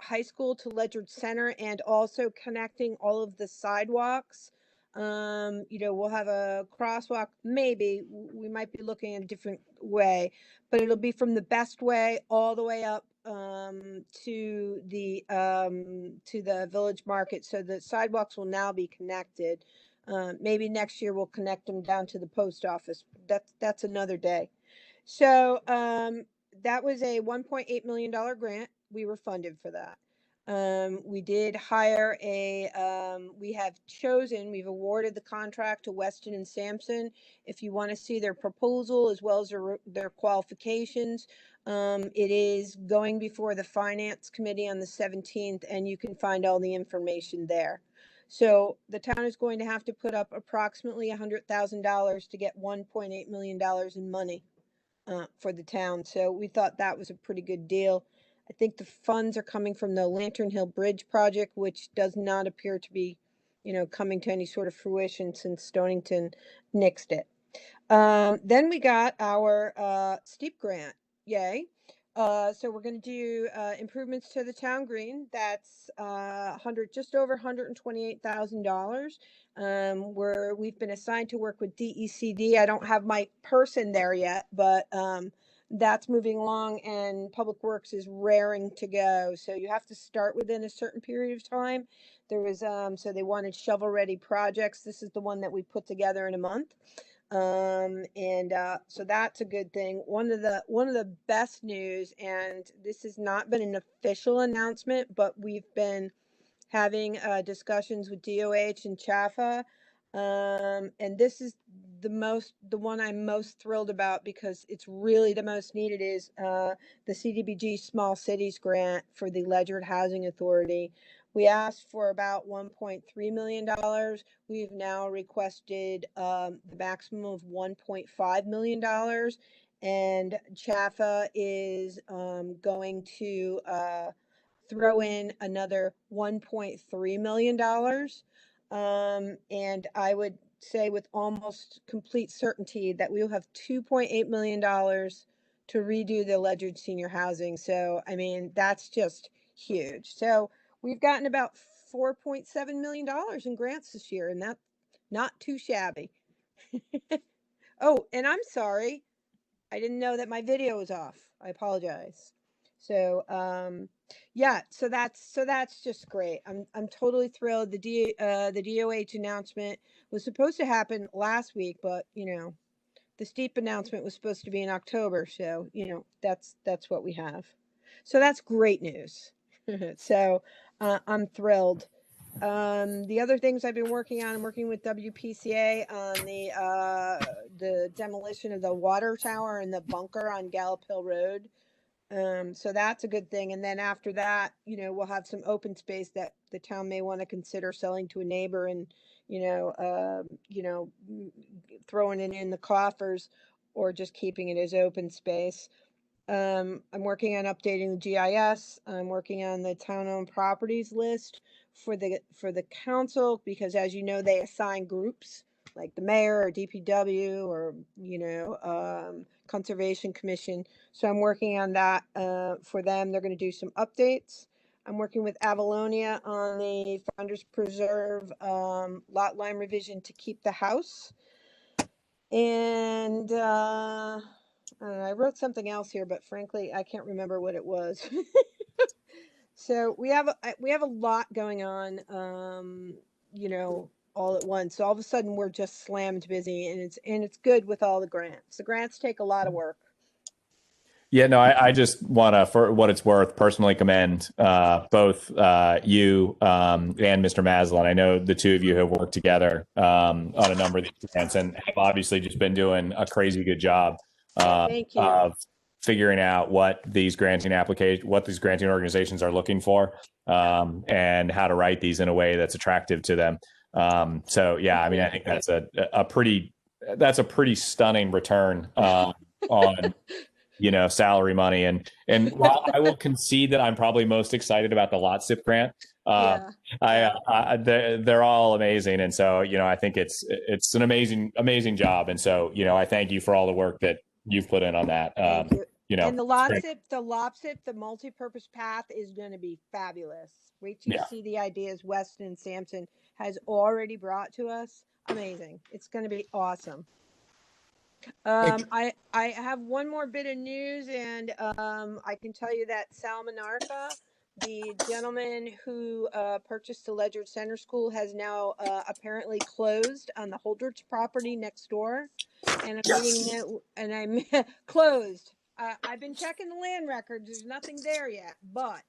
high school to Ledyard Center and also connecting all of the sidewalks. We'll have a crosswalk. Maybe we might be looking at a different way, but it'll be from the best way all the way up to the village market. So the sidewalks will now be connected. Maybe next year we'll connect them down to the post office. That's another day. So that was a $1.8 million grant. We were funded for that. We did hire we've awarded the contract to Weston and Sampson. If you want to see their proposal as well as their qualifications, it is going before the Finance Committee on the 17th, and you can find all the information there. So the town is going to have to put up approximately $100,000 to get $1.8 million in money for the town. So we thought that was a pretty good deal. I think the funds are coming from the Lantern Hill Bridge project, which does not appear to be, coming to any sort of fruition since Stonington nixed it. Then we got our steep grant. Yay. So we're going to do improvements to the town green. That's just over $128,000. We've been assigned to work with DECD. I don't have my person there yet, but that's moving along, and Public Works is raring to go. So you have to start within a certain period of time. There was so they wanted shovel-ready projects. This is the one that we put together in a month. So that's a good thing. One of the best news, and this has not been an official announcement, but we've been having discussions with DOH and CHAFA, and this is the one I'm most thrilled about because it's really the most needed, is the CDBG Small Cities Grant for the Ledyard Housing Authority. We asked for about $1.3 million. We've now requested the maximum of $1.5 million. And CHAFA is going to throw in another $1.3 million. And I would say with almost complete certainty that we will have $2.8 million to redo the Ledyard senior housing. So, I mean, that's just huge. So we've gotten about $4.7 million in grants this year, and that's not too shabby. Oh, and I'm sorry. I didn't know that my video was off. I apologize. So, yeah, so that's just great. I'm totally thrilled. The DOH announcement was supposed to happen last week, but the steep announcement was supposed to be in October. So, that's what we have. So that's great news. So, I'm thrilled. The other things I've been working on, I'm working with WPCA on the demolition of the water tower and the bunker on Gallop Hill Road. So that's a good thing. And then after that, we'll have some open space that the town may want to consider selling to a neighbor and, throwing it in the coffers or just keeping it as open space. I'm working on updating the GIS. I'm working on the town-owned properties list for the council, because as you know, they assign groups like the mayor or DPW or, Conservation Commission. So I'm working on that for them. They're going to do some updates. I'm working with Avalonia on the Founders Preserve lot line revision to keep the house. And I wrote something else here, but frankly, I can't remember what it was. So we have a lot going on, all at once. So all of a sudden we're just slammed busy, and it's good with all the grants. The grants take a lot of work. Yeah, no, I just want to, for what it's worth, personally commend both you and Mr. Maslin. I know the two of you have worked together on a number of these grants and have obviously just been doing a crazy good job of figuring out what these granting organizations are looking for, and how to write these in a way that's attractive to them. So yeah, I mean, I think that's a pretty stunning return on salary money. And while I will concede that I'm probably most excited about the lot SIP grant, they're all amazing. And so, I think it's an amazing job. And so, I thank you for all the work that you've put in on that. And the LOPSIP, the multi-purpose path is going to be fabulous. Wait till you see the ideas Weston Sampson has already brought to us. Amazing. It's going to be awesome. I have one more bit of news, and I can tell you that Sal Monarca, the gentleman who purchased the Ledyard Center School, has now apparently closed on the Holdridge property next door, and I'm closed. I've been checking the land records. There's nothing there yet, but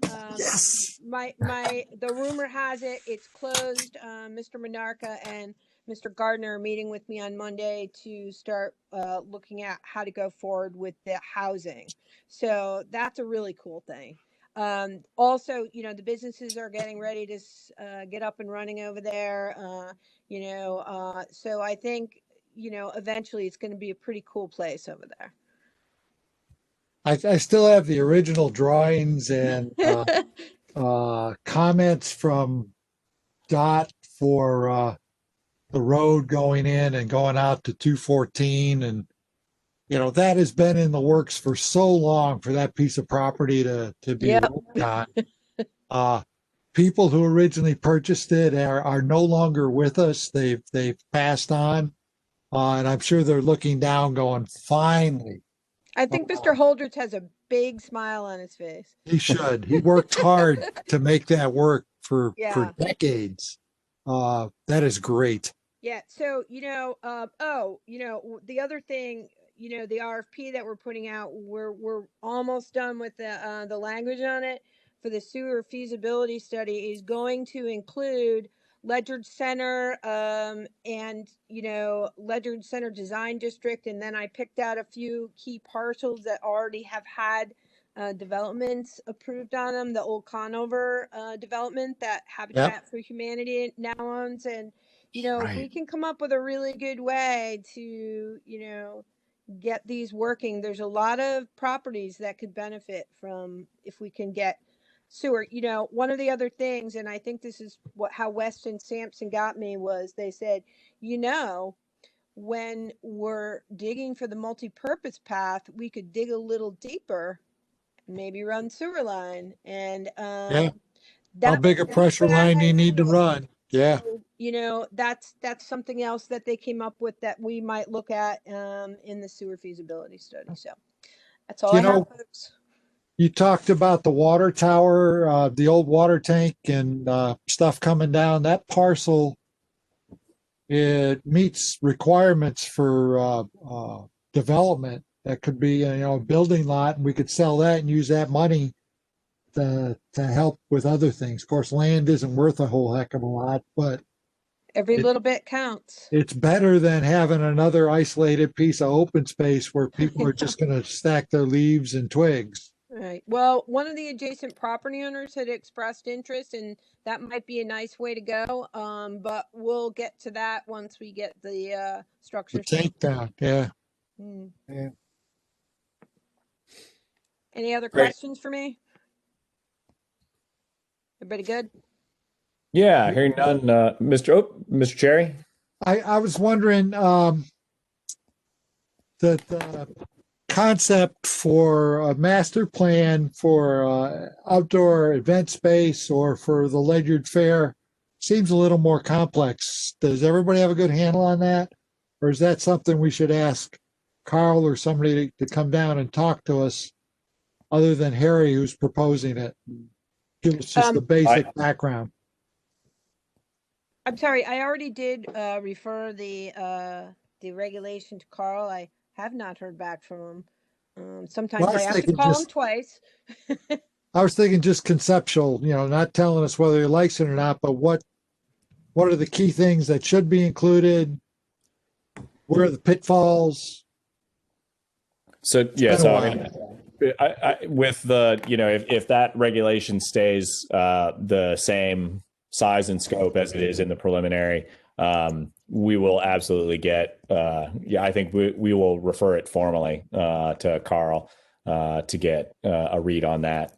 the rumor has it it's closed. Mr. Monarca and Mr. Gardner are meeting with me on Monday to start looking at how to go forward with the housing. So that's a really cool thing. Also, the businesses are getting ready to get up and running over there. So I think, eventually it's going to be a pretty cool place over there. I still have the original drawings and comments from Dot for the road going in and going out to 214. And, that has been in the works for so long for that piece of property to be worked on. People who originally purchased it are no longer with us. They've passed on. And I'm sure they're looking down going, finally. I think Mr. Holdridge has a big smile on his face. He should. He worked hard to make that work for decades. That is great. Yeah. So, the other thing, the RFP that we're putting out, we're almost done with the language on it for the sewer feasibility study is going to include Ledyard Center, and, Ledyard Center Design District. And then I picked out a few key parcels that already have had developments approved on them. The old Conover development that Habitat for Humanity now owns. And, if we can come up with a really good way to, get these working, there's a lot of properties that could benefit from if we can get sewer. One of the other things, and I think this is how Weston Sampson got me, was they said, when we're digging for the multi-purpose path, we could dig a little deeper, maybe run sewer line. And how big a pressure line do you need to run? Yeah. So, that's something else that they came up with that we might look at in the sewer feasibility study. So that's all I have, folks. You talked about the water tower, the old water tank and stuff coming down. That parcel, it meets requirements for development. That could be a building lot, and we could sell that and use that money to help with other things. Of course, land isn't worth a whole heck of a lot, but Every little bit counts. it's better than having another isolated piece of open space where people are just going to stack their leaves and twigs. Right. Well, one of the adjacent property owners had expressed interest, and that might be a nice way to go. But we'll get to that once we get the structure. The tank down, yeah. Yeah. Any other Great. questions for me? Everybody good? Yeah, hearing none. Mr. Cherry. I was wondering the concept for a master plan for outdoor event space or for the Ledyard Fair seems a little more complex. Does everybody have a good handle on that? Or is that something we should ask Carl or somebody to come down and talk to us other than Harry who's proposing it? Give us just the basic background. I'm sorry, I already did refer the regulation to Carl. I have not heard back from him. Sometimes I have to call him twice. I was thinking just conceptual, not telling us whether he likes it or not, but what are the key things that should be included? Where are the pitfalls? So yeah, so I mean, with the if that regulation stays the same size and scope as it is in the preliminary, we will absolutely get. I think we will refer it formally to Carl to get a read on that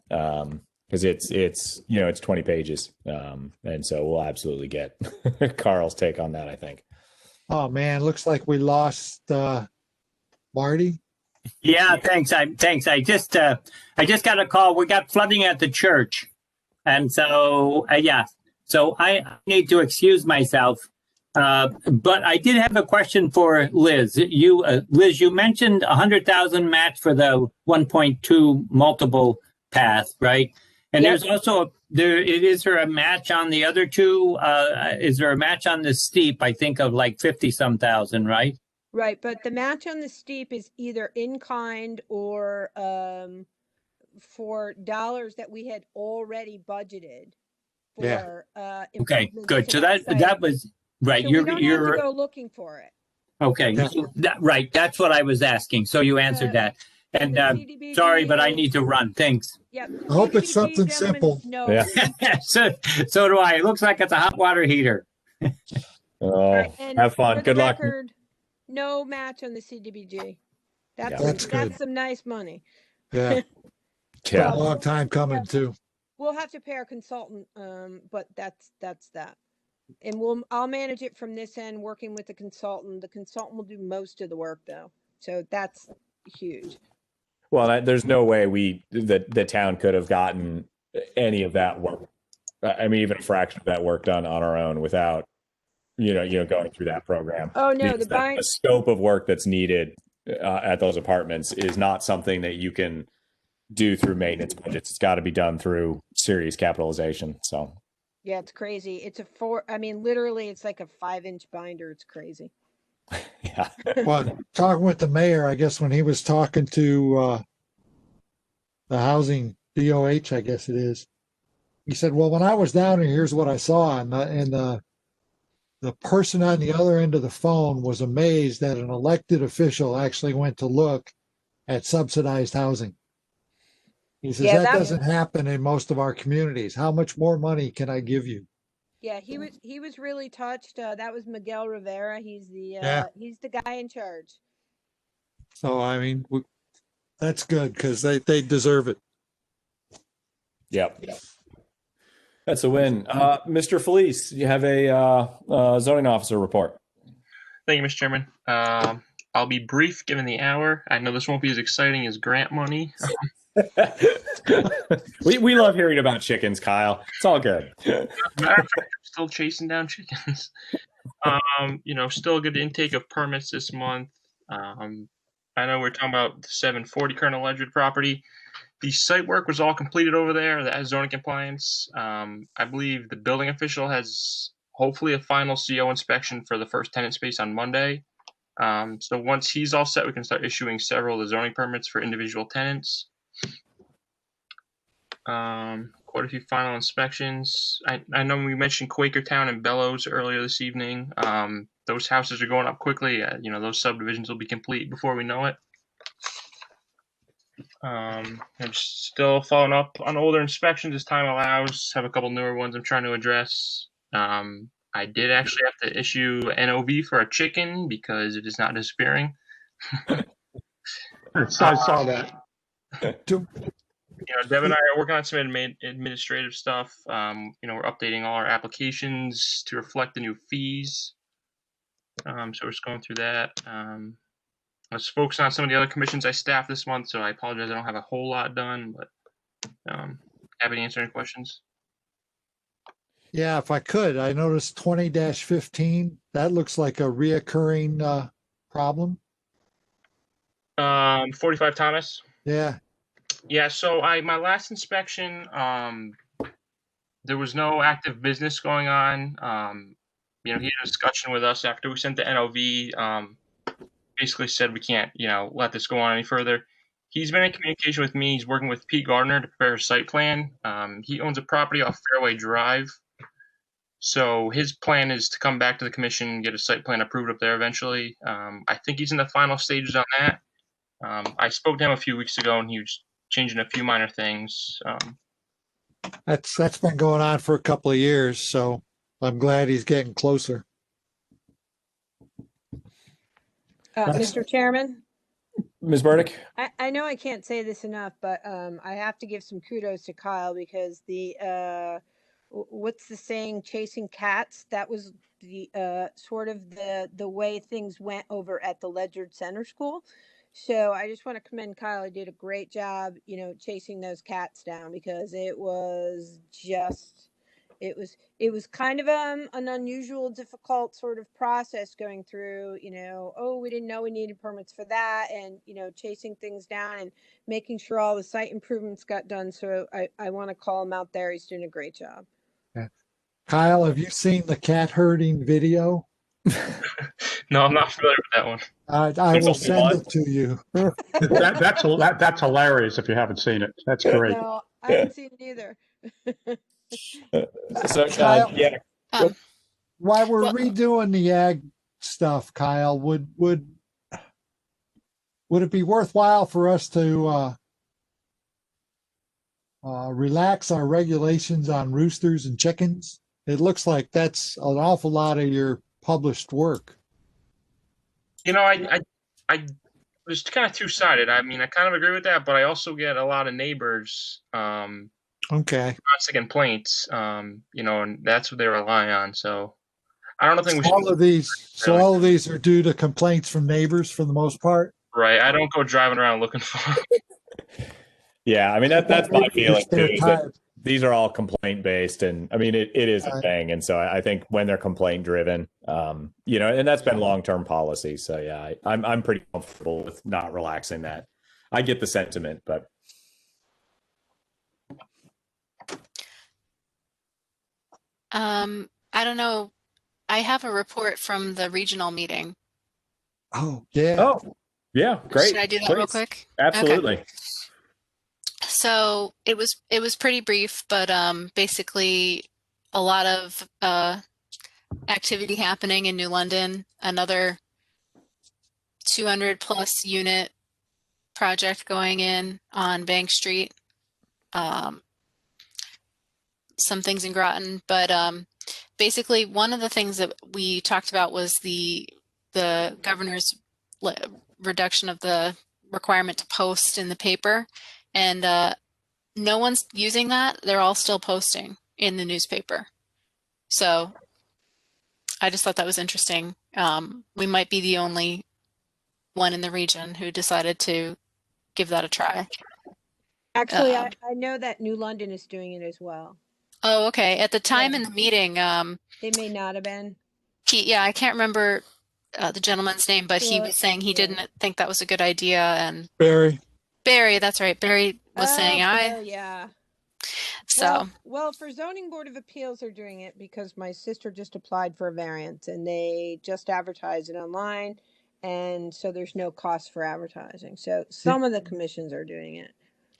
because it's 20 pages, and so we'll absolutely get Carl's take on that. I think. Oh man, looks like we lost Marty. Yeah, thanks. I just got a call. We got flooding at the church, and so so I need to excuse myself. But I did have a question for Liz. Liz, you mentioned 100,000 match for the 1.2 multiple path, right? And Yep. there's also is there a match on the other two? Is there a match on the steep? I think of like 50-some thousand, right? Right, but the match on the steep is either in kind or for dollars that we had already budgeted for Okay, improvements good. to So that site. that was right. So we don't have to go looking for it. Okay, right. That's what I was asking. So you answered that. And CDBG sorry, but I need to run. Thanks. Yep. I hope it's CDBG something gentlemen simple. know. Yeah. So do I. It looks like it's a hot water heater. Oh, And have fun. for the Good luck. record, no match on the CDBG. That's good. That's some nice money. Yeah. Yeah. A long time coming too. We'll have to pay our consultant, but that's that. And I'll manage it from this end, working with the consultant. The consultant will do most of the work though. So that's huge. Well, there's no way the town could have gotten any of that work. I mean, even a fraction of that work done on our own without, going through that program. Oh no, Because the scope of work that's needed at those apartments is not something that you can do through maintenance budgets. It's got to be done through serious capitalization. So. Yeah, it's crazy. It's literally it's like a 5-inch binder. It's crazy. Yeah. Well, talking with the mayor, I guess when he was talking to the housing DOH, I guess it is, he said, well, when I was down here, here's what I saw. And the person on the other end of the phone was amazed that an elected official actually went to look at subsidized housing. He says, that doesn't happen in most of our communities. How much more money can I give you? Yeah, he was really touched. That was Miguel Rivera. He's the guy in charge. So, I mean, that's good because they deserve it. Yep. That's a win. Mr. Felice, you have a zoning officer report. Thank you, Mr. Chairman. I'll be brief given the hour. I know this won't be as exciting as grant money. we love hearing about chickens, Kyle. It's all good. Matter of fact, I'm still chasing down chickens. Still a good intake of permits this month. I know we're talking about the 740 Colonel Ledyard property. The site work was all completed over there. That has zoning compliance. I believe the building official has hopefully a final CO inspection for the first tenant space on Monday. So once he's all set, we can start issuing several of the zoning permits for individual tenants. Quite a few final inspections. I know we mentioned Quakertown and Bellows earlier this evening. Those houses are going up quickly. Those subdivisions will be complete before we know it. I'm still following up on older inspections as time allows. Have a couple newer ones I'm trying to address. I did actually have to issue NOV for a chicken because it is not disappearing. I saw that. Deb and I are working on some administrative stuff. We're updating all our applications to reflect the new fees. So we're just going through that. I was focused on some of the other commissions I staffed this month, so I apologize I don't have a whole lot done, but happy to answer any questions. Yeah, if I could, I noticed 20-15. That looks like a reoccurring problem. 45 Thomas. Yeah. Yeah, so my last inspection, there was no active business going on. He had a discussion with us after we sent the NOV. Basically said we can't, let this go on any further. He's been in communication with me. He's working with Pete Gardner to prepare a site plan. He owns a property off Fairway Drive. So his plan is to come back to the commission and get a site plan approved up there eventually. I think he's in the final stages on that. I spoke to him a few weeks ago, and he was changing a few minor things. That's been going on for a couple of years, so I'm glad he's getting closer. Mr. Chairman, Ms. Burdick? I know I can't say this enough, but I have to give some kudos to Kyle because the what's the saying, chasing cats, that was the sort of the way things went over at the Ledyard Center School. So I just want to commend Kyle. He did a great job, chasing those cats down because it was kind of an unusual, difficult sort of process going through, we didn't know we needed permits for that, and, chasing things down and making sure all the site improvements got done. So I want to call him out there. He's doing a great job. Yeah. Kyle, have you seen the cat herding video? No, I'm not familiar with that one. I will send it to you. That's hilarious if you haven't seen it. That's great. No, I haven't seen it either. Kyle, yeah. While we're redoing the ag stuff, Kyle, would it be worthwhile for us to relax our regulations on roosters and chickens? It looks like that's an awful lot of your published work. I was kind of two-sided. I mean, I kind of agree with that, but I also get a lot of neighbors Okay. constant complaints, and that's what they rely on. So I don't think we should. All of these are due to complaints from neighbors for the most part. Right. I don't go driving around looking for them. Yeah, I mean that's my feeling too. Is that these are all complaint based, and I mean it is a thing, and so I think when they're complaint driven, and that's been long term policy. So yeah, I'm pretty comfortable with not relaxing that. I get the sentiment, but I don't know. I have a report from the regional meeting. Oh yeah. Oh yeah, great. Should I do that real quick? Absolutely. Okay. So it was pretty brief, but basically a lot of activity happening in New London. Another 200 plus unit project going in on Bank Street. Some things in Groton, but basically one of the things that we talked about was the governor's reduction of the requirement to post in the paper, and no one's using that. They're all still posting in the newspaper. So I just thought that was interesting. We might be the only one in the region who decided to give that a try. Actually, I know that New London is doing it as well. Oh, okay. At the time in the meeting, they may not have been. I can't remember the gentleman's name, but he was saying he didn't think that was a good idea. And Barry, that's right. Barry was saying yeah. So well, for zoning board of appeals, they're doing it because my sister just applied for a variance and they just advertised it online, and so there's no cost for advertising. So some of the commissions are doing it.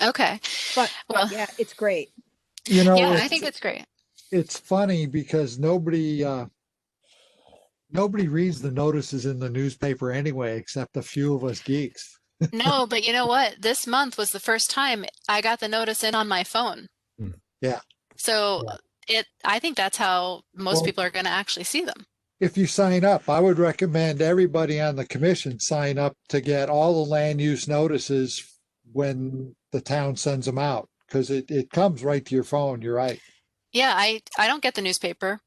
Okay. But Well, yeah, it's great. You know, yeah, I think it's great. it's funny because nobody reads the notices in the newspaper anyway, except a few of us geeks. No, but you know what? This month was the first time I got the notice in on my phone. Yeah. So I think that's how most Well, people are going to actually see them. If you sign up, I would recommend everybody on the commission sign up to get all the land use notices when the town sends them out, because it comes right to your phone. You're right. Yeah, I don't get the newspaper,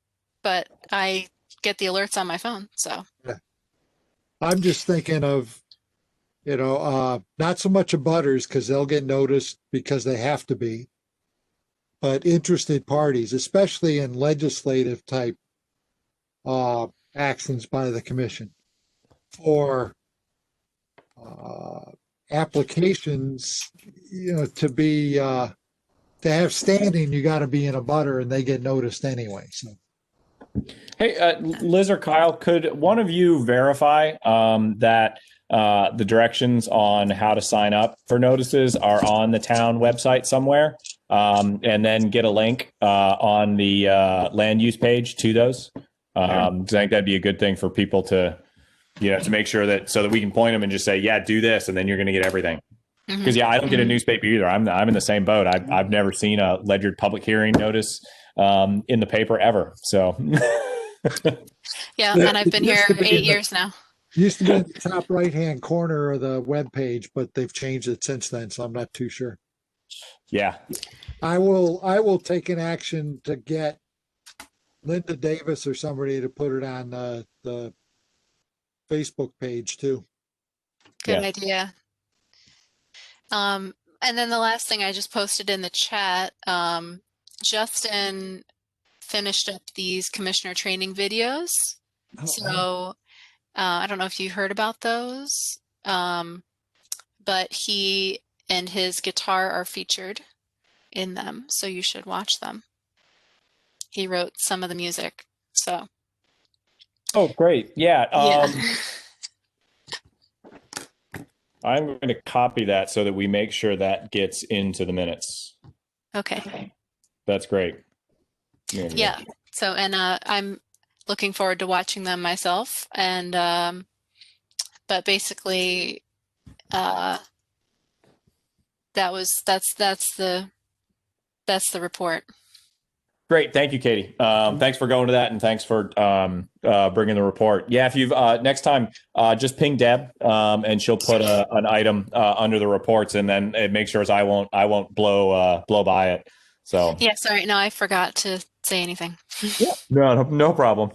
but I get the alerts on my phone. So I'm just thinking of, not so much abutters because they'll get noticed because they have to be, but interested parties, especially in legislative type actions by the commission for applications, to have standing, you got to be in a butter and they get noticed anyway. So, Hey, Liz or Kyle, could one of you verify that the directions on how to sign up for notices are on the town website somewhere, and then get a link on the land use page to those? I think that'd be a good thing for people to, to make sure that so that we can point them and just say, yeah, do this, and then you're going to get everything. Because I don't get a newspaper either. I'm in the same boat. I've never seen a Ledyard public hearing notice in the paper ever. So. yeah, and I've been here 8 years now. Used to be in the top right-hand corner of the web page, but they've changed it since then, so I'm not too sure. Yeah. I will take an action to get Linda Davis or somebody to put it on the Facebook page too. Good idea. And then the last thing I just posted in the chat, Justin finished up these commissioner training videos. So I don't know if you heard about those, but he and his guitar are featured in them, so you should watch them. He wrote some of the music, so. Oh, great. Yeah. I'm going to copy that so that we make sure that gets into the minutes. Okay. That's great. Yeah. So, and I'm looking forward to watching them myself. And, but basically, that's the report. Great. Thank you, Katie. Thanks for going to that, and thanks for bringing the report. Yeah, if you've next time, just ping Deb, and she'll put an item under the reports, and then it makes sure I won't blow by it. So yeah, sorry, no, I forgot to say anything. Yeah, no problem.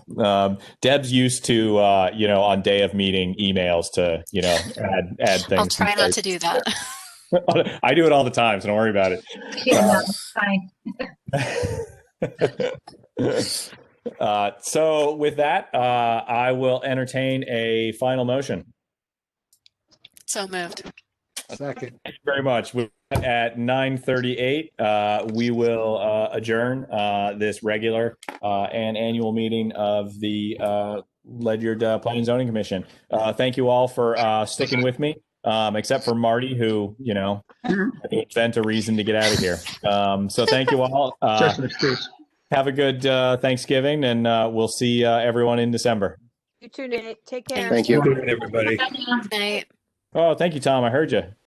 Deb's used to on day of meeting emails to add things. I'll try not to do that. I do it all the time, so don't worry about it. Yeah, fine. So with that, I will entertain a final motion. So moved. Second. Thank you very much. At 9:38, we will adjourn this regular and annual meeting of the Ledyard Planning and Zoning Commission. Thank you all for sticking with me, except for Marty, who, invent a reason to get out of here. So thank you all. Just an excuse. Have a good Thanksgiving, and we'll see everyone in December. You too, Nate. Take care. Thank you. Good night, everybody. Night. Oh, thank you, Tom. I heard you.